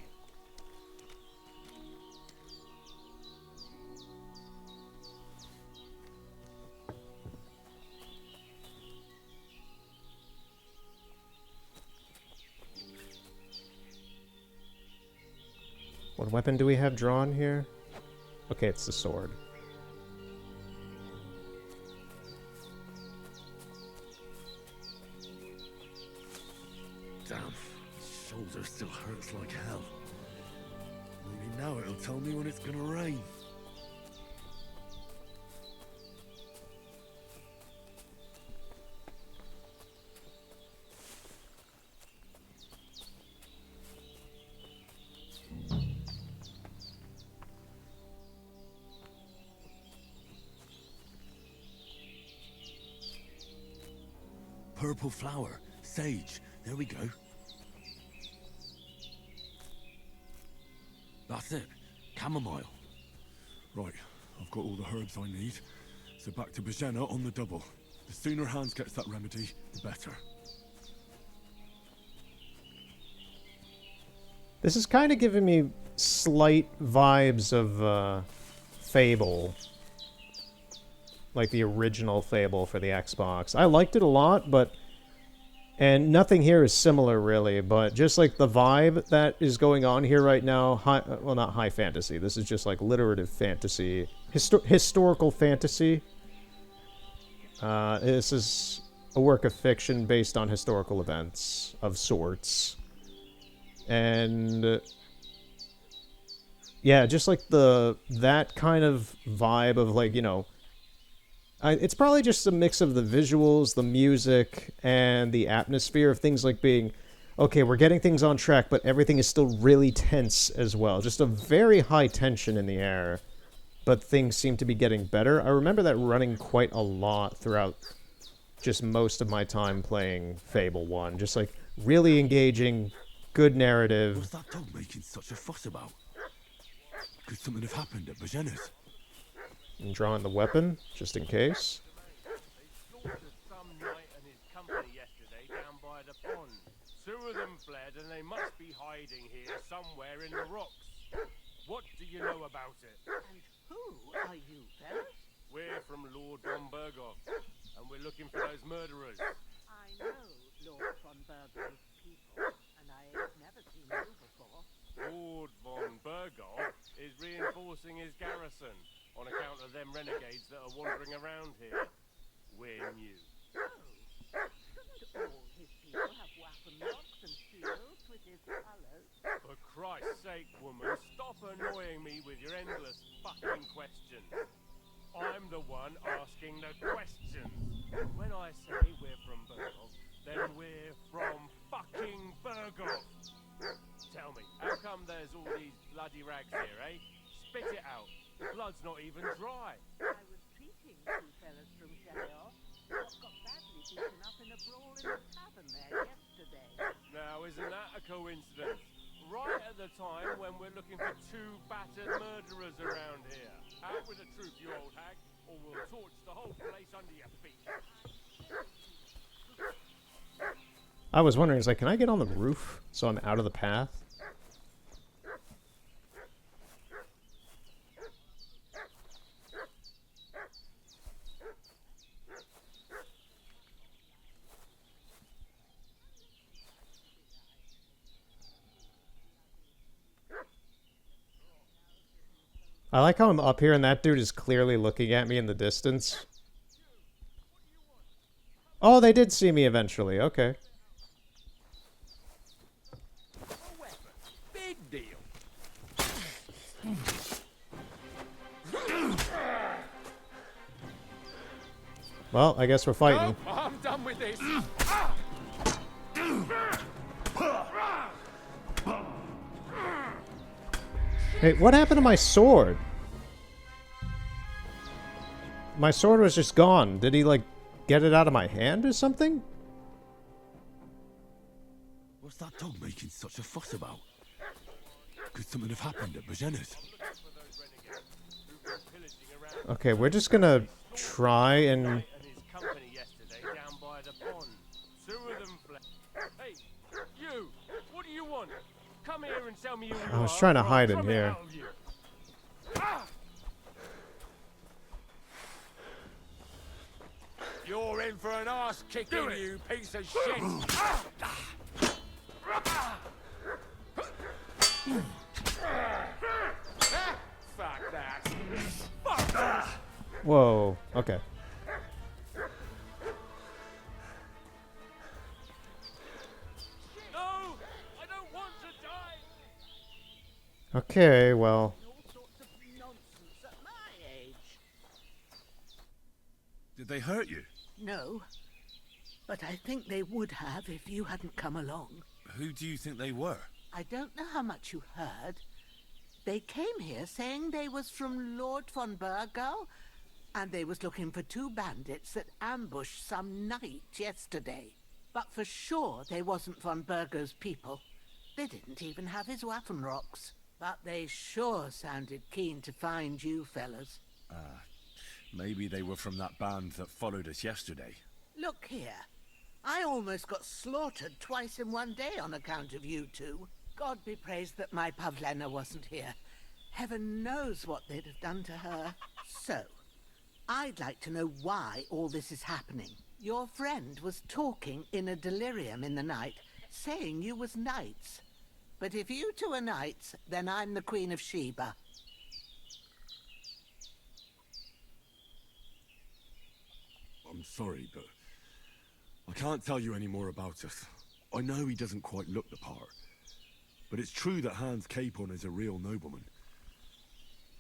What weapon do we have drawn here? Okay, it's the sword. Damn, his shoulder still hurts like hell. Maybe now it'll tell me when it's gonna rain. Purple flower, sage, there we go. That's it, chamomile. Right, I've got all the herbs I need, so back to Bajena on the double. The sooner Hans gets that remedy, the better. This is kind of giving me slight vibes of Fable. Like the original Fable for the Xbox. I liked it a lot, but... And nothing here is similar, really, but just like the vibe that is going on here right now... well, not high fantasy. This is just like literative fantasy. Historical fantasy. This is a work of fiction based on historical events of sorts. And... yeah, just like that kind of vibe of like, you know... it's probably just a mix of the visuals, the music, and the atmosphere of things like being, okay, we're getting things on track, but everything is still really tense as well. Just a very high tension in the air, but things seem to be getting better. I remember that running quite a lot throughout just most of my time playing Fable 1. Just like really engaging, good narrative. What's that dog making such a fuss about? Could something have happened at Bajena's? And drawing the weapon, just in case. They slaughtered some knight and his company yesterday down by the pond. 2 of them fled and they must be hiding here somewhere in the rocks. What do you know about it? And who are you, fellas? We're from Lord von Berghoff, and we're looking for those murderers. I know Lord von Berghoff's people, and I ain't never seen you before. Lord von Berghoff is reinforcing his garrison on account of them renegades that are wandering around here. We're new. Oh, shouldn't all his people have weapon locks and shields with his colours? For Christ's sake, woman, stop annoying me with your endless fucking questions. I'm the one asking the questions. When I say we're from Berghoff, then we're from fucking Berghoff. Tell me, how come there's all these bloody rags here, eh? Spit it out. The blood's not even dry. I was treating 2 fellas from Shelley got badly beaten up in a brawl in the tavern there yesterday. Now, isn't that a coincidence? Right at the time when we're looking for 2 battered murderers around here. Out with the truth, you old hag, or we'll torch the whole place under your feet. I was wondering, can I get on the roof so I'm out of the path? I like how I'm up here and that dude is clearly looking at me in the distance. Oh, they did see me eventually. Okay. Big deal. Well, I guess we're fighting. No, I'm done with this. Hey, what happened to my sword? My sword was just gone. Did he, like, get it out of my hand or something? What's that dog making such a fuss about? Could something have happened at Bajena's? Okay, we're just gonna try and... on. Come here and tell me who you I was are, trying to or I'll hide in drum it here. out of you. Ah! You're in for an ass kicking, you piece of shit! Fuck that. Fuck that. Whoa. Okay. No! I don't want to die! Okay, well. Nonsense at my age. Did they hurt you? No. But I think they would have if you hadn't come along. Who do you think they were? I don't know how much you heard. They came here saying they was from Lord von Burgo, and they was looking for 2 bandits that ambushed some knight yesterday. But for sure they wasn't von Burgo's people. They didn't even have his Waffenrocks. But they sure sounded keen to find you fellas. Maybe they were from that band that followed us yesterday. Look here. I almost got slaughtered twice in one day on account of you two. God be praised that my Pavlena wasn't here. Heaven knows what they'd have done to her. So, I'd like to know why all this is happening. Your friend was talking in a delirium in the night, saying you was knights. But if you two are knights, then I'm the Queen of Sheba. I'm sorry, but I can't tell you any more about us. I know he doesn't quite look the part, but it's true that Hans Capon is a real nobleman.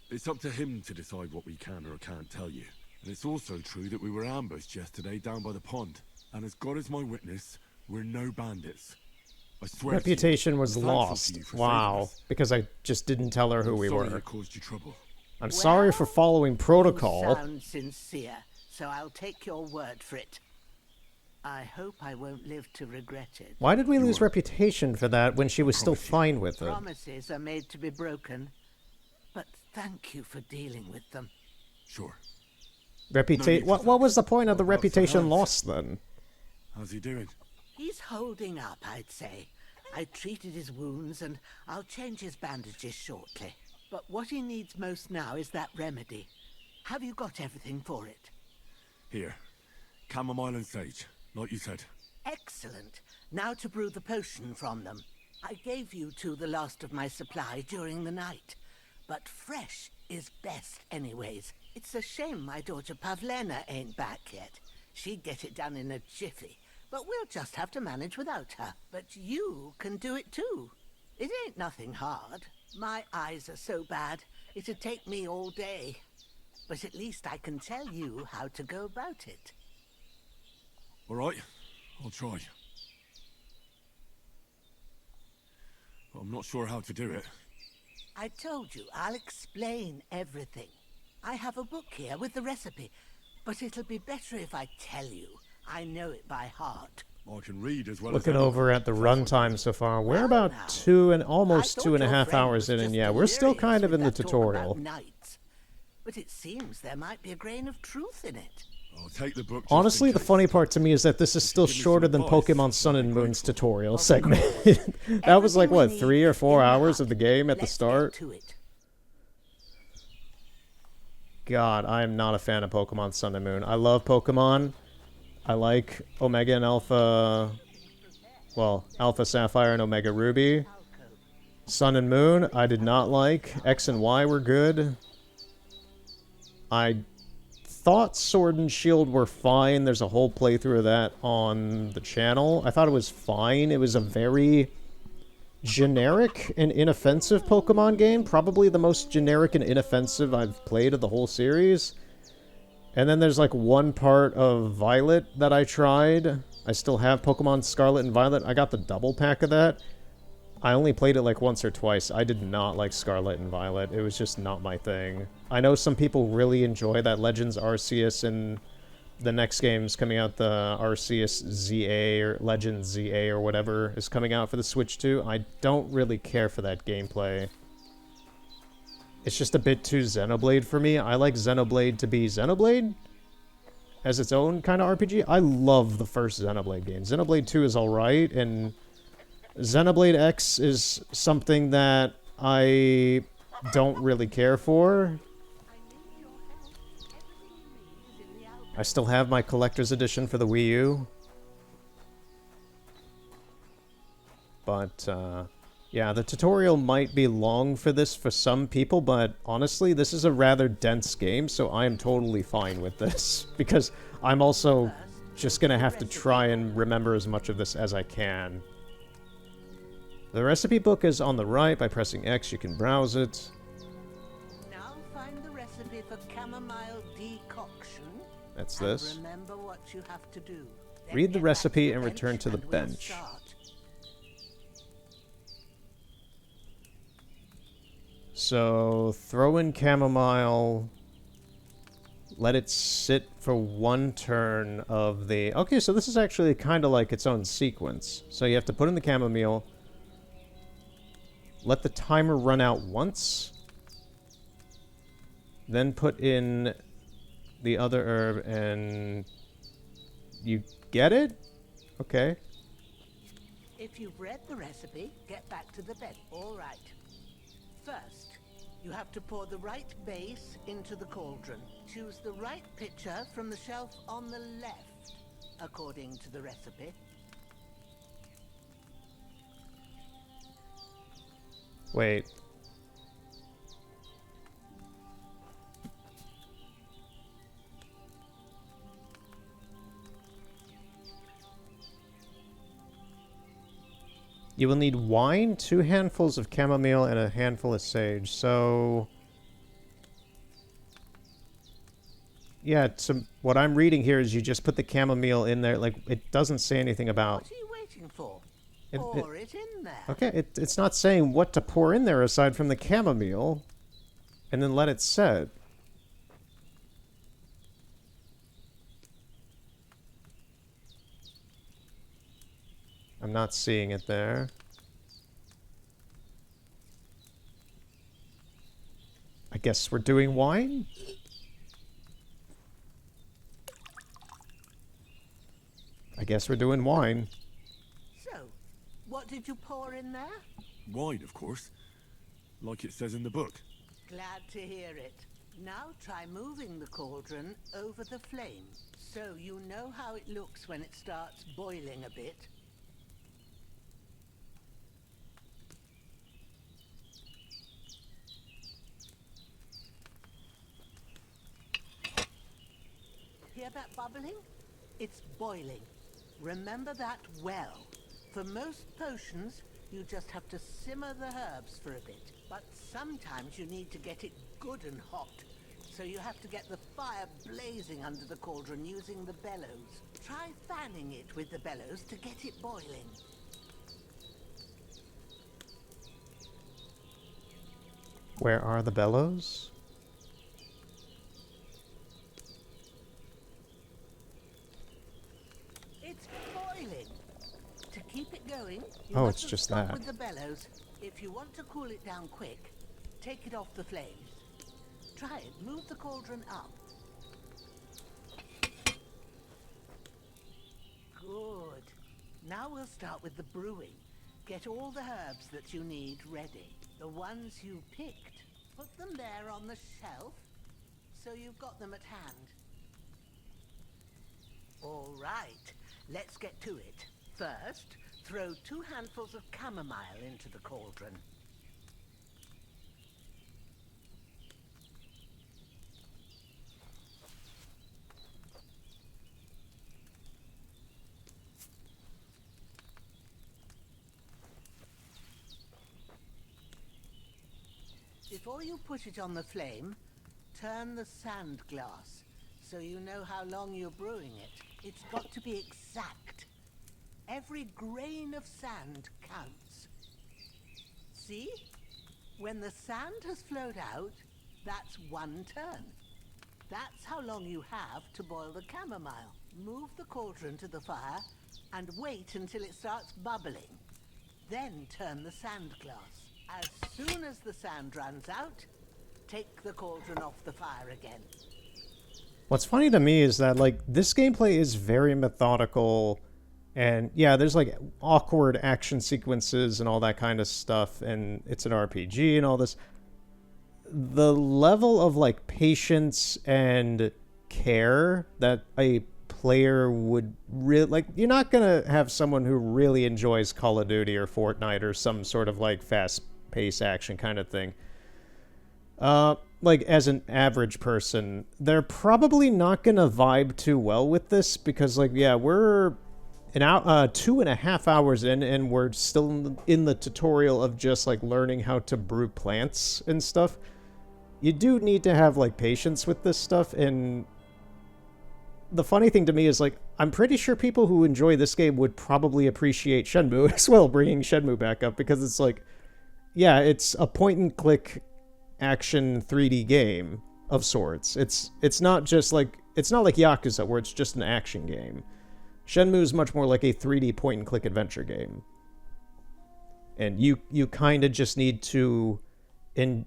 It's up to him to decide what we can or can't tell you. And it's also true that we were ambushed yesterday down by the pond. And as God is my witness, we're no bandits. I swear Reputation was I'm thankful to lost. you for Wow. saving us. Because I just didn't tell her who we Sorry were. I caused you trouble. I'm sorry for following protocol. You sound sincere, so I'll take your word for it. I hope I won't live to regret it. Why did we lose reputation for that when she was still fine with it? Promises are made to be broken, but thank you for dealing with them. Sure. What was the point of the reputation loss then? How's he doing? He's holding up, I'd say. I treated his wounds and I'll change his bandages shortly. But what he needs most now is that remedy. Have you got everything for it? Here. Chamomile and sage, like you said. Excellent. Now to brew the potion from them. I gave you two the last of my supply during the night. But fresh is best anyways. It's a shame my daughter Pavlena ain't back yet. She'd get it done in a jiffy. But we'll just have to manage without her. But you can do it too. It ain't nothing hard. My eyes are so bad, it'd take me all day. But at least I can tell you how to go about it. All right, I'll try. But I'm not sure how to do it. I told you, I'll explain everything. I have a book here with the recipe, but it'll be better if I tell you. I know it by heart. I can read as well Looking as over at the runtime so far, we're about almost 2.5 hours in, and yeah, we're still kind of in the tutorial. Nights, but it seems there might be a grain of truth in it. I'll take the book. Honestly, the funny part to me is that this is still shorter than Pokemon Sun and Moon's tutorial segment. That was like, what, 3 or 4 hours of the game at the start? God, I am not a fan of Pokemon Sun and Moon. I love Pokemon. I like Omega and Alpha... Well, Alpha Sapphire and Omega Ruby. Sun and Moon, I did not like. X and Y were good. I thought Sword and Shield were fine. There's a whole playthrough of that on the channel. I thought it was fine. It was a very generic and inoffensive Pokemon game. Probably the most generic and inoffensive I've played of the whole series. And then there's like one part of Violet that I tried. I still have Pokemon Scarlet and Violet. I got the double pack of that. I only played it like once or twice. I did not like Scarlet and Violet. It was just not my thing. I know some people really enjoy that Legends Arceus, and the next game's coming out, the Arceus ZA or Legends ZA or whatever is coming out for the Switch too. I don't really care for that gameplay. It's just a bit too Xenoblade for me. I like Xenoblade to be Xenoblade as its own kind of RPG. I love the first Xenoblade game. Xenoblade 2 is alright, and Xenoblade X is something that I don't really care for. I still have my collector's edition for the Wii U. But, yeah, the tutorial might be long for this for some people, but honestly, this is a rather dense game, so I am totally fine with this. Because I'm also just gonna have to try and remember as much of this as I can. The recipe book is on the right. By pressing X, you can browse it. Now find the recipe for chamomile decoction. That's this. Remember what you have to do. Read the recipe and return to the bench. So, throw in chamomile, let it sit for one turn of the... Okay, so this is actually kind of like its own sequence. So you have to put in the chamomile, let the timer run out once, then put in the other herb, and you get it? Okay. If you've read the recipe, get back to the bed. All right. First, you have to pour the right base into the cauldron. Choose the right pitcher from the shelf on the left, according to the recipe. Wait. You will need wine, 2 handfuls of chamomile, and a handful of sage. So... yeah, so what I'm reading here is you just put the chamomile in there. Like, it doesn't say anything about... What are you waiting for? Pour it in there. Okay, it's not saying what to pour in there aside from the chamomile. And then let it set. I'm not seeing it there. I guess we're doing wine? I guess we're doing wine. So, what did you pour in there? Wine, of course. Like it says in the book. Glad to hear it. Now try moving the cauldron over the flame, so you know how it looks when it starts boiling a bit. Hear that bubbling? It's boiling. Remember that well. For most potions, you just have to simmer the herbs for a bit. But sometimes you need to get it good and hot. So you have to get the fire blazing under the cauldron using the bellows. Try fanning it with the bellows to get it boiling. Where are the bellows? It's boiling. To keep it going, you Oh, must it's just stop that. with the bellows. If you want to cool it down quick, take it off the flames. Try it. Move the cauldron up. Good. Now we'll start with the brewing. Get all the herbs that you need ready. The ones you picked. Put them there on the shelf, so you've got them at hand. All right, let's get to it. First, throw 2 handfuls of chamomile into the cauldron. Before you put it on the flame, turn the sand glass so you know how long you're brewing it. It's got to be exact. Every grain of sand counts. See? When the sand has flowed out, that's 1 turn. That's how long you have to boil the chamomile. Move the cauldron to the fire and wait until it starts bubbling. Then turn the sand glass. As soon as the sand runs out, take the cauldron off the fire again. What's funny to me is that, like, this gameplay is very methodical And yeah, there's like awkward action sequences and all that kind of stuff, and it's an RPG and all this. The level of like patience and care that a player would really like, you're not gonna have someone who really enjoys Call of Duty or Fortnite or some sort of like fast-paced action kind of thing. Like as an average person, they're probably not gonna vibe too well with this because like, yeah, we're 2.5 hours in and we're still in the tutorial of just like learning how to brew plants and stuff. You do need to have like patience with this stuff, and the funny thing to me is like, I'm pretty sure people who enjoy this game would probably appreciate Shenmue as well, bringing Shenmue back up, because it's like, yeah, it's a point and click action 3D game of sorts. It's not just like, it's not like Yakuza where it's just an action game. Shenmue is much more like a 3D point and click adventure game. And you kind of just need to,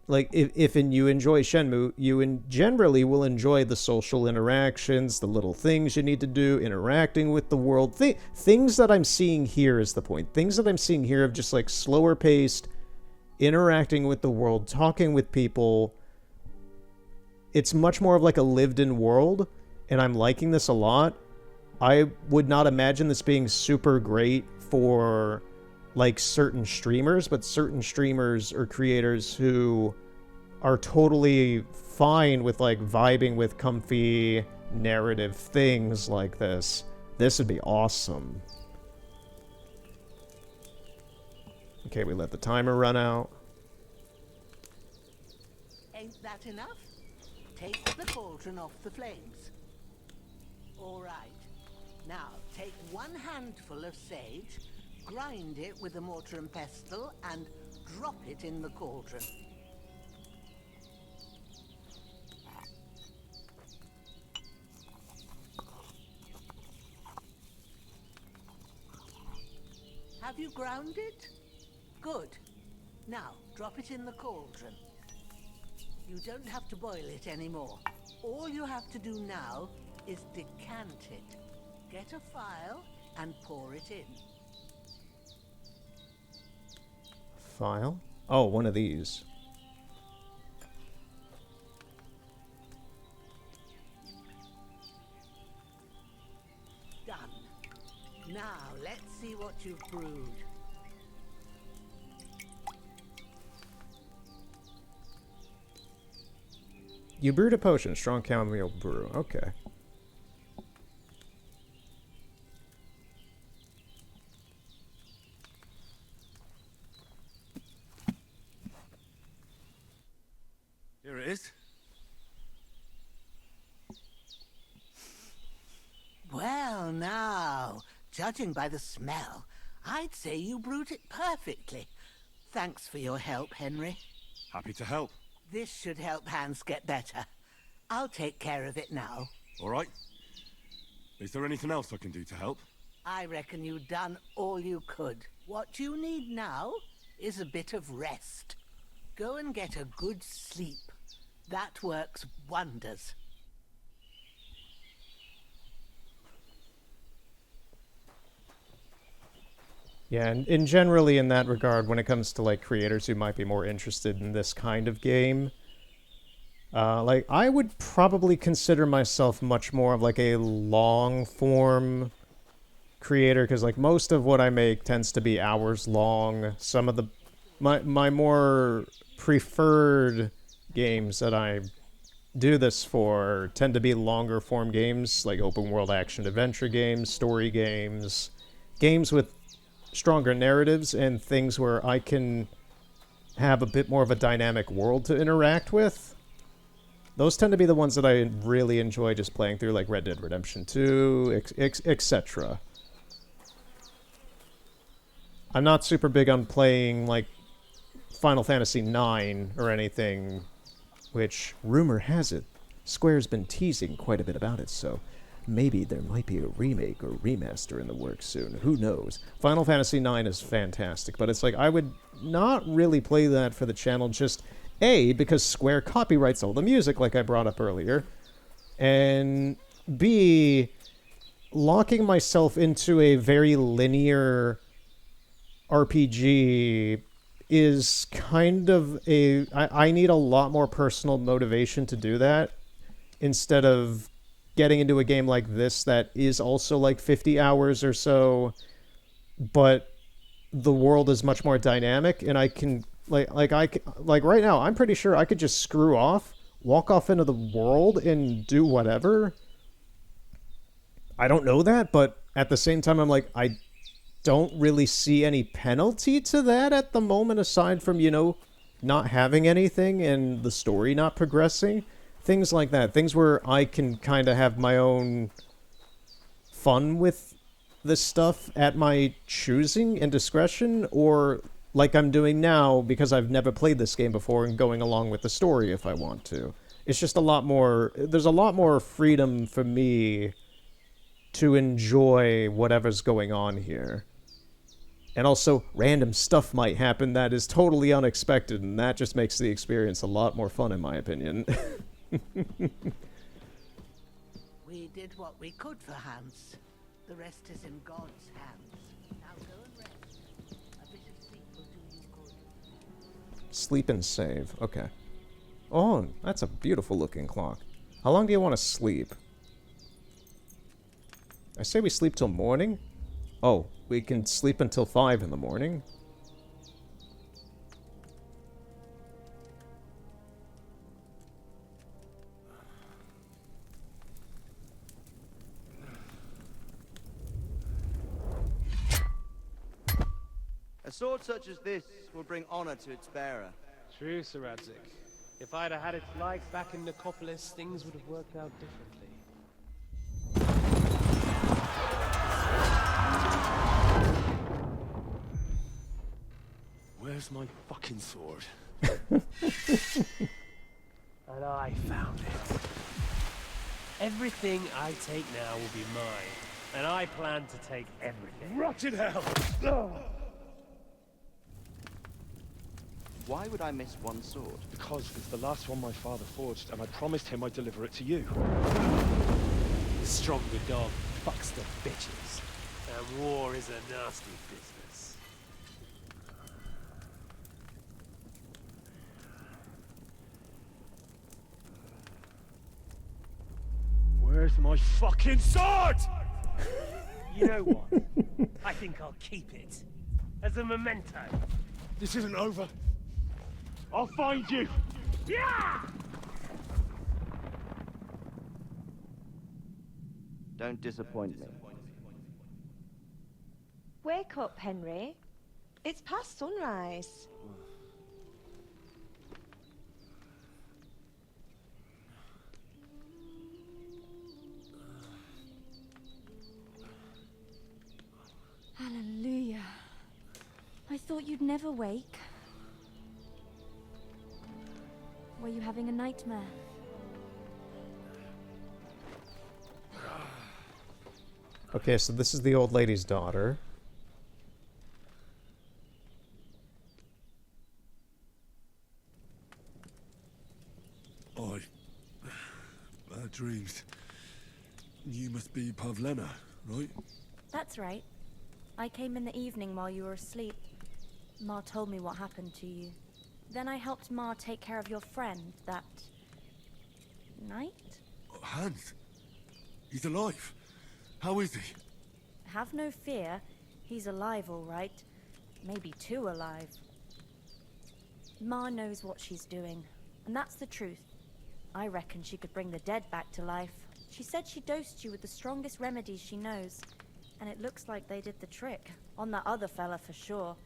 like, if you enjoy Shenmue, you generally will enjoy the social interactions, the little things you need to do, interacting with the world. Things that I'm seeing here is the point. Things that I'm seeing here of just like slower paced, interacting with the world, talking with people. It's much more of like a lived in world, and I'm liking this a lot. I would not imagine this being super great for like certain streamers, but certain streamers or creators who are totally fine with like vibing with comfy narrative things like this would be awesome. Okay, we let the timer run out. Ain't that enough? Take the cauldron off the flames. All right. Now, take 1 handful of sage, grind it with a mortar and pestle, and drop it in the cauldron. Have you ground it? Good. Now, drop it in the cauldron. You don't have to boil it anymore. All you have to do now is decant it. Get a phial and pour it in. File? Oh, one of these. Done. Now, let's see what you've brewed. You brewed a potion, strong chamomile brew. Okay. Here it is. Well, now, judging by the smell, I'd say you brewed it perfectly. Thanks for your help, Henry. Happy to help. This should help Hans get better. I'll take care of it now. All right. Is there anything else I can do to help? I reckon you've done all you could. What you need now is a bit of rest. Go and get a good sleep. That works wonders. Yeah, and generally in that regard, when it comes to like creators who might be more interested in this kind of game, like I would probably consider myself much more of like a long form creator, because like most of what I make tends to be hours long. Some of the my more preferred games that I do this for tend to be longer form games, like open world action adventure games, story games, games with stronger narratives, and things where I can have a bit more of a dynamic world to interact with. Those tend to be the ones that I really enjoy just playing through, like Red Dead Redemption 2, etc. I'm not super big on playing like Final Fantasy IX or anything, which, rumor has it, Square's been teasing quite a bit about it, so maybe there might be a remake or remaster in the works soon. Who knows? Final Fantasy IX is fantastic, but it's like I would not really play that for the channel, just A, because Square copyrights all the music like I brought up earlier, and B, locking myself into a very linear RPG is kind of I need a lot more personal motivation to do that instead of getting into a game like this that is also like 50 hours or so, but the world is much more dynamic, and I can like right now I'm pretty sure I could just screw off, walk off into the world and do whatever. I don't know that, but at the same time I'm like, I don't really see any penalty to that at the moment, aside from, you know, not having anything and the story not progressing. Things like that. Things where I can kind of have my own fun with this stuff at my choosing and discretion, or like I'm doing now because I've never played this game before and going along with the story if I want to. It's just a lot more... There's a lot more freedom for me to enjoy whatever's going on here. And also, random stuff might happen that is totally unexpected, and that just makes the experience a lot more fun, in my opinion. We did what we could for Hans. The rest is in God's hands. Now go and rest. A bit of sleep will do you good. Sleep and save. Okay. Oh, that's a beautiful looking clock. How long do you want to sleep? I say we sleep till morning? Oh, we can sleep until 5 in the morning. A sword such as this will bring honor to its bearer. True, Sir Radzik. If I'd have had its like back in Nicopolis, things would have worked out differently. Where's my fucking sword? And I found it. Everything I take now will be mine, and I plan to take everything. Rotted hell! Why would I miss one sword? Because it's the last one my father forged, and I promised him I'd deliver it to you. The stronger dog fucks the bitches, and war is a nasty business. Where's my fucking sword? You know what? I think I'll keep it. As a memento. This isn't over. I'll find you! Yeah! Don't disappoint me. Wake up, Henry. It's past sunrise. Hallelujah. I thought you'd never wake. Were you having a nightmare? Okay, so this is the old lady's daughter. Bad dreams. You must be Pavlena, right? That's right. I came in the evening while you were asleep. Ma told me what happened to you. Then I helped Ma take care of your friend that night? Hans? He's alive. How is he? Have no fear. He's alive, all right. Maybe too alive. Ma knows what she's doing, and that's the truth. I reckon she could bring the dead back to life. She said she dosed you with the strongest remedies she knows, and it looks like they did the trick. On that other fella for sure.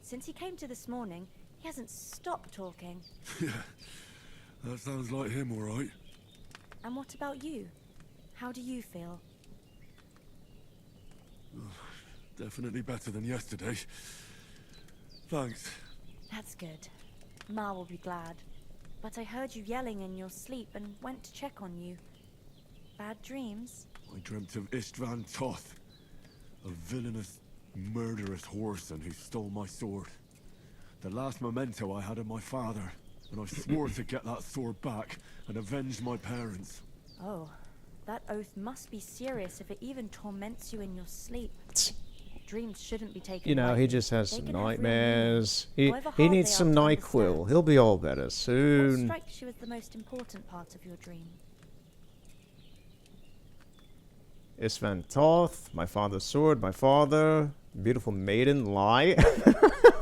Since he came to this morning, he hasn't stopped talking. Yeah, that sounds like him, all right. And what about you? How do you feel? Definitely better than yesterday. Thanks. That's good. Ma will be glad. But I heard you yelling in your sleep and went to check on you. Bad dreams? I dreamt of Istvan Toth, a villainous, murderous whoreson who stole my sword. The last memento I had of my father, and I swore to get that sword back and avenge my parents. Oh, That oath must be serious if it even torments you in your sleep. Dreams shouldn't be taken You know, lightly. he just has They some can have real nightmares. meaning, however He hard needs they some are to NyQuil. understand. He'll be all better What soon. strikes you as the most important part of your dream? Isvan Toth, my father's sword, my father, beautiful maiden, lie.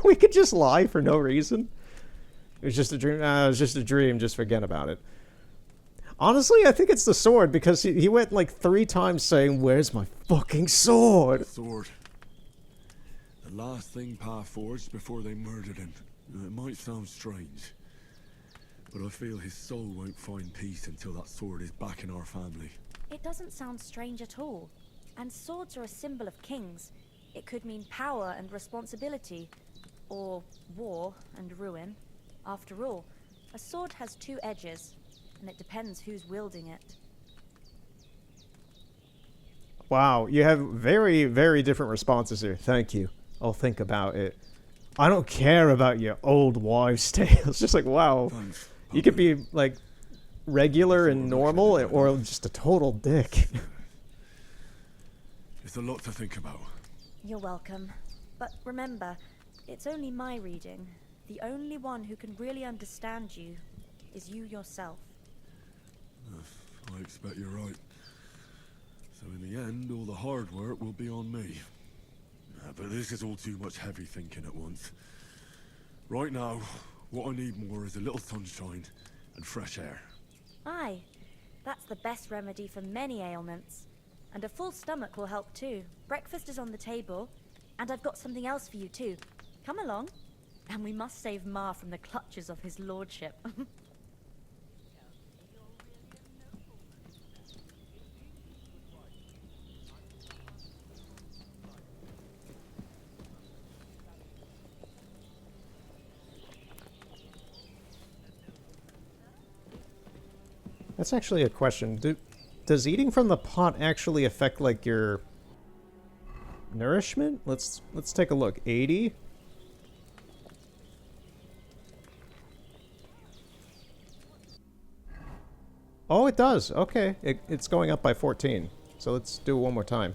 We could just lie for no reason. It was just a dream. It was just a dream. Just forget about it. Honestly, I think it's the sword because he went like 3 times saying, "Where's my fucking sword?" Sword. The last thing Pa forged before they murdered him. It might sound strange, but I feel his soul won't find peace until that sword is back in our family. It doesn't sound strange at all. And swords are a symbol of kings. It could mean power and responsibility, or war and ruin. After all, a sword has 2 edges, and it depends who's wielding it. Wow, you have very, very different responses here. Thank you. I'll think about it. I don't care about your old wives' tales. Just like, wow. Thanks. You could be, like, regular and normal, or just a total dick. It's a lot to think about. You're welcome. But remember, it's only my reading. The only one who can really understand you is you yourself. I expect you're right. So in the end, all the hard work will be on me. But this is all too much heavy thinking at once. Right now, what I need more is a little sunshine and fresh air. Aye, that's the best remedy for many ailments. And a full stomach will help too. Breakfast is on the table, and I've got something else for you too. Come along, and we must save Ma from the clutches of his lordship. That's actually a question. Does eating from the pot actually affect, like, your nourishment? Let's take a look. 80? Oh, it does. Okay. It's going up by 14. So let's do it one more time.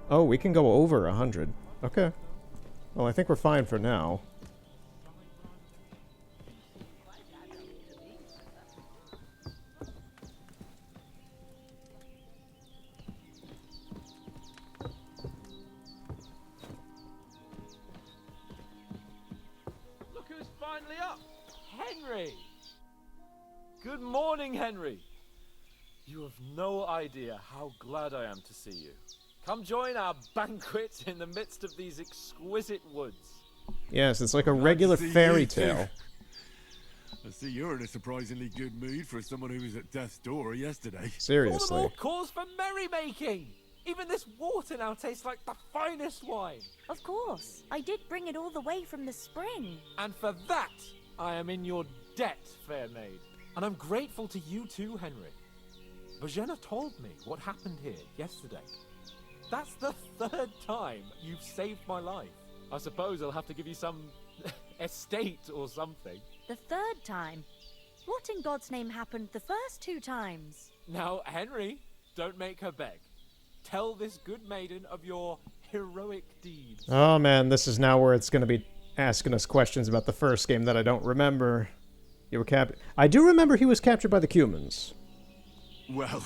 Oh, we can go over 100. Okay. Well, I think we're fine for now. Look who's finally up! Henry! Good morning, Henry! You have no idea how glad I am to see you. Come join our banquet in the midst of these exquisite woods. Yes, it's like a regular fairy tale. I see you're in a surprisingly good mood for someone who was at death's door yesterday. Seriously. All the more cause for merrymaking! Even this water now tastes like the finest wine. Of course. I did bring it all the way from the spring. And for that, I am in your debt, fair maid. And I'm grateful to you too, Henry. Bojena told me what happened here yesterday. That's the 3rd time you've saved my life. I suppose I'll have to give you some estate or something. The 3rd time? What in God's name happened the first 2 times? Now, Henry, don't make her beg. Tell this good maiden of your heroic deeds. Oh man, this is now where it's going to be asking us questions about the first game that I don't remember. You were I do remember he was captured by the Cumans. Well,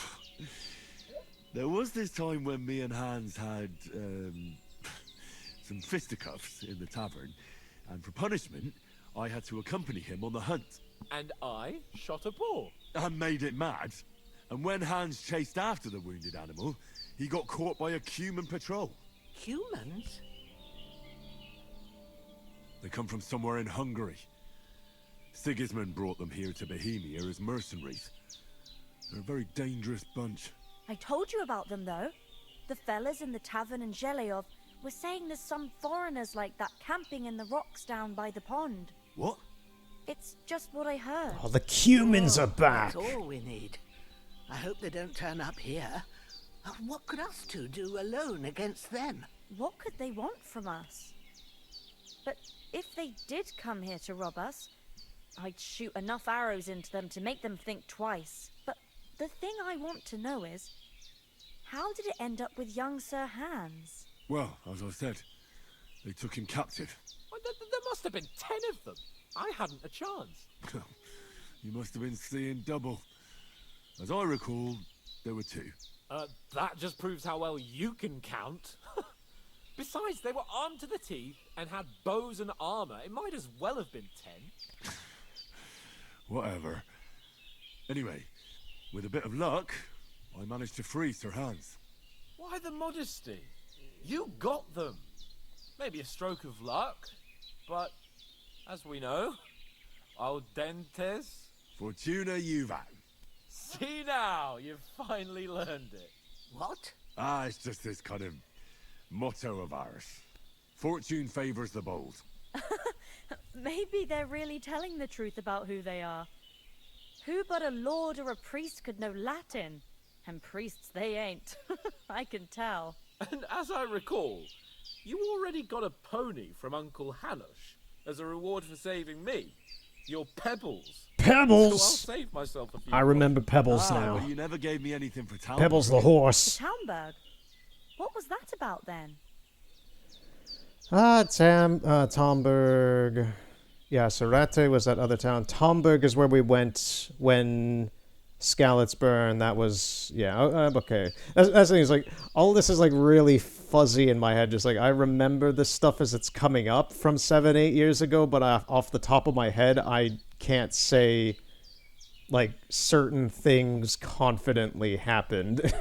there was this time when me and Hans had some fisticuffs in the tavern, and for punishment, I had to accompany him on the hunt. And I shot a boar. And made it mad. And when Hans chased after the wounded animal, he got caught by a Cuman patrol. Humans? They come from somewhere in Hungary. Sigismund brought them here to Bohemia as mercenaries. They're a very dangerous bunch. I told you about them, though. The fellas in the tavern in Zheleyov were saying there's some foreigners like that camping in the rocks down by the pond. What? It's just what I heard. Oh, the Cumans are back. That's all we need. I hope they don't turn up here. What could us two do alone against them? What could they want from us? But If they did come here to rob us, I'd shoot enough arrows into them to make them think twice. But the thing I want to know is, how did it end up with young Sir Hans? Well, as I said, they took him captive. Well, there must have been 10 of them. I hadn't a chance. You must have been seeing double. As I recall, there were 2. That just proves how well you can count. Besides, they were armed to the teeth and had bows and armor. It might as well have been 10. Whatever. Anyway, with a bit of luck, I managed to free Sir Hans. Why the modesty? You got them. Maybe a stroke of luck, but as we know, al dentes. Fortuna juvat. See now, you've finally learned it. What? It's just this kind of motto of ours. Fortune favors the bold. Maybe they're really telling the truth about who they are. Who but a lord or a priest could know Latin? And priests they ain't. I can tell. And as I recall, you already got a pony from Uncle Hanush as a reward for saving me. Your pebbles. Pebbles! So I'll save myself a few. I remember Pebbles now. Well, you never gave me anything for Talbot. Pebbles the horse. Townburg? What was that about then? Tomberg. Yeah, Sorate was that other town. Tomberg is where we went when Scallots Burn. That was, yeah, okay. That's the thing, is like, all this is like really fuzzy in my head. Just like, I remember this stuff as it's coming up from 7-8 years ago, but off the top of my head, I can't say like certain things confidently happened.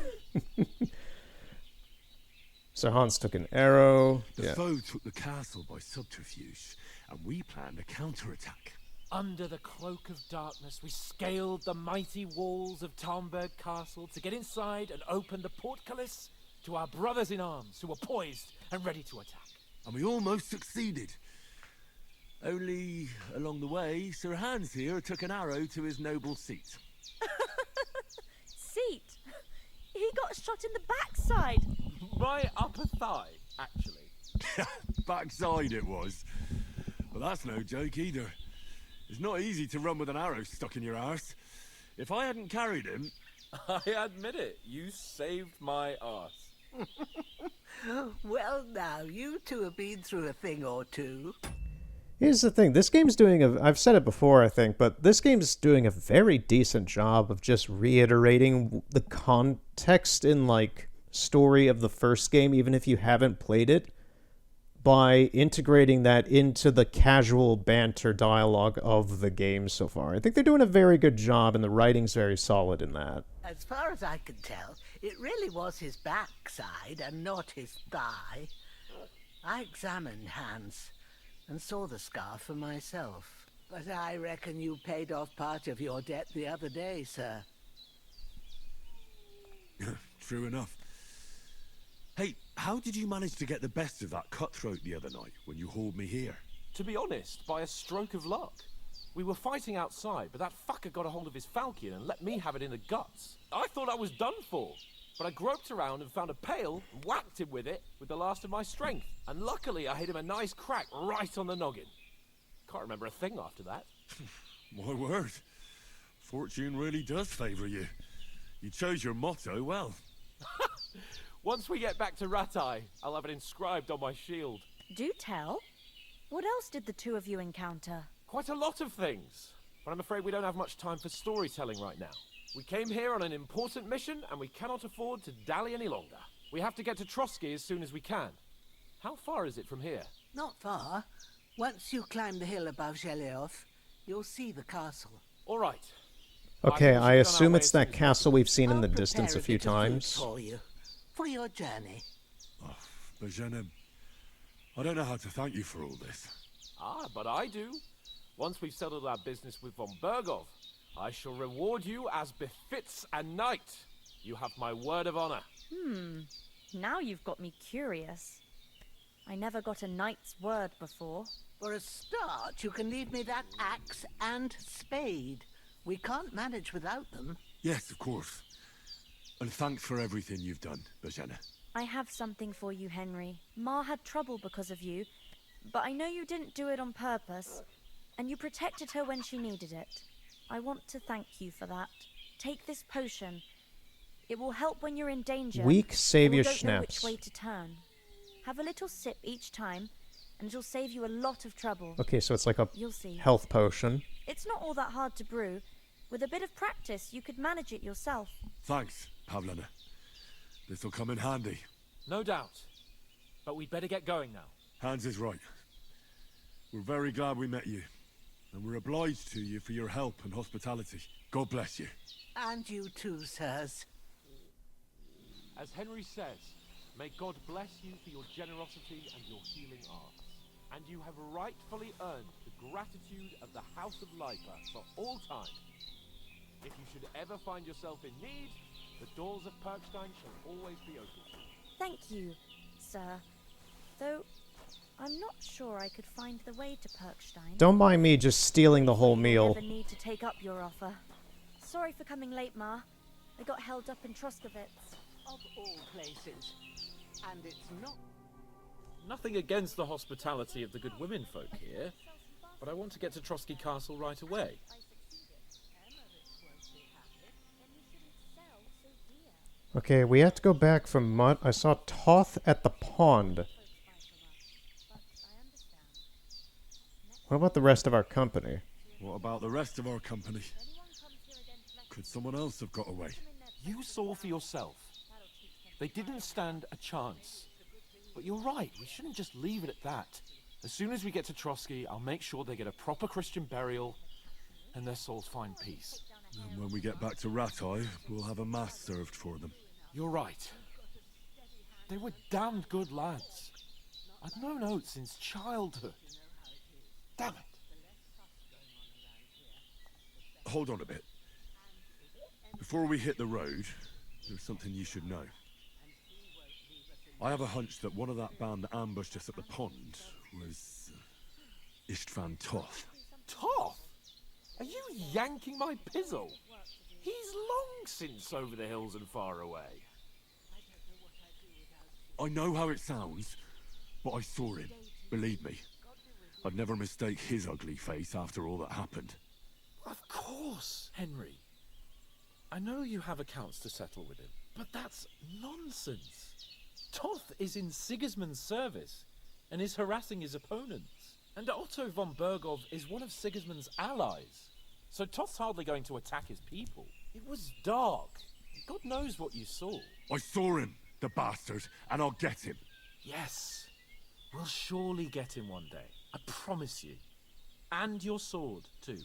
Sir Hans took an arrow. The foe took the castle by subterfuge, and we planned a counterattack. Under the cloak of darkness, we scaled the mighty walls of Talmberg Castle to get inside and open the portcullis to our brothers in arms who were poised and ready to attack. And we almost succeeded. Only, along the way, Sir Hans here took an arrow to his noble seat. Seat? He got shot in the backside. My upper thigh, actually. Backside it was. But that's no joke either. It's not easy to run with an arrow stuck in your arse. If I hadn't carried him... I admit it, you saved my arse. Well now, you two have been through a thing or two. Here's the thing, this game's doing I've said it before, I think, but this game's doing a very decent job of just reiterating the context in, like, story of the first game, even if you haven't played it, by integrating that into the casual banter dialogue of the game so far. I think they're doing a very good job, and the writing's very solid in that. As far as I can tell, it really was his backside and not his thigh. I examined Hans and saw the scar for myself. But I reckon you paid off part of your debt the other day, sir. True enough. Hey, how did you manage to get the best of that cutthroat the other night when you hauled me here? To be honest, by a stroke of luck. We were fighting outside, but that fucker got a hold of his falchion and let me have it in the guts. I thought I was done for, but I groped around and found a pail and whacked him with it with the last of my strength. And luckily, I hit him a nice crack right on the noggin. Can't remember a thing after that. My word. Fortune really does favour you. You chose your motto well. Once we get back to Ratai, I'll have it inscribed on my shield. Do tell. What else did the two of you encounter? Quite a lot of things, but I'm afraid we don't have much time for storytelling right now. We came here on an important mission, and we cannot afford to dally any longer. We have to get to Trotsky as soon as we can. How far is it from here? Not far. Once you climb the hill above Zhelioth, you'll see the castle. All right. Okay, I assume it's that castle we've seen in the distance a few times. For you, for your journey. Oh, Bajana, I don't know how to thank you for all this. Ah, but I do. Once we've settled our business with von Bergov, I shall reward you as befits a knight. You have my word of honor. Now you've got me curious. I never got a knight's word before. For a start, you can leave me that axe and spade. We can't manage without them. Yes, of course. And thanks for everything you've done, Bajana. I have something for you, Henry. Ma had trouble because of you. but I know you didn't do it on purpose, and you protected her when she needed it. I want to thank you for that. Take this potion. It will help when you're in danger. Weak savior or don't know schnapps. which way to turn. Have a little sip each time, and it'll save you a lot of trouble. Okay, so it's like a You'll see. health potion. It's not all that hard to brew. With a bit of practice, you could manage it yourself. Thanks, Pavlana. This'll come in handy. No doubt. But we'd better get going now. Hans is right. We're very glad we met you. And we're obliged to you for your help and hospitality. God bless you. And you too, sirs. As Henry says, may God bless you for your generosity and your healing arts. And you have rightfully earned the gratitude of the House of Lipa for all time. If you should ever find yourself in need, the doors of Perkstein shall always be open to you. Thank you, sir. Though, I'm not sure I could find the way to Perkstein. Don't mind me just stealing the whole meal. Never need to take up your offer. Sorry for coming late, Ma. I got held up in Troskovitz. Of all places. And it's not... Nothing against the hospitality of the good women folk here, but I want to get to Trotsky Castle right away. Okay, we have to go back from Mud. I saw Toth at the pond. What about the rest of our company? What about the rest of our company? Could someone else have got away? You saw for yourself. They didn't stand a chance. But you're right, we shouldn't just leave it at that. As soon as we get to Trotsky, I'll make sure they get a proper Christian burial and their souls find peace. And when we get back to Ratai, we'll have a mass served for them. You're right. They were damned good lads. I've known Oates since childhood. Damn it. Hold on a bit. Before we hit the road, there's something you should know. I have a hunch that one of that band that ambushed us at the pond was Istvan Toth. Toth? Are you yanking my pizzle? He's long since over the hills and far away. I know how it sounds, but I saw him. Believe me. I'd never mistake his ugly face after all that happened. Of course, Henry. I know you have accounts to settle with him, but that's nonsense. Toth is in Sigismund's service and is harassing his opponents. And Otto von Bergov is one of Sigismund's allies. So Toth's hardly going to attack his people. It was dark. God knows what you saw. I saw him, the bastard, and I'll get him. Yes. We'll surely get him one day. I promise you. And your sword, too.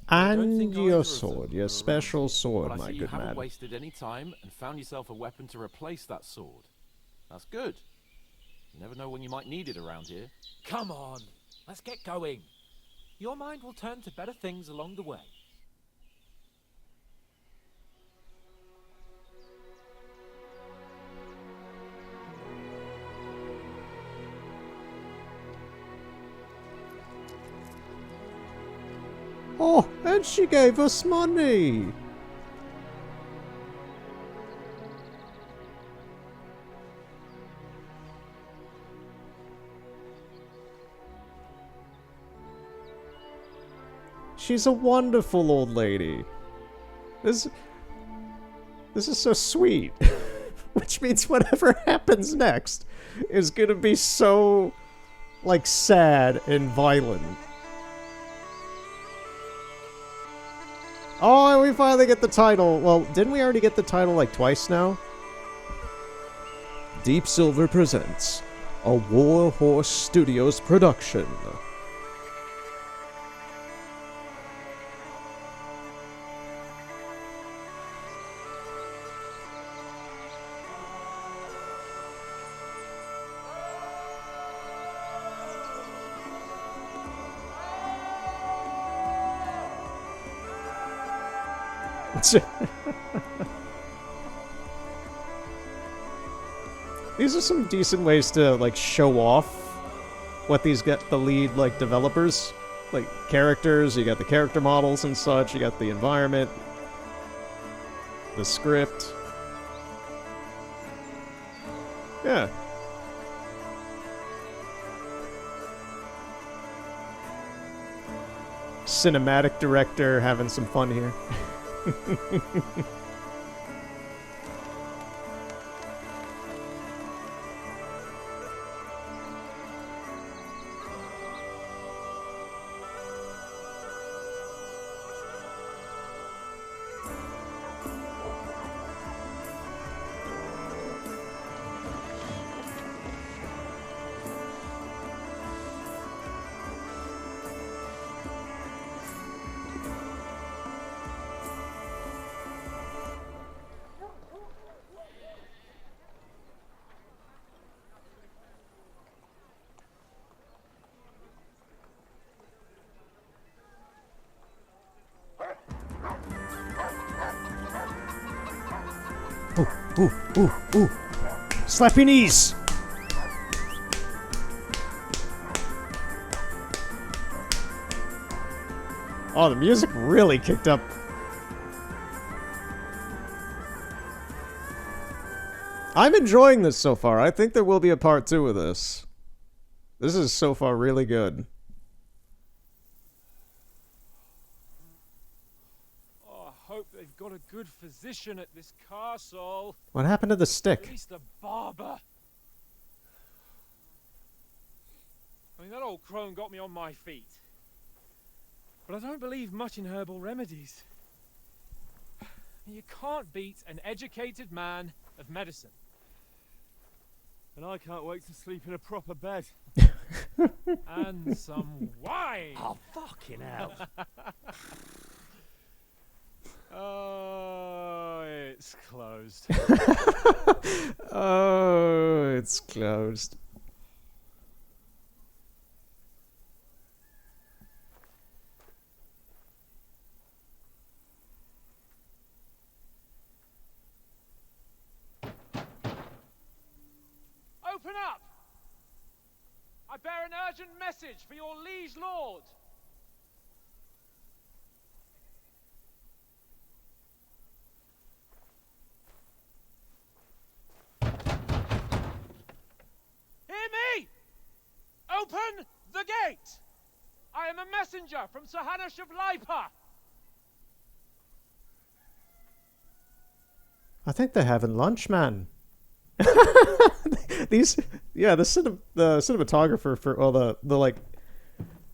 And your sword, your special sword, but my I see you good haven't man. wasted any time and found yourself a weapon to replace that sword. That's good. You never know when you might need it around here. Come on, let's get going. Your mind will turn to better things along the way. Oh, and she gave us money! She's a wonderful old lady. This is so sweet. Which means whatever happens next is gonna be so, like, sad and violent. Oh, we finally get the title. Well, didn't we already get the title like twice now? Deep Silver presents a War Horse Studios production. These are some decent ways to, like, show off what these get the lead, like, developers. Like, characters, you got the character models and such, you got the environment, the script. Yeah. cinematic director having some fun here. Ooh. Slap your knees! Oh, the music really kicked up. I'm enjoying this so far. I think there will be a part 2 of this. This is so far really good. Hope they've got a good physician at this castle. What happened to the stick? At least a barber. I mean, that old crone got me on my feet. But I don't believe much in herbal remedies. You can't beat an educated man of medicine. And I can't wait to sleep in a proper bed. And some wine. Oh, fucking hell. Oh, it's closed. Oh, it's closed. Open up! I bear an urgent message for your liege lord. Hear me! Open the gate! I am a messenger from Sir Hanush of Lipa. I think they're having lunch, man. These, yeah, the cinematographer for, well, the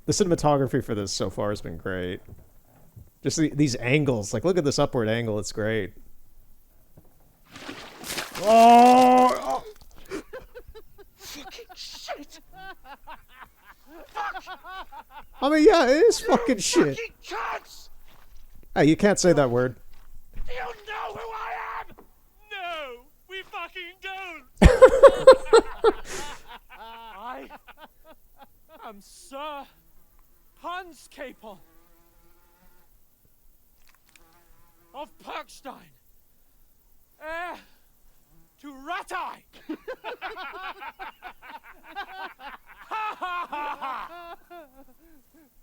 cinematography for this so far has been great. Just these angles, like look at this upward angle, it's great. Oh! Fucking shit! Fuck! I mean, yeah, it is fucking shit. Fucking cunts! Hey, you can't say that word. Do you know who I am? No, we fucking don't. I am Sir Hans Capon of Perkstein, heir to Ratai.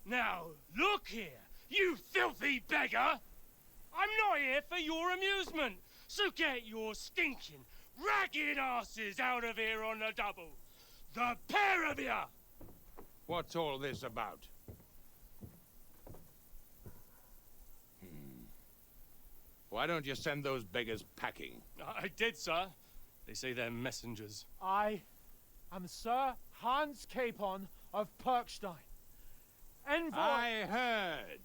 Now, look here, you filthy beggar! I'm not here for your amusement, so get your stinking, ragged asses out of here on the double. The pair of you! What's all this about? Why don't you send those beggars packing? I did, sir. They say they're messengers. I am Sir Hans Capon of Perkstein. Envoy. I heard.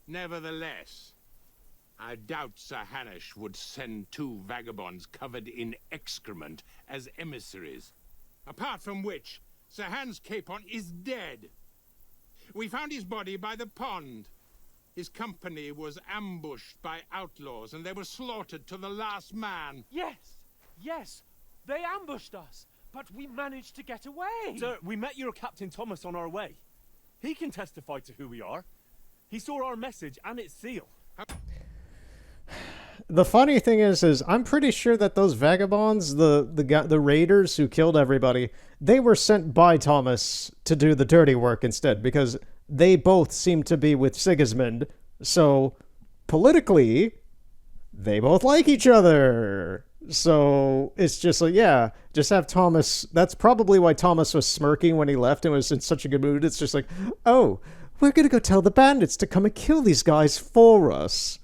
Nevertheless, I doubt Sir Hanush would send 2 vagabonds covered in excrement as emissaries. Apart from which, Sir Hans Capon is dead. We found his body by the pond. His company was ambushed by outlaws, and they were slaughtered to the last man. Yes, they ambushed us, but we managed to get away. Sir, we met your Captain Thomas on our way. He can testify to who we are. He saw our message and its seal. The funny thing is I'm pretty sure that those vagabonds, the raiders who killed everybody, they were sent by Thomas to do the dirty work instead, because they both seem to be with Sigismund. So politically, they both like each other. So it's just like, yeah, just have Thomas. That's probably why Thomas was smirking when he left and was in such a good mood. It's just like, oh, we're gonna go tell the bandits to come and kill these guys for us.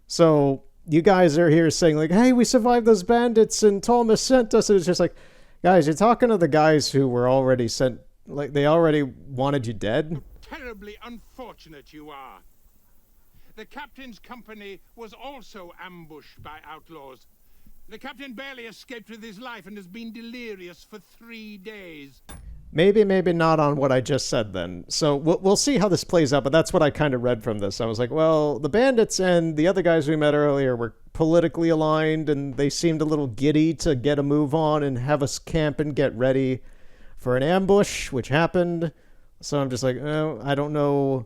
So you guys are here saying like, hey, we survived those bandits and Thomas sent us. It was just like, guys, you're talking to the guys who were already sent, like they already wanted you dead. Terribly unfortunate you are. The captain's company was also ambushed by outlaws. The captain barely escaped with his life and has been delirious for 3 days. Maybe not on what I just said then. So we'll see how this plays out, but that's what I kind of read from this. I was like, well, the bandits and the other guys we met earlier were politically aligned, and they seemed a little giddy to get a move on and have us camp and get ready for an ambush, which happened. So I'm just like, oh, I don't know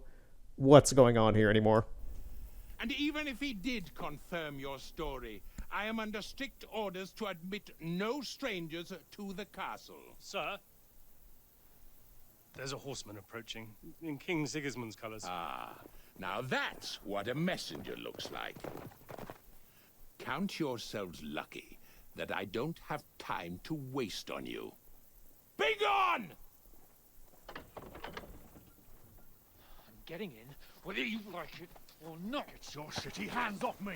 what's going on here anymore. And even if he did confirm your story, I am under strict orders to admit no strangers to the castle. Sir, there's a horseman approaching, in King Sigismund's colours. Ah, now that's what a messenger looks like. Count yourselves lucky that I don't have time to waste on you. Be gone! I'm getting in, whether you like it or not. Get your shitty hands off me!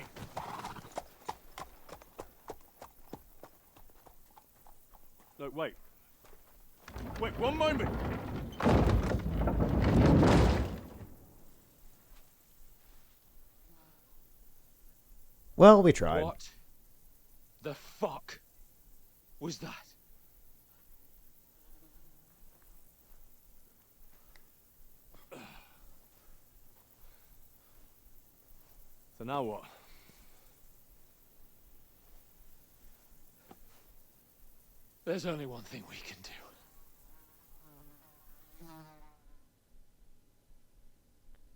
No, wait. Wait, one moment! Well, we tried. What the fuck was that? So now what? There's only one thing we can do.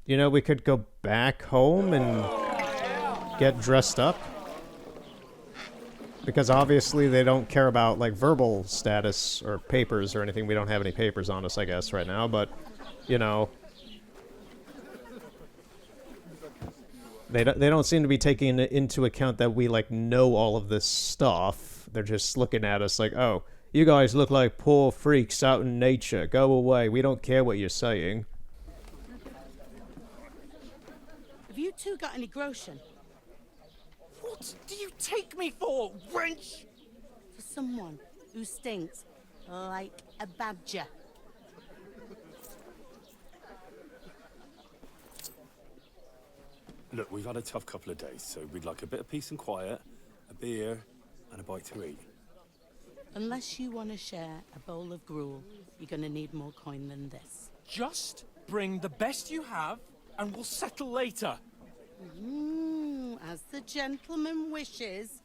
You know, we could go back home and get dressed up. Because obviously they don't care about, like, verbal status or papers or anything. We don't have any papers on us, I guess, right now. But, you know, they don't seem to be taking into account that we, like, know all of this stuff. They're just looking at us like, oh, you guys look like poor freaks out in nature. Go away. We don't care what you're saying. Have you two got any groschen? What do you take me for, wench? For someone who stinks like a badger. Look, we've had a tough couple of days, so we'd like a bit of peace and quiet, a beer, and a bite to eat. Unless you want to share a bowl of gruel, you're going to need more coin than this. Just bring the best you have, and we'll settle later. As the gentleman wishes.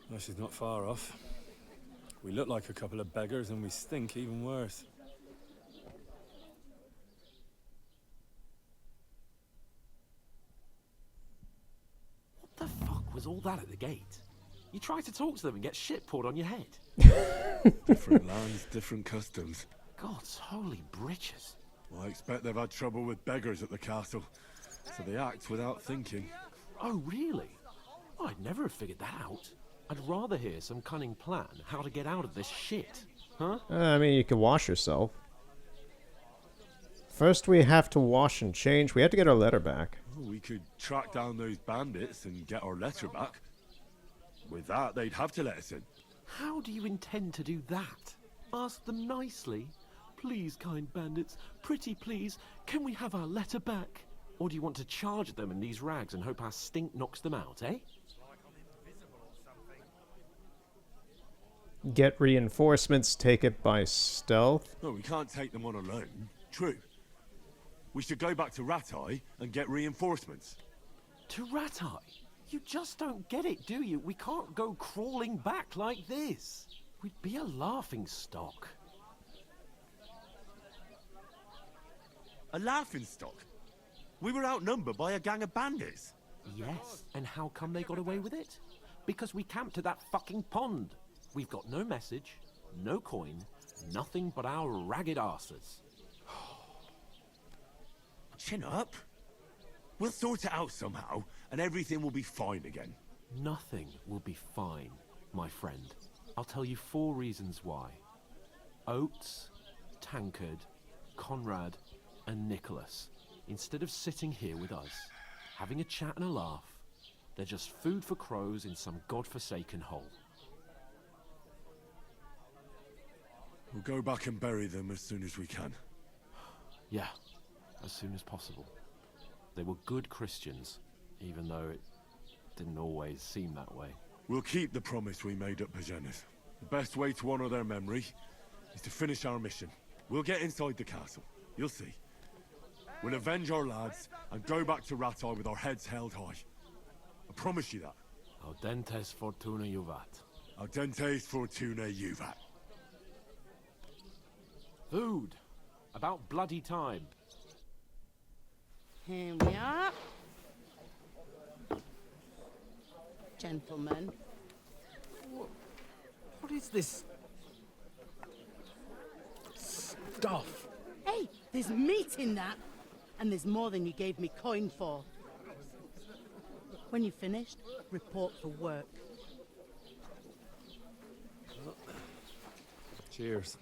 Well, she's not far off. We look like a couple of beggars, and we stink even worse. What the fuck was all that at the gate? You try to talk to them and get shit poured on your head. Different lands, different customs. God's holy britches. Well, I expect they've had trouble with beggars at the castle, so they act without thinking. Oh, really? I'd never have figured that out. I'd rather hear some cunning plan how to get out of this shit. Huh? I mean, you can wash yourself. First, we have to wash and change. We have to get our letter back. Well, we could track down those bandits and get our letter back. With that, they'd have to let us in. How do you intend to do that? Ask them nicely. Please, kind bandits, pretty please, can we have our letter back? Or do you want to charge them in these rags and hope our stink knocks them out, eh? Get reinforcements, take it by stealth. No, we can't take them on alone. True. We should go back to Ratai and get reinforcements. To Ratai? You just don't get it, do you? We can't go crawling back like this. We'd be a laughing stock. A laughingstock? We were outnumbered by a gang of bandits. Yes, and how come they got away with it? Because we camped at that fucking pond. We've got no message, no coin, nothing but our ragged arses. Chin up. We'll sort it out somehow, and everything will be fine again. Nothing will be fine, my friend. I'll tell you 4 reasons why. Oats, Tancred, Conrad, and Nicholas, instead of sitting here with us, having a chat and a laugh, they're just food for crows in some godforsaken hole. We'll go back and bury them as soon as we can. Yeah, as soon as possible. They were good Christians, even though it didn't always seem that way. We'll keep the promise we made at Pageneth. The best way to honor their memory is to finish our mission. We'll get inside the castle. You'll see. We'll avenge our lads and go back to Rattay with our heads held high. I promise you that. Audentes fortuna juvat. Audentes fortuna juvat. Food! About bloody time. Here we are. Gentlemen. What is this stuff? Hey, there's meat in that. And there's more than you gave me coin for. When you're finished, report for work. Cheers.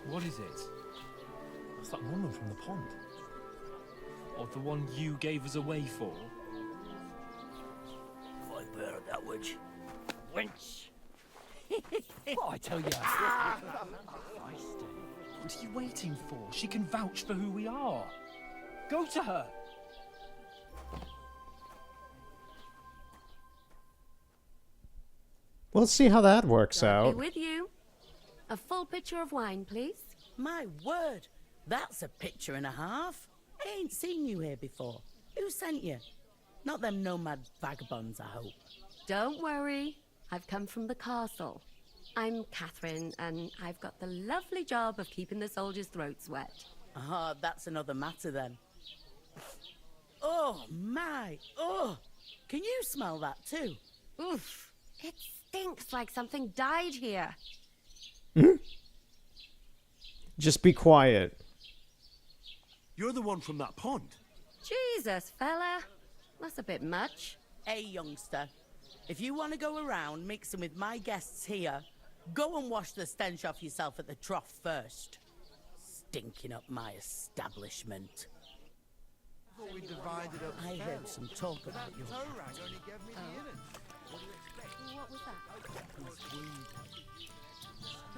What is it? That's that woman from the pond. Or the one you gave us away for. I bear that witch. Wench! What I tell you? What are you waiting for? She can vouch for who we are. Go to her. We'll see how that works Be out. with you. A full pitcher of wine, please. My word, that's a picture and a half. I ain't seen you here before. Who sent you? Not them nomad vagabonds, I hope. Don't worry. I've come from the castle. I'm Catherine, and I've got the lovely job of keeping the soldiers' throats wet. Ah, that's another matter then. Oh, my. Oh, can you smell that too? Oof. It stinks like something died here. Just be quiet. You're the one from that pond. Jesus, fella. That's a bit much. Hey, youngster. If you want to go around mixing with my guests here, go and wash the stench off yourself at the trough first. Stinking up my establishment. I heard some talk about you. What was that?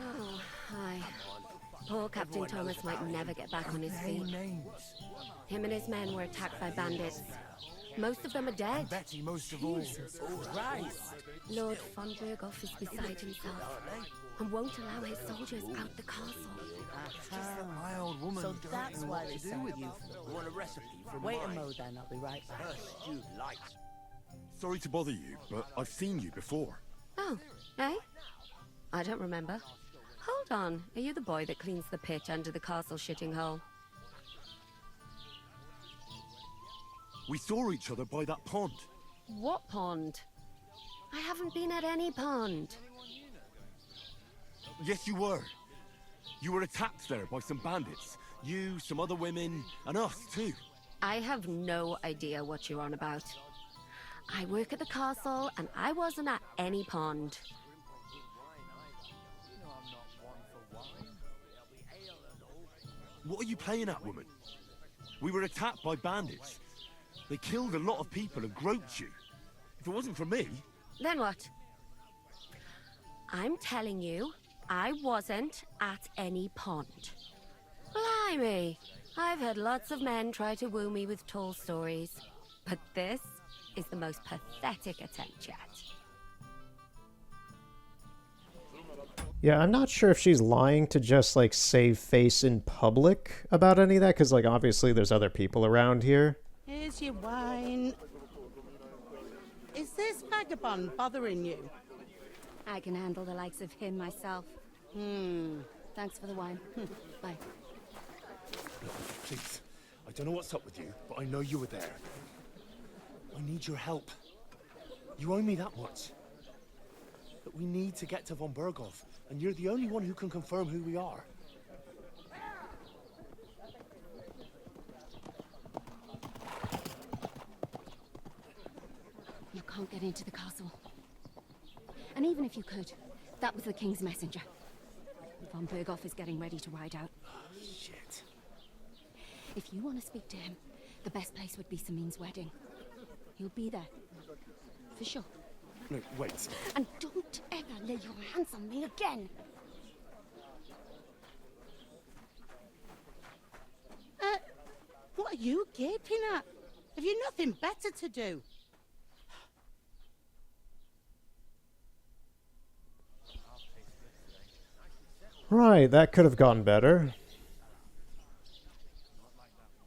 Oh, hi. Poor Captain Thomas might never get back on his feet. Him and his men were attacked by bandits. Most of them are dead. Betty most of all. Jesus Christ. Lord von Berghoff is beside himself and won't allow his soldiers out the castle. My old woman. So that's why they sent you. We want a recipe from Wait a mine. mo then, I'll be right back. Her stewed light. Sorry to bother you, but I've seen you before. Oh, eh? I don't remember. Hold on, are you the boy that cleans the pitch under the castle shitting hole? We saw each other by that pond. What pond? I haven't been at any pond. Yes, you were. You were attacked there by some bandits. You, some other women, and us too. I have no idea what you're on about. I work at the castle, and I wasn't at any pond. What are you playing at, woman? We were attacked by bandits. They killed a lot of people and groped you. If it wasn't for me... Then what? I'm telling you, I wasn't at any pond. Blimey! I've had lots of men try to woo me with tall stories, but this is the most pathetic attempt yet. Yeah, I'm not sure if she's lying to just, like, save face in public about any of that, because, like, obviously there's other people around here. Here's your wine. Is this vagabond bothering you? I can handle the likes of him myself. Thanks for the wine. Bye. Please, I don't know what's up with you, but I know you were there. I need your help. You owe me that much. But we need to get to von Berghoff, and you're the only one who can confirm who we are. You can't get into the castle. And even if you could, that was the king's messenger. Von Berghoff is getting ready to ride out. Shit. If you want to speak to him, the best place would be Samin's wedding. He'll be there. For sure. No, wait. And don't ever lay your hands on me again! What are you gaping at? Have you nothing better to do? Right, that could have gone better.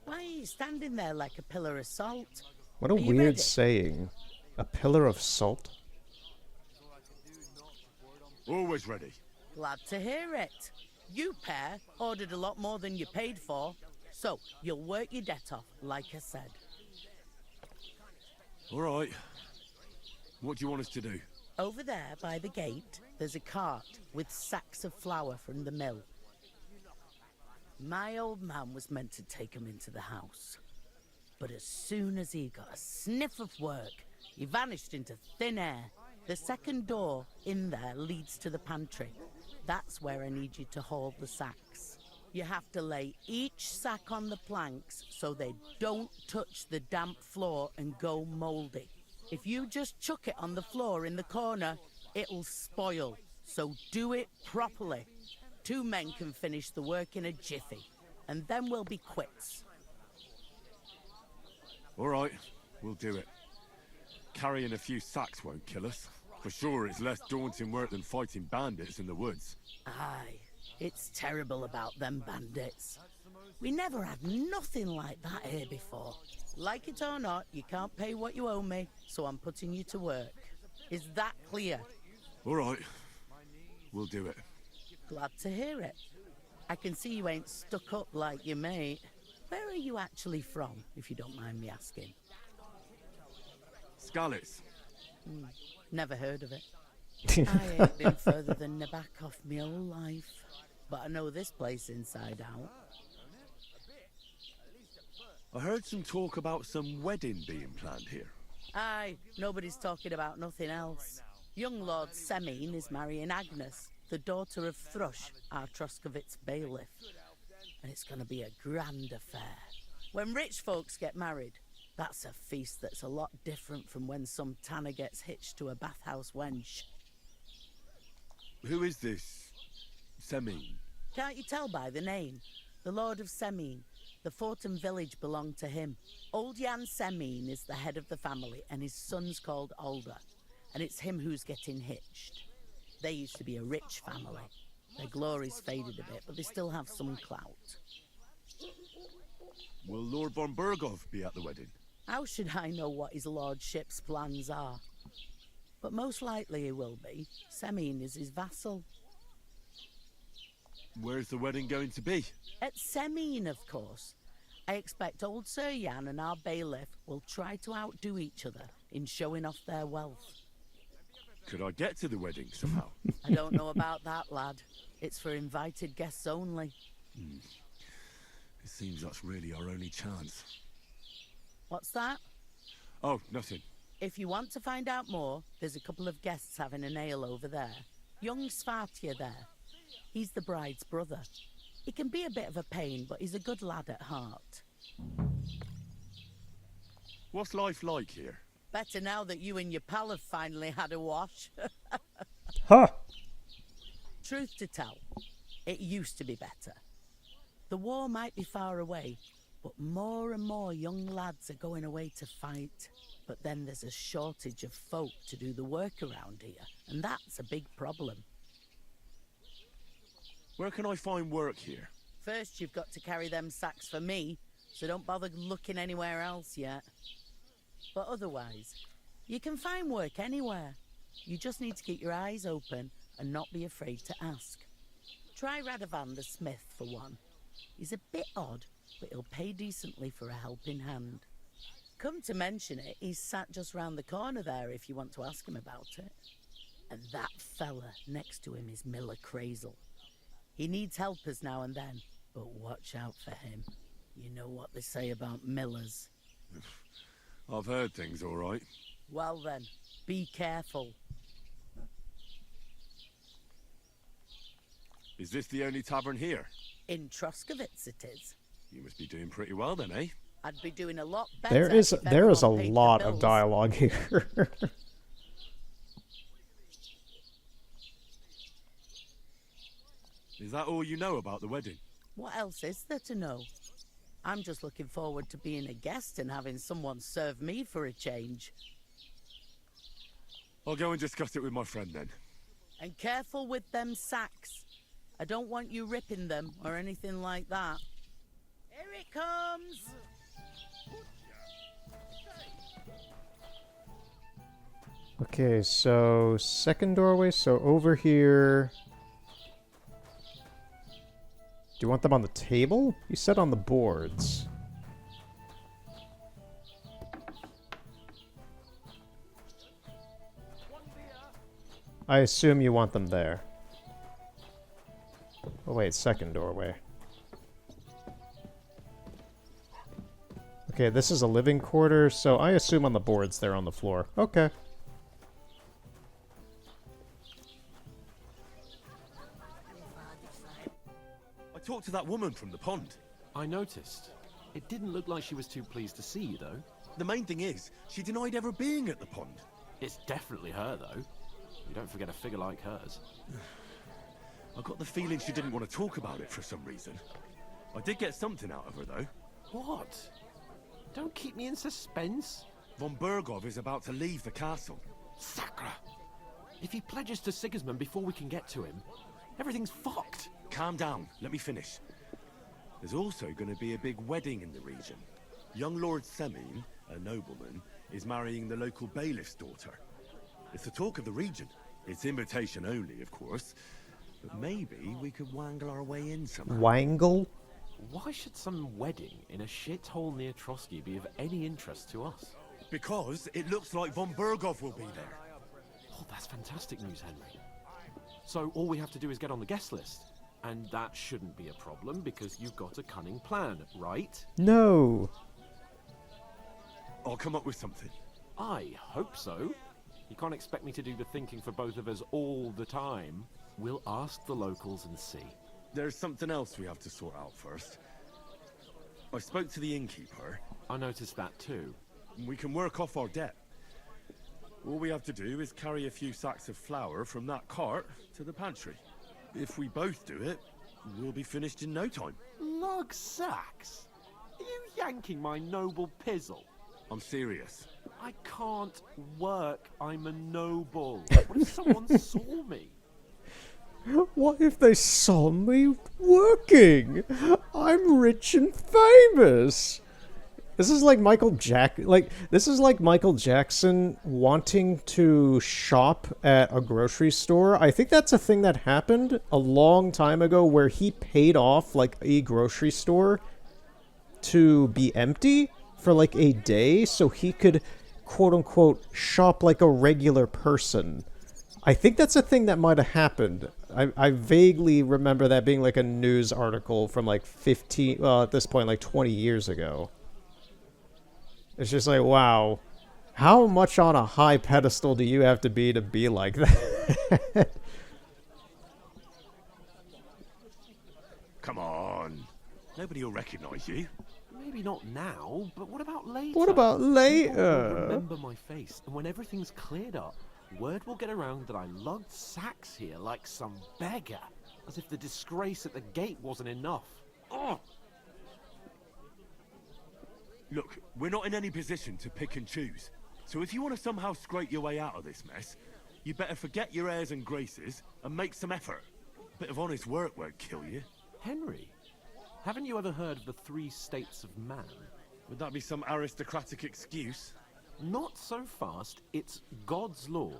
Why are you standing there like a pillar of salt? What a Are you weird ready? saying. A pillar of salt? Always ready. Glad to hear it. You pair ordered a lot more than you paid for, so you'll work your debt off, like I said. All right. What do you want us to do? Over there by the gate, there's a cart with sacks of flour from the mill. My old man was meant to take 'em into the house. But as soon as he got a sniff of work, he vanished into thin air. The second door in there leads to the pantry. That's where I need you to haul the sacks. You have to lay each sack on the planks so they don't touch the damp floor and go mouldy. If you just chuck it on the floor in the corner, it'll spoil. So do it properly. 2 men can finish the work in a jiffy, and then we'll be quits. All right, we'll do it. Carrying a few sacks won't kill us. For sure, it's less daunting work than fighting bandits in the woods. Aye, it's terrible about them bandits. We never had nothing like that here before. Like it or not, you can't pay what you owe me, so I'm putting you to work. Is that clear? All right, we'll do it. Glad to hear it. I can see you ain't stuck up like your mate. Where are you actually from, if you don't mind me asking? Skalitz. Never heard of it. I ain't been further than Nabakov my whole life. But I know this place inside out. I heard some talk about some wedding being planned here. Aye, nobody's talking about nothing else. Young Lord Semin is marrying Agnes, the daughter of Thrush, our Troskovitz bailiff. And it's going to be a grand affair. When rich folks get married, that's a feast that's a lot different from when some tanner gets hitched to a bathhouse wench. Who is this Semin? Can't you tell by the name? The Lord of Semin. The fort and village belong to him. Old Jan Semin is the head of the family, and his son's called Alder. And it's him who's getting hitched. They used to be a rich family. Their glory's faded a bit, but they still have some clout. Will Lord von Berghoff be at the wedding? How should I know what his lordship's plans are? But most likely he will be. Semin is his vassal. Where's the wedding going to be? At Semin, of course. I expect old Sir Jan and our bailiff will try to outdo each other in showing off their wealth. Could I get to the wedding somehow? I don't know about that, lad. It's for invited guests only. It seems that's really our only chance. What's that? Oh, nothing. If you want to find out more, there's a couple of guests having an ale over there. Young Svartje there. He's the bride's brother. He can be a bit of a pain, but he's a good lad at heart. What's life like here? Better now that you and your pal have finally had a wash. Huh. Truth to tell, it used to be better. The war might be far away, but more and more young lads are going away to fight. But then there's a shortage of folk to do the work around here, and that's a big problem. Where can I find work here? First, you've got to carry them sacks for me, so don't bother looking anywhere else yet. But otherwise, you can find work anywhere. You just need to keep your eyes open and not be afraid to ask. Try Radovan the smith for one. He's a bit odd, but he'll pay decently for a helping hand. Come to mention it, he's sat just round the corner there if you want to ask him about it. And that fella next to him is Miller Crazel. He needs helpers now and then, but watch out for him. You know what they say about millers. I've heard things, all right. Well then, be careful. Is this the only tavern here? In Troskovitz it is. You must be doing pretty well then, eh? I'd be doing a lot better. There is if a everyone paid the lot of bills. dialogue here. Is that all you know about the wedding? What else is there to know? I'm just looking forward to being a guest and having someone serve me for a change. I'll go and discuss it with my friend then. And careful with them sacks. I don't want you ripping them or anything like that. Here it comes! Okay, so second doorway, so over here. Do you want them on the table? You said on the boards. I assume you want them there. Oh wait, second doorway. Okay, this is a living quarter, so I assume on the boards they're on the floor. Okay. I talked to that woman from the pond. I noticed. It didn't look like she was too pleased to see you, though. The main thing is, she denied ever being at the pond. It's definitely her, though. You don't forget a figure like hers. I got the feeling she didn't want to talk about it for some reason. I did get something out of her, though. What? Don't keep me in suspense. Von Bergov is about to leave the castle. Sacre! If he pledges to Sigismund before we can get to him, everything's fucked. Calm down, let me finish. There's also going to be a big wedding in the region. Young Lord Semin, a nobleman, is marrying the local bailiff's daughter. It's the talk of the region. It's invitation only, of course. But maybe we could wangle our way in somehow. Wangle? Why should some wedding in a shithole near Trotsky be of any interest to us? Because it looks like Von Bergov will be there. Oh, that's fantastic news, Henry. So all we have to do is get on the guest list. And that shouldn't be a problem because you've got a cunning plan, right? No. I'll come up with something. I hope so. You can't expect me to do the thinking for both of us all the time. We'll ask the locals and see. There's something else we have to sort out first. I spoke to the innkeeper. I noticed that too. We can work off our debt. All we have to do is carry a few sacks of flour from that cart to the pantry. If we both do it, we'll be finished in no time. Lug sacks? Are you yanking my noble pizzle? I'm serious. I can't work. I'm a noble. What if someone saw me? What if they saw me working? I'm rich and famous. This is like this is like Michael Jackson wanting to shop at a grocery store. I think that's a thing that happened a long time ago where he paid off like a grocery store to be empty for like a day so he could quote unquote shop like a regular person. I think that's a thing that might have happened. I vaguely remember that being like a news article from like 15, well at this point like 20 years ago. It's just like, wow, how much on a high pedestal do you have to be like that? Come on. Nobody will recognize you. Maybe not now, but what about later? What about People later? will remember my face, and when everything's cleared up, word will get around that I lugged sacks here like some beggar, as if the disgrace at the gate wasn't enough. Oh! Look, we're not in any position to pick and choose. So if you want to somehow scrape your way out of this mess, you better forget your airs and graces and make some effort. A bit of honest work won't kill you. Henry, haven't you ever heard of the 3 states of man? Would that be some aristocratic excuse? Not so fast. It's God's law.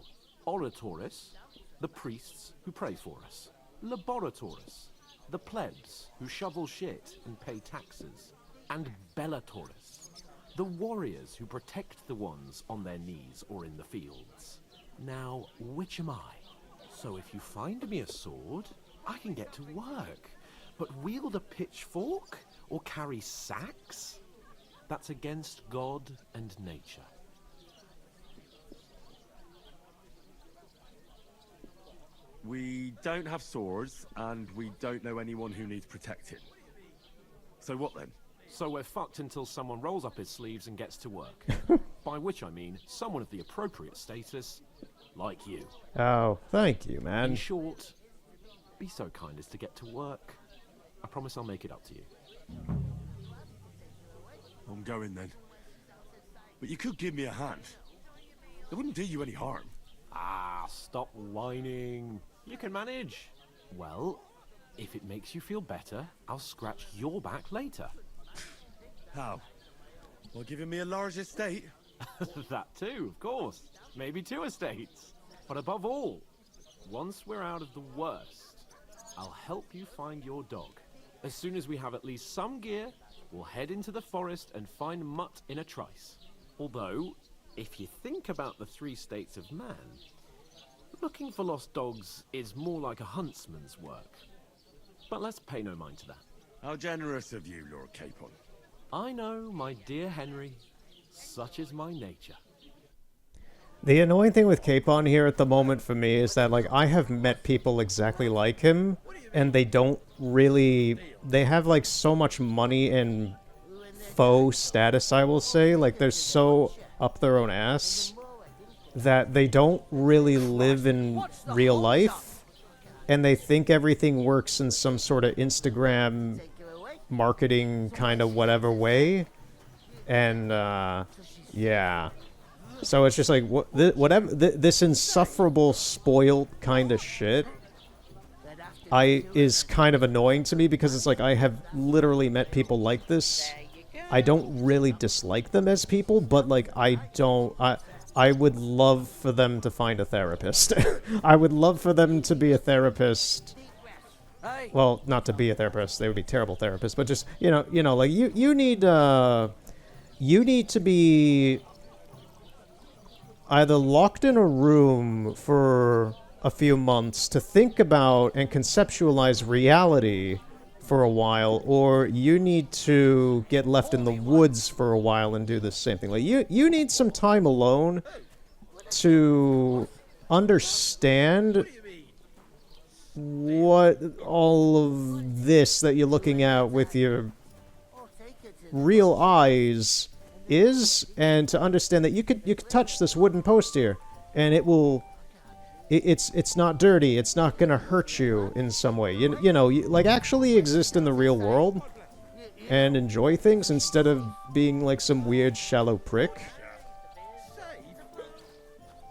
Oratoris, the priests who pray for us. Laboratoris, the plebs who shovel shit and pay taxes. And Bellatoris, the warriors who protect the ones on their knees or in the fields. Now, which am I? So if you find me a sword, I can get to work. But wield a pitchfork or carry sacks? That's against God and nature. don't have swords, and we don't know anyone who needs protecting. So what then? So we're fucked until someone rolls up his sleeves and gets to work. By which I mean someone of the appropriate status, like you. Oh, thank you, man. In short, be so kind as to get to work. I promise I'll make it up to you. I'm going then. But you could give me a hand. It wouldn't do you any harm. Ah, stop whining. You can manage. Well, if it makes you feel better, I'll scratch your back later. How? Well, giving me a large estate? That too, of course. Maybe 2 estates. But above all, once we're out of the worst, I'll help you find your dog. As soon as we have at least some gear, we'll head into the forest and find Mutt in a trice. Although, if you think about the 3 states of man, looking for lost dogs is more like a huntsman's work. But let's pay no mind to that. How generous of you, Lord Capon. I know, my dear Henry. Such is my nature. The annoying thing with Capon here at the moment for me is that, like, I have met people exactly like him, and they don't really... They have, like, so much money and faux status, I will say. Like, they're so up their own ass that they don't really live in real life, and they think everything works in some sort of Instagram marketing kind of whatever way. And, yeah. So it's just like, this insufferable, spoiled kind of shit is kind of annoying to me, because it's like, I have literally met people like this. I don't really dislike them as people, but, like, I would love for them to find a therapist. I would love for them to be a therapist. Well, not to be a therapist, they would be terrible therapists, but just, you know, like, you need to be either locked in a room for a few months to think about and conceptualize reality for a while, or you need to get left in the woods for a while and do the same thing. Like, you need some time alone to understand what all of this that you're looking at with your real eyes is, and to understand that you could touch this wooden post here, and it's not dirty, it's not gonna hurt you in some way. You know, like, actually exist in the real world and enjoy things instead of being like some weird shallow prick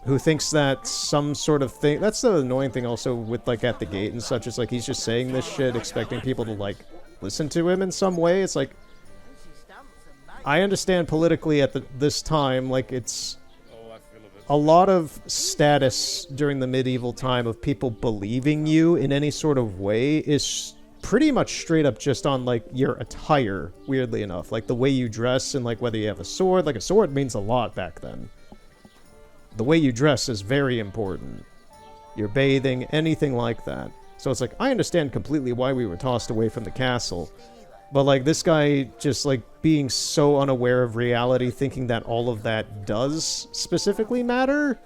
who thinks that some sort of thing... That's the annoying thing also with, like, at the gate and such. It's like, he's just saying this shit, expecting people to, like, listen to him in some way. It's like, I understand politically at this time, like, it's a lot of status during the medieval time of people believing you in any sort of way is pretty much straight up just on, like, your attire, weirdly enough. Like, the way you dress and, like, whether you have a sword. Like, a sword means a lot back then. The way you dress is very important. You're bathing, anything like that. So it's like, I understand completely why we were tossed away from the castle. But, like, this guy just, like, being so unaware of reality, thinking that all of that does specifically matter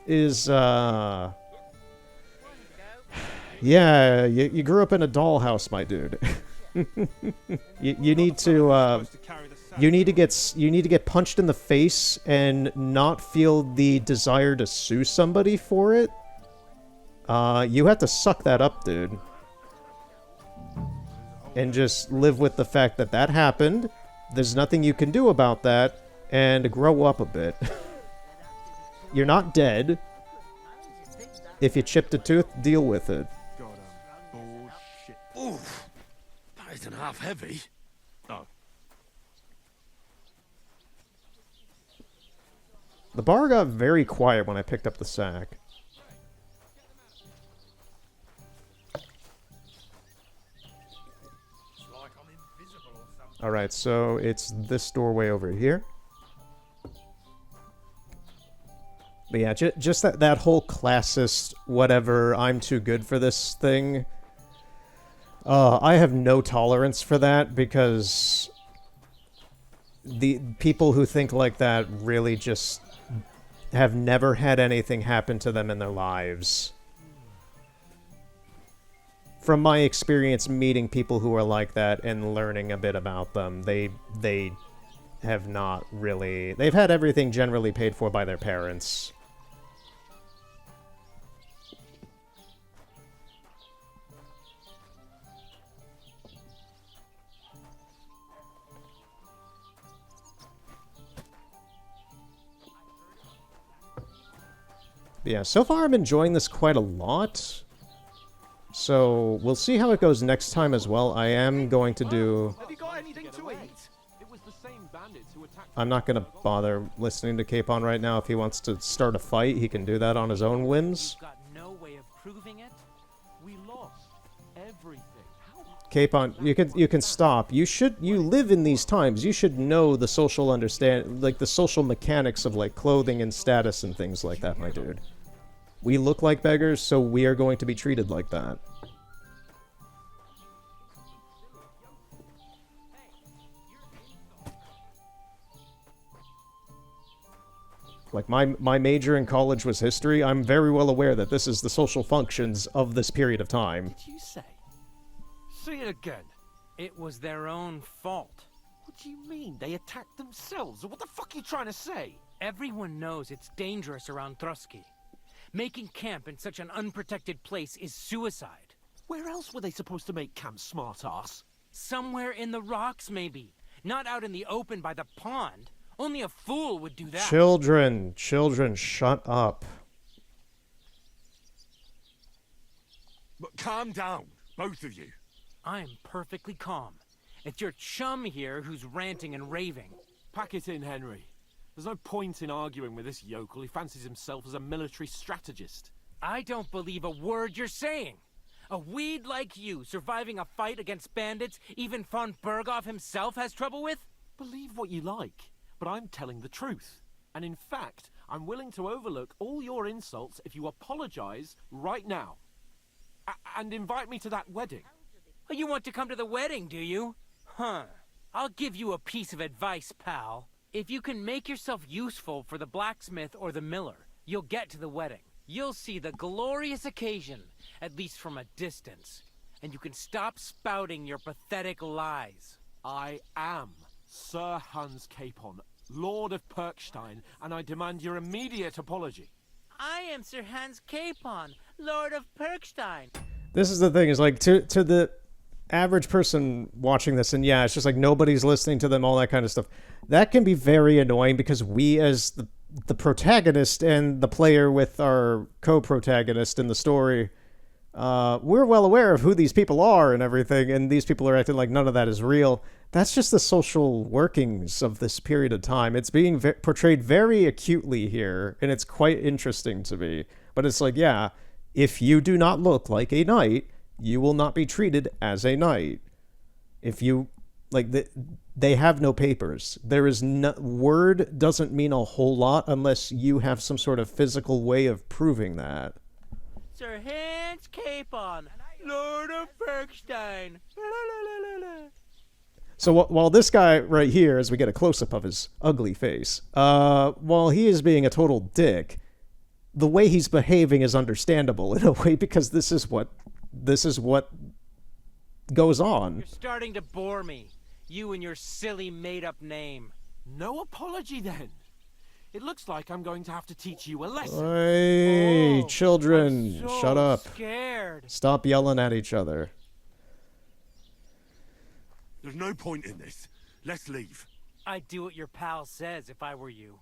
is, yeah, you grew up in a dollhouse, my dude. you need to, you need to get punched in the face and not feel the desire to sue somebody for it. You have to suck that up, dude. And just live with the fact that that happened. There's nothing you can do about that, and grow up a bit. You're not dead. If you chipped a tooth, deal with it. Bullshit. Oof. That isn't half heavy. Oh. The bar got very quiet when I picked up the sack. Alright, so it's this doorway over here. But yeah, just that whole classist, whatever, I'm too good for this thing. I have no tolerance for that, because the people who think like that really just have never had anything happen to them in their lives. from my experience meeting people who are like that and learning a bit about them, they have not really... They've had everything generally paid for by their parents. Yeah, so far I'm enjoying this quite a lot. So, we'll see how it goes next time as well. I am going to do... Have you got anything to eat? It was the same bandits who attacked... I'm not going to bother listening to Capon right now. If he wants to start a fight, he can do that on his own whims. Got no way of proving it. We lost everything. Capon, you can stop. You live in these times. You should know the social the social mechanics of like clothing and status and things like that, my dude. We look like beggars, so we are going to be treated like that. Like, my major in college was history. I'm very well aware that this is the social functions of this period of time. What did you say? Say it again. It was their own fault. What do you mean? They attacked themselves? What the fuck are you trying to say? Everyone knows it's dangerous around Trotsky. Making camp in such an unprotected place is suicide. Where else were they supposed to make camp, smartass? Somewhere in the rocks, maybe. Not out in the open by the pond. Only a fool would do that. Children, shut up. But calm down, both of you. I'm perfectly calm. It's your chum here who's ranting and raving. Pack it in, Henry. There's no point in arguing with this yokel. He fancies himself as a military strategist. I don't believe a word you're saying. A weed like you surviving a fight against bandits even von Berghoff himself has trouble with? Believe what you like, but I'm telling the truth. And in fact, I'm willing to overlook all your insults if you apologize right now. And invite me to that wedding. Oh, you want to come to the wedding, do you? Huh. I'll give you a piece of advice, pal. If you can make yourself useful for the blacksmith or the miller, you'll get to the wedding. You'll see the glorious occasion, at least from a distance. And you can stop spouting your pathetic lies. I am Sir Hans Capon, Lord of Perkstein, and I demand your immediate apology. I am Sir Hans Capon, Lord of Perkstein. This is the thing, is like, to the average person watching this, and yeah, it's just like nobody's listening to them, all that kind of stuff. That can be very annoying because we, as the protagonist and the player with our co-protagonist in the story, we're well aware of who these people are and everything, and these people are acting like none of that is real. That's just the social workings of this period of time. It's being portrayed very acutely here, and it's quite interesting to me. But it's like, yeah, if you do not look like a knight, you will not be treated as a knight. If you, like, they have no papers. There is no, word doesn't mean a whole lot unless you have some sort of physical way of proving that. Sir Hans Capon, Lord of Perkstein. So while this guy right here, as we get a close-up of his ugly face, while he is being a total dick, the way he's behaving is understandable in a way because this is what goes on. You're starting to bore me. You and your silly made-up name. No apology then. It looks like I'm going to have to teach you a lesson. Hey, children, I'm so shut up. Scared. Stop yelling at each other. There's no point in this. Let's leave. I'd do what your pal says if I were you.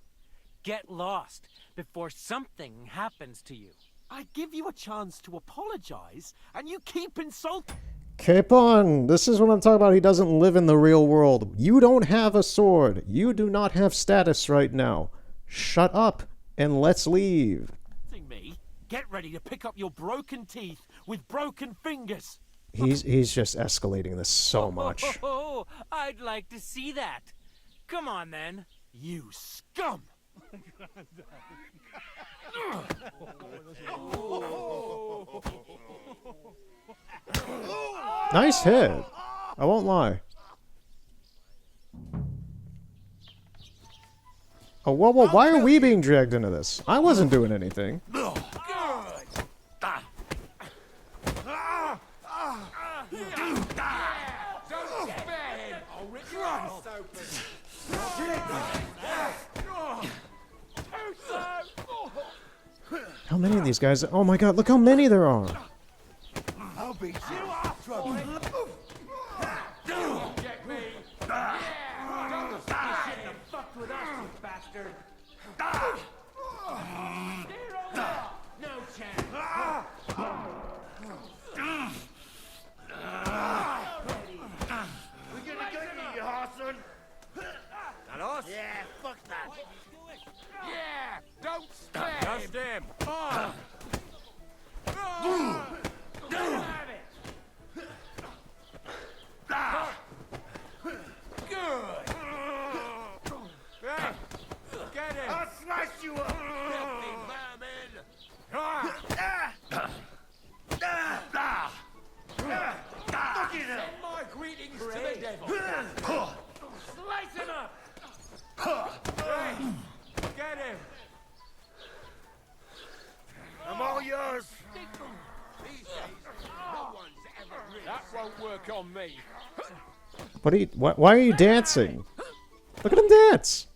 Get lost before something happens to you. I give you a chance to apologize, and you keep insulting. Capon, this is what I'm talking about. He doesn't live in the real world. You don't have a sword. You do not have status right now. Shut up and let's leave. Me, get ready to pick up your broken teeth with broken fingers. He's just escalating this so much. Oh, I'd like to see that. Come on, then. You scum! Nice hit. I won't lie. Oh, whoa, why are we being dragged into this? I wasn't doing anything. How many of these guys? Oh my god, look how many there are! I'll beat you up, trouble. Get me. Yeah. Don't stop this shit and fuck with us, you bastard. No chance. We're gonna get you, Harson. That us? Yeah, fuck that. Yeah, don't spare Just him. Have it. Good. Hey, get him. I'll slice you up. Filthy vermin. Look at him. Send my greetings to the devil. Slice him up. Hey, get him. I'm all yours. These days, no one's ever rich. That won't work on me. What are you? Why are you dancing? Look at him dance.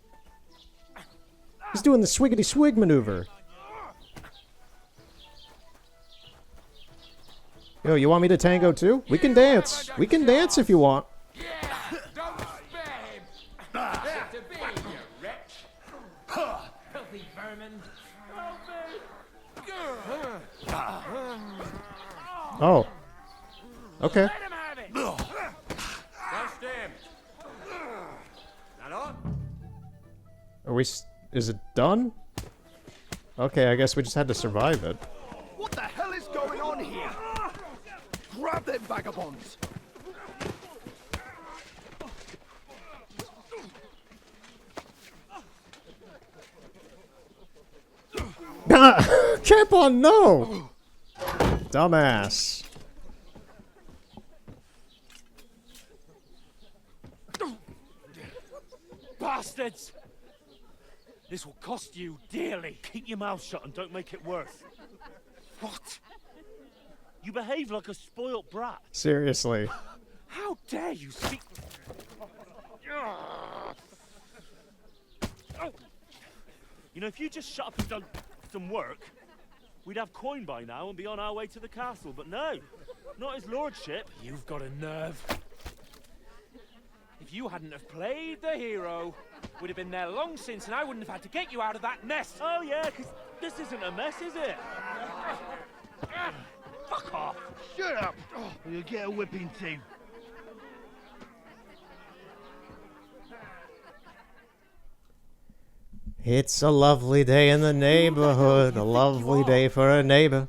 He's doing the swiggity swig maneuver. Yo, you want me to tango too? We can dance. We can dance if you want. Yeah, don't spare him. Sit to be, you wretch. Filthy vermin. Help me. Good. Oh. Okay. Let him have it. Just him. That all? Are we? Is it done? Okay, I guess we just had to survive it. What the hell is going on here? Grab them vagabonds! Capon, no! Dumbass. Bastards! This will cost you dearly. Keep your mouth shut and don't make it worse. What? You behave like a spoilt brat. Seriously. How dare you speak... You know, if you just shut up and done some work, we'd have coin by now and be on our way to the castle. But no, not his lordship. You've got a nerve. If you hadn't have played the hero, we'd have been there long since, and I wouldn't have had to get you out of that nest. Oh yeah, because this isn't a mess, is it? Fuck off. Shut up! Or you'll get a whipping too. It's a lovely day in the neighborhood, a lovely day for a neighbor.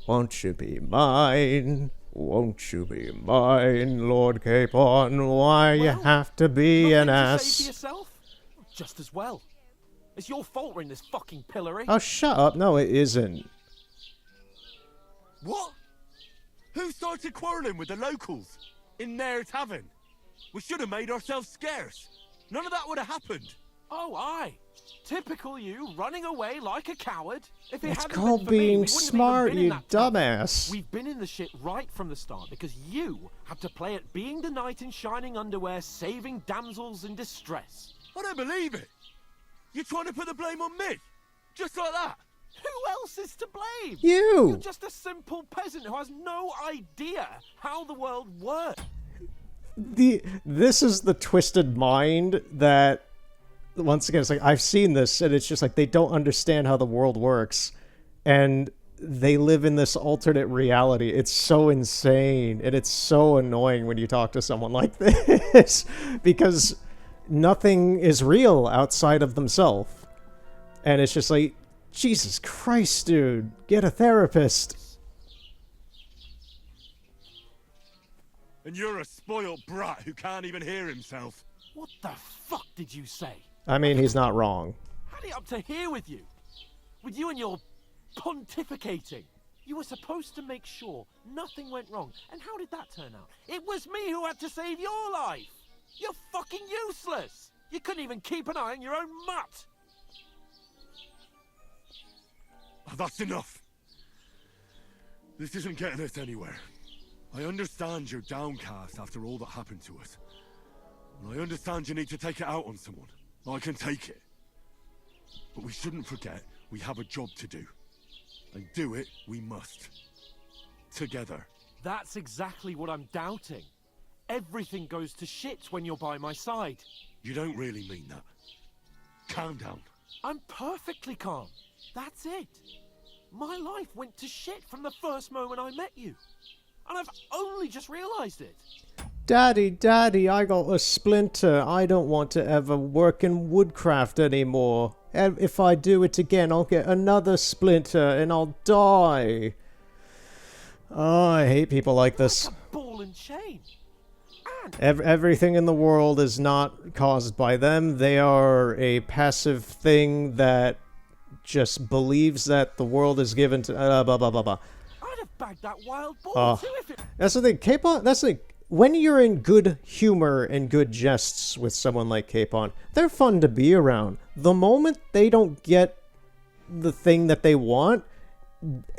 Won't you be mine? Won't you be mine, Lord Capon? Why you have to be an To say for ass? yourself? Just as well. It's your fault we're in this fucking pillory. Oh, shut up. No, it isn't. What? Who started quarrelling with the locals? In their tavern? We should have made ourselves scarce. None of that would have happened. Oh, aye. Typical you, running away like a coward. If it It's hadn't called been for me, we being wouldn't have even smart, been in you that town. dumbass. We've been in the shit right from the start because you had to play at being the knight in shining underwear, saving damsels in distress. I don't believe it. You're trying to put the blame on me? Just like that? Who else is to blame? You! You're just a simple peasant who has no idea how the world works. This is the twisted mind that, once again, it's like, I've seen this, and it's just like, they don't understand how the world works, and they live in this alternate reality. It's so insane, and it's so annoying when you talk to someone like this, because nothing is real outside of themselves. And it's just like, Jesus Christ, dude, get a therapist. And you're a spoiled brat who can't even hear himself. What the fuck did you say? I mean, he's not wrong. Had it up to here with you. With you and your pontificating. You were supposed to make sure nothing went wrong. And how did that turn out? It was me who had to save your life. You're fucking useless. You couldn't even keep an eye on your own mutt. That's enough. This isn't getting us anywhere. I understand you're downcast after all that happened to us. And I understand you need to take it out on someone. I can take it. But we shouldn't forget we have a job to do. And do it we must. Together. That's exactly what I'm doubting. Everything goes to shit when you're by my side. You don't really mean that. Calm down. I'm perfectly calm. That's it. My life went to shit from the first moment I met you. And I've only just realized it. Daddy, I got a splinter. I don't want to ever work in woodcraft anymore. If I do it again, I'll get another splinter and I'll die. Oh, I hate people like this. Ball and chain. Everything in the world is not caused by them. They are a passive thing that just believes that the world is given to blah blah blah blah. I'd have bagged that wild boar too if it... That's the thing. Capon. That's the when you're in good humor and good jests with someone like Capon, they're fun to be around. The moment they don't get the thing that they want,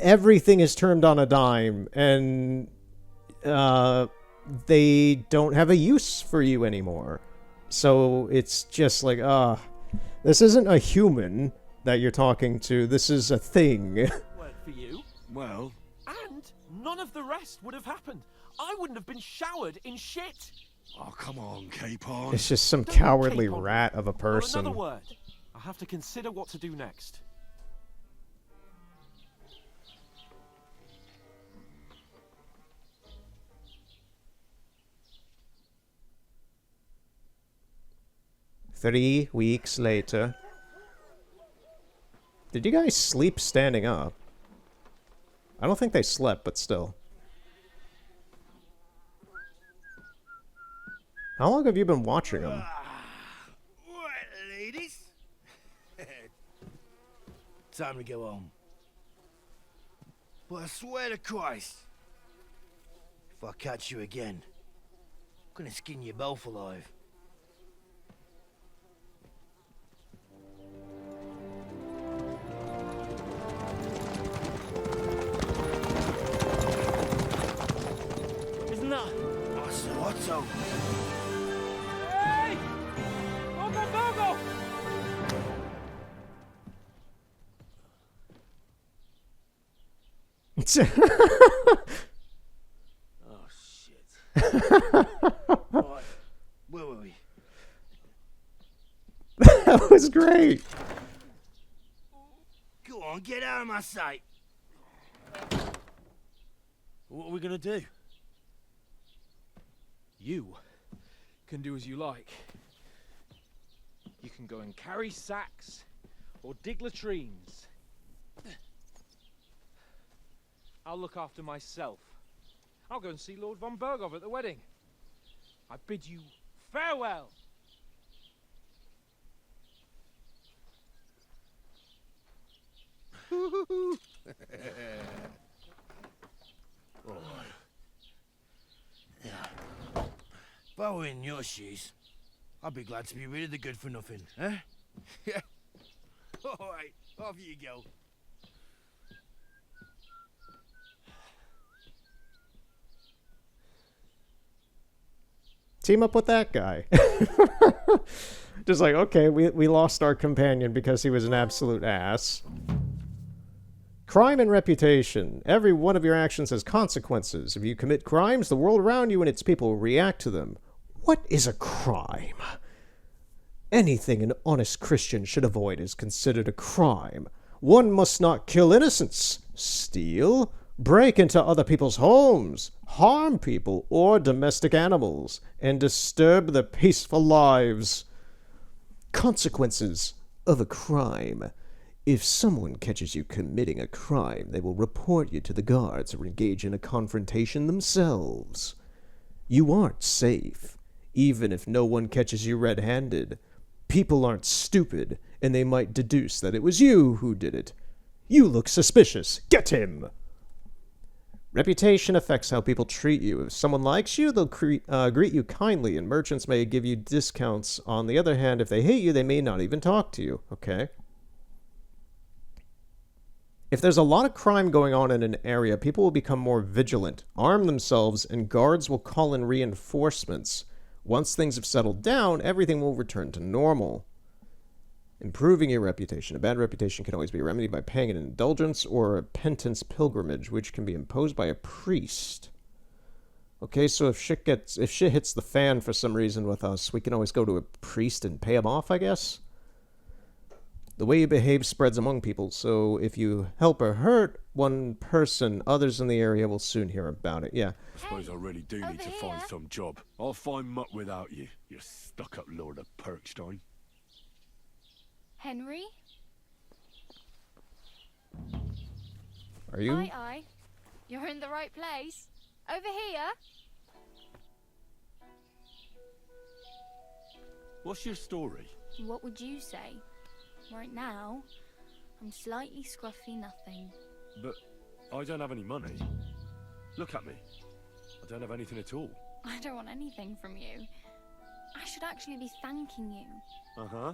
everything is turned on a dime, and they don't have a use for you anymore. So it's just like, this isn't a human that you're talking to. This is a thing. Worked for you. Well. And none of the rest would have happened. I wouldn't have been showered in shit. Oh, come on, Capon. It's just some cowardly rat of a person. Another word. I have to consider what to do next. Three weeks later. Did you guys sleep standing up? I don't think they slept, but still. How long have you been watching them? Right, ladies. Time to go home. But I swear to Christ, if I catch you again, I'm gonna skin you both alive. Isn't that? Oh, so Otto. Hey! Go! Oh, shit. Right, where were we? That was great. Go on, get out of my sight. What are we gonna do? You can do as you like. You can go and carry sacks or dig latrines. I'll look after myself. I'll go and see Lord von Bergov at the wedding. I bid you farewell. If I were in your shoes, I'd be glad to be rid of the good for nothing, eh? Yeah. Alright, off you go. Team up with that guy. Just like, okay, we lost our companion because he was an absolute ass. Crime and reputation. Every one of your actions has consequences. If you commit crimes, the world around you and its people will react to them. What is a crime? Anything an honest Christian should avoid is considered a crime. One must not kill innocents, steal, break into other people's homes, harm people or domestic animals, and disturb their peaceful lives. Consequences of a crime. If someone catches you committing a crime, they will report you to the guards or engage in a confrontation themselves. You aren't safe, even if no one catches you red-handed. People aren't stupid, and they might deduce that it was you who did it. You look suspicious. Get him! Reputation affects how people treat you. If someone likes you, they'll greet you kindly, and merchants may give you discounts. On the other hand, if they hate you, they may not even talk to you. Okay. If there's a lot of crime going on in an area, people will become more vigilant, arm themselves, and guards will call in reinforcements. Once things have settled down, everything will return to normal. Improving your reputation. A bad reputation can always be remedied by paying an indulgence or a penance pilgrimage, which can be imposed by a priest. Okay, so if shit hits the fan for some reason with us, we can always go to a priest and pay him off, I guess? The way you behave spreads among people, so if you help or hurt one person, others in the area will soon hear about it. Yeah. I suppose I really do need to find some job. I'll find muck without you, you stuck-up Lord of Perkstein. Henry? Are you? Aye, aye. You're in the right place. Over here. What's your story? What would you say? Right now, I'm slightly scruffy nothing. But I don't have any money. Look at me. I don't have anything at all. I don't want anything from you. I should actually be thanking you. Uh-huh.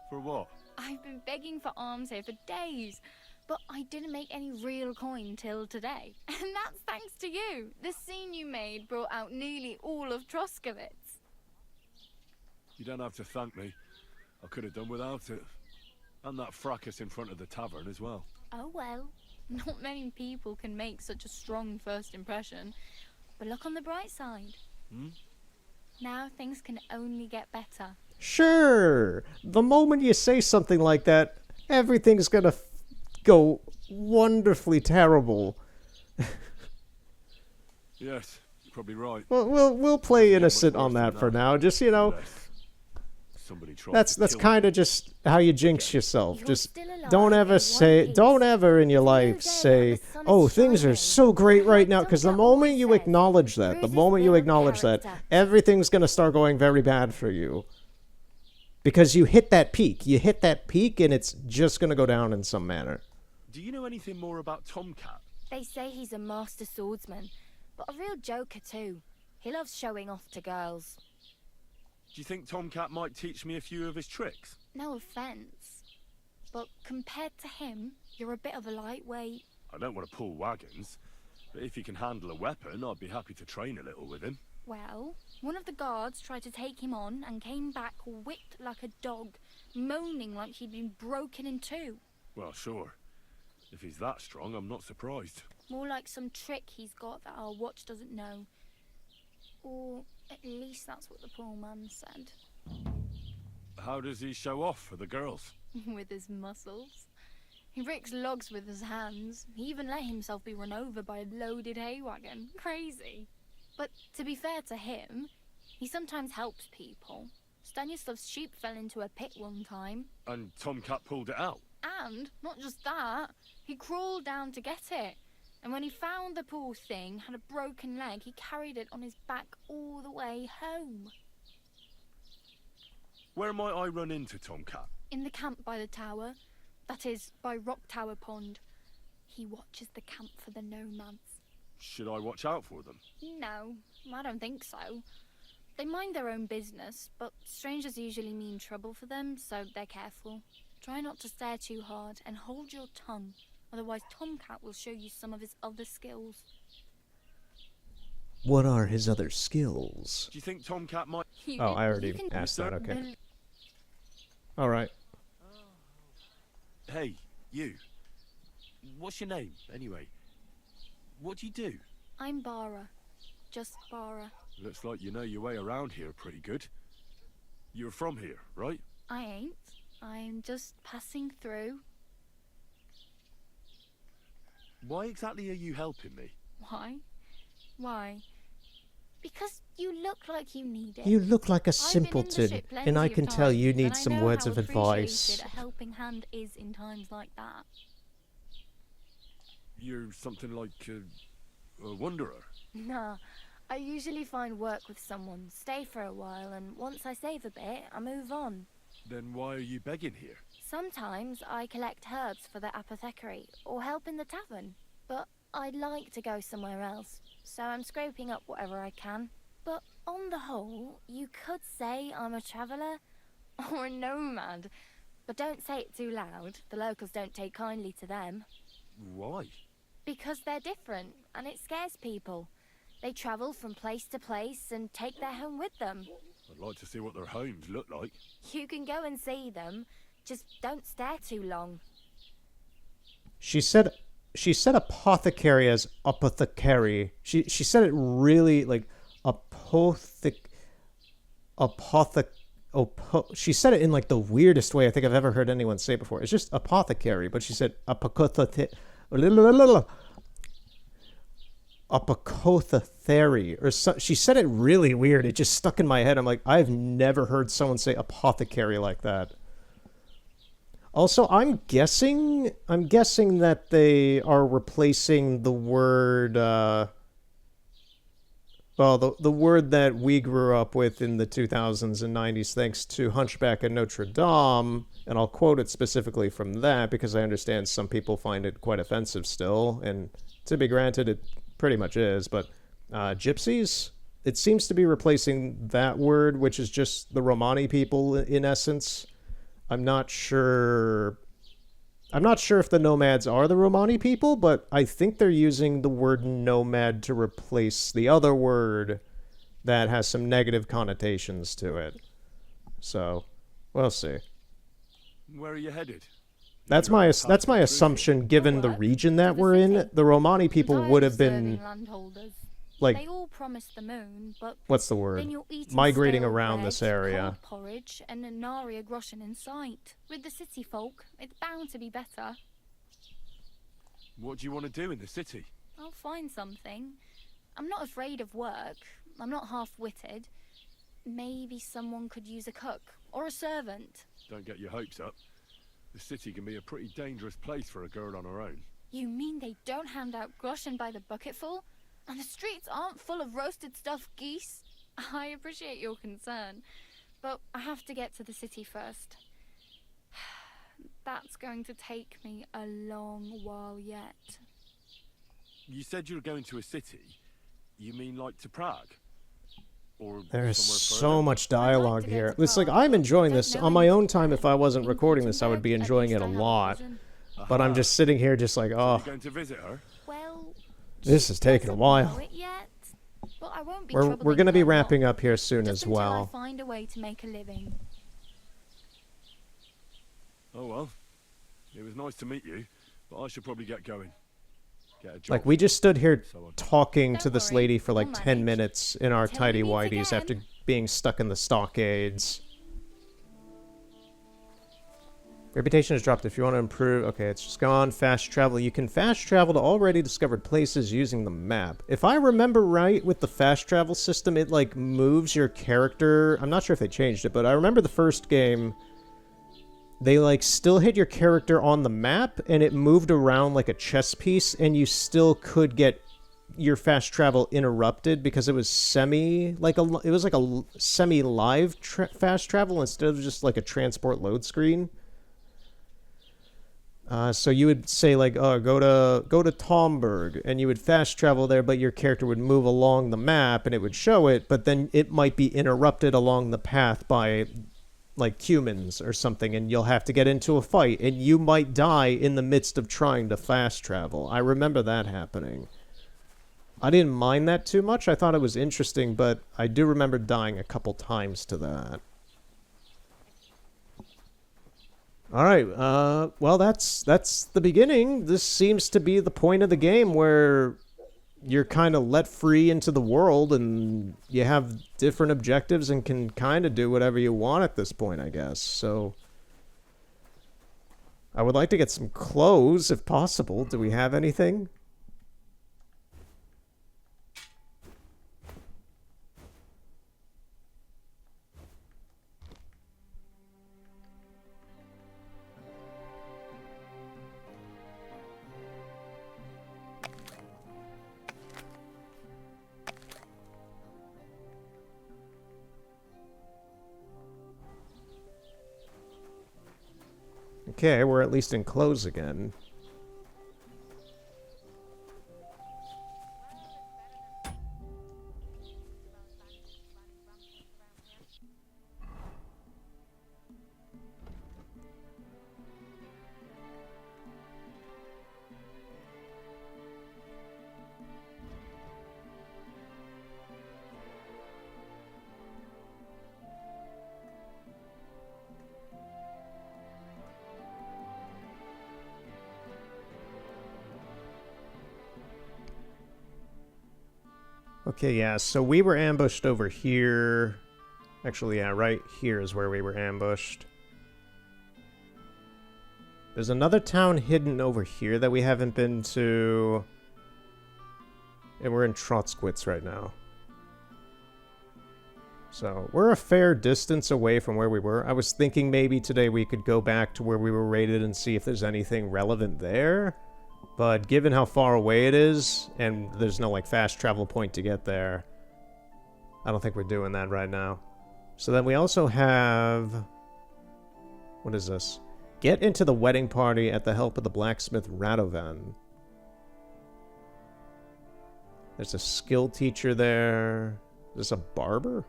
For what? I've been begging for alms here for days, but I didn't make any real coin till today. And that's thanks to you. The scene you made brought out nearly all of Troskowitz. You don't have to thank me. I could have done without it. And that fracas in front of the tavern as well. Oh well, not many people can make such a strong first impression. But look on the bright side. Now things can only get better. Sure. The moment you say something like that, everything's gonna go wonderfully terrible. Yes, you're probably right. Well, we'll play innocent on that for now. Just, you know, that's kind of just how you jinx yourself. Just don't ever in your life say, "Oh, things are so great right now," because the moment you acknowledge that, everything's gonna start going very bad for you. Because you hit that peak, and it's just gonna go down in some manner. Do you know anything more about Tomcat? They say he's a master swordsman, but a real joker too. He loves showing off to girls. Do you think Tomcat might teach me a few of his tricks? No offense, but compared to him, you're a bit of a lightweight. I don't want to pull wagons, but if he can handle a weapon, I'd be happy to train a little with him. Well, one of the guards tried to take him on and came back whipped like a dog, moaning like he'd been broken in two. Well, sure. If he's that strong, I'm not surprised. More like some trick he's got that our watch doesn't know. Or at least that's what the poor man said. How does he show off for the girls? With his muscles. He breaks logs with his hands. He even let himself be run over by a loaded hay wagon. Crazy. But to be fair to him, he sometimes helps people. Stanislav's sheep fell into a pit one time. And Tomcat pulled it out? And, not just that, he crawled down to get it. And when he found the poor thing had a broken leg, he carried it on his back all the way home. Where might I run into Tomcat? In the camp by the tower. That is, by Rock Tower Pond. He watches the camp for the nomads. Should I watch out for them? No, I don't think so. They mind their own business, but strangers usually mean trouble for them, so they're careful. Try not to stare too hard and hold your tongue, otherwise Tomcat will show you some of his other skills. What are his other skills? Do you think Tomcat might... Oh, I already asked that, okay. Alright. Hey, you. What's your name, anyway? What do you do? I'm Bara. Just Bara. Looks like you know your way around here pretty good. You're from here, right? I ain't. I'm just passing through. Why exactly are you helping me? Why? Why? Because you look like you need it. You look like a simpleton, and I can tell you need some words of advice. A helping hand is in times like that. You're something like a wanderer. Nah, I usually find work with someone, stay for a while, and once I save a bit, I move on. Then why are you begging here? Sometimes I collect herbs for the apothecary, or help in the tavern. But I'd like to go somewhere else, so I'm scraping up whatever I can. But on the whole, you could say I'm a traveller, or a nomad. But don't say it too loud, the locals don't take kindly to them. Why? Because they're different, and it scares people. They travel from place to place and take their home with them. I'd like to see what their homes look like. You can go and see them. Just don't stare too long. She said apothecary as apothecary. She said it really like she said it in like the weirdest way I think I've ever heard anyone say before. It's just apothecary, but she said apothecary or so, she said it really weird. It just stuck in my head. I'm like, I've never heard someone say apothecary like that. Also, I'm guessing that they are replacing the word the word that we grew up with in the 2000s and 90s thanks to Hunchback of Notre Dame, and I'll quote it specifically from that because I understand some people find it quite offensive still, and to be granted, it pretty much is, but gypsies, it seems to be replacing that word, which is just the Romani people in essence. I'm not sure if the nomads are the Romani people, but I think they're using the word nomad to replace the other word that has some negative connotations to it. So, we'll see. Where are you headed? That's my assumption given the region that we're in. The Romani people would have been like, they all promised the moon, but what's the word? then you're eating Migrating stale around bread, this area. cold porridge, and a nary a groschen in sight. With the city folk, it's bound to be better. What do you want to do in the city? I'll find something. I'm not afraid of work. I'm not half-witted. Maybe someone could use a cook or a servant. Don't get your hopes up. The city can be a pretty dangerous place for a girl on her own. You mean they don't hand out groschen by the bucketful? And the streets aren't full of roasted stuffed geese? I appreciate your concern, but I have to get to the city first. That's going to take me a long while yet. You said you were going to a city. You mean like to Prague? Or There's somewhere so further? much dialogue here. It's like, I'm enjoying this. On my own time, if I wasn't recording this, I would be enjoying it a lot. But I'm just sitting here just like, So oh, you're going to visit her? Well, this is taking a while. know it yet, but I won't be We're troubling going to be her a lot, wrapping up here soon just as until I well. find a way to make a living. Oh well. It was nice to meet you, but I should probably get going. Get a job. Like, we just stood here So on. talking to Don't this worry, lady for like I'll 10 manage. minutes in our Till we tidy meet whities again. after being stuck in the stockades. Reputation has dropped. If you want to improve, okay, it's just gone. Fast travel. You can fast travel to already discovered places using the map. If I remember right, with the fast travel system, it like moves your character. I'm not sure if they changed it, but I remember the first game, they like still hit your character on the map, and it moved around like a chess piece, and you still could get your fast travel interrupted because it was semi live fast travel instead of just like a transport load screen. So you would say like, oh, go to Tomberg, and you would fast travel there, but your character would move along the map and it would show it, but then it might be interrupted along the path by like humans or something, and you'll have to get into a fight, and you might die in the midst of trying to fast travel. I remember that happening. I didn't mind that too much. I thought it was interesting, but I do remember dying a couple times to that. All right, well, that's the beginning. This seems to be the point of the game where you're kind of let free into the world and you have different objectives and can kind of do whatever you want at this point, I guess. So I would like to get some clothes if possible. Do we have anything? Okay, we're at least in clothes again. Okay, yeah, so we were ambushed over here. Actually, yeah, right here is where we were ambushed. There's another town hidden over here that we haven't been to. And we're in Trotskowitz right now. So, we're a fair distance away from where we were. I was thinking maybe today we could go back to where we were raided and see if there's anything relevant there. But given how far away it is, and there's no, like, fast travel point to get there, I don't think we're doing that right now. So then we also have... What is this? Get into the wedding party at the help of the blacksmith Radovan. There's a skill teacher there. Is this a barber?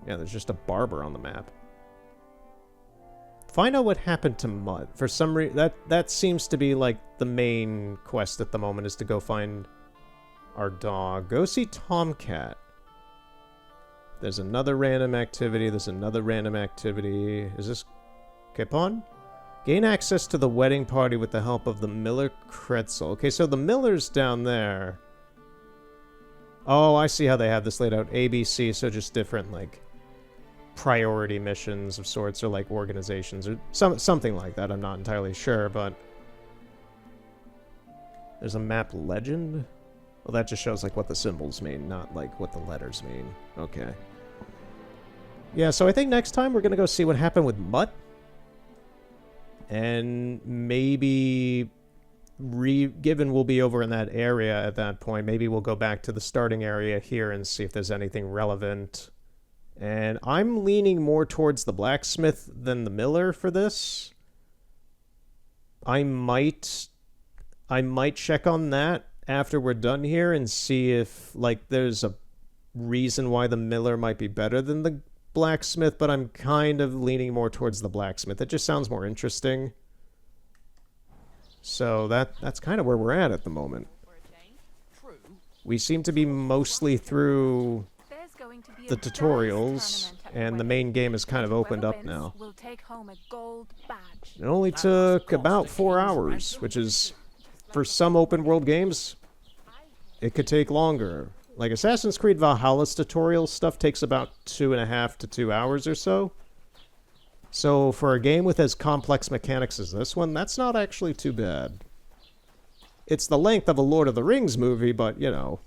Yeah, there's just a barber on the map. Find out what happened to Mutt. For some reason, that seems to be like the main quest at the moment, is to go find our dog. Go see Tomcat. There's another random activity. There's another random activity. Is this Capon? Gain access to the wedding party with the help of the Miller Kretzel. Okay, so the Miller's down there. Oh, I see how they have this laid out. A, B, C, so just different, like, priority missions of sorts, or like organizations, or something like that. I'm not entirely sure, but there's a map legend. Well, that just shows like what the symbols mean, not like what the letters mean. Okay. Yeah, so I think next time we're gonna go see what happened with Mutt, and maybe given we'll be over in that area at that point, maybe we'll go back to the starting area here and see if there's anything relevant. And I'm leaning more towards the blacksmith than the miller for this. I might check on that after we're done here and see if, like, there's a reason why the miller might be better than the blacksmith, but I'm kind of leaning more towards the blacksmith. It just sounds more interesting. So that's kind of where we're at the moment. We seem to be mostly through the tutorials, and the main game is kind of opened up now. It only took about 4 hours, which is, for some open world games, it could take longer. Like Assassin's Creed Valhalla's tutorial stuff takes about 2.5 to 2 hours or so. So for a game with as complex mechanics as this one, that's not actually too bad. It's the length of a Lord of the Rings movie, but, you know.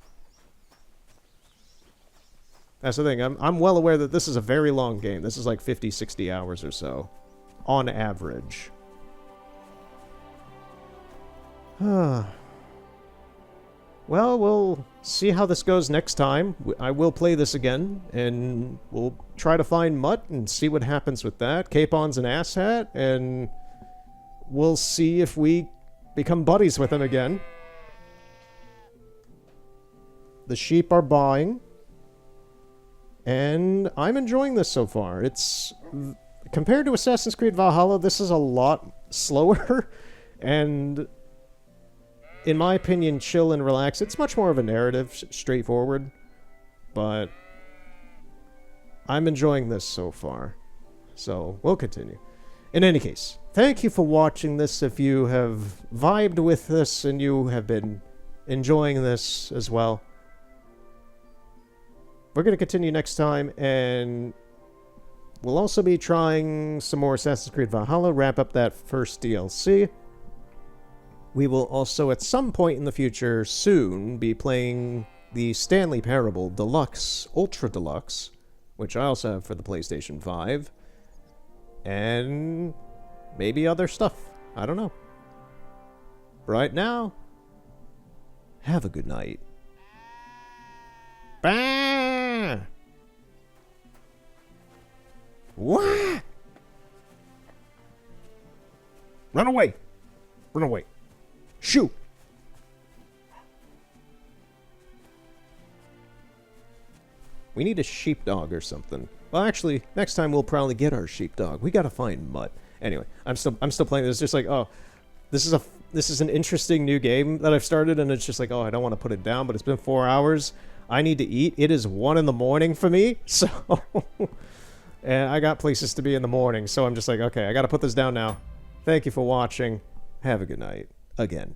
That's the thing. I'm well aware that this is a very long game. This is like 50, 60 hours or so, on average. Well, we'll see how this goes next time. I will play this again, and we'll try to find Mutt and see what happens with that. Capon's an asshat, and we'll see if we become buddies with him again. The sheep are buying, and I'm enjoying this so far. It's, compared to Assassin's Creed Valhalla, this is a lot slower, and in my opinion, chill and relax. It's much more of a narrative, straightforward, but I'm enjoying this so far. So, we'll continue. In any case, thank you for watching this. If you have vibed with this and you have been enjoying this as well, we're going to continue next time, and we'll also be trying some more Assassin's Creed Valhalla, wrap up that first DLC. We will also, at some point in the future, soon, be playing the Stanley Parable Deluxe, Ultra Deluxe, which I also have for the PlayStation 5, and maybe other stuff. I don't know. Right now, have a good night. Bah! What? Run away! Run away! Shoot! We need a sheepdog or something. Well, actually, next time we'll probably get our sheepdog. We gotta find Mutt. Anyway, I'm still playing this. Just like, oh, this is an interesting new game that I've started, and it's just like, oh, I don't want to put it down, but it's been 4 hours. I need to eat. It is 1 in the morning for me, so and I got places to be in the morning, so I'm just like, okay, I gotta put this down now. Thank you for watching. Have a good night. Again.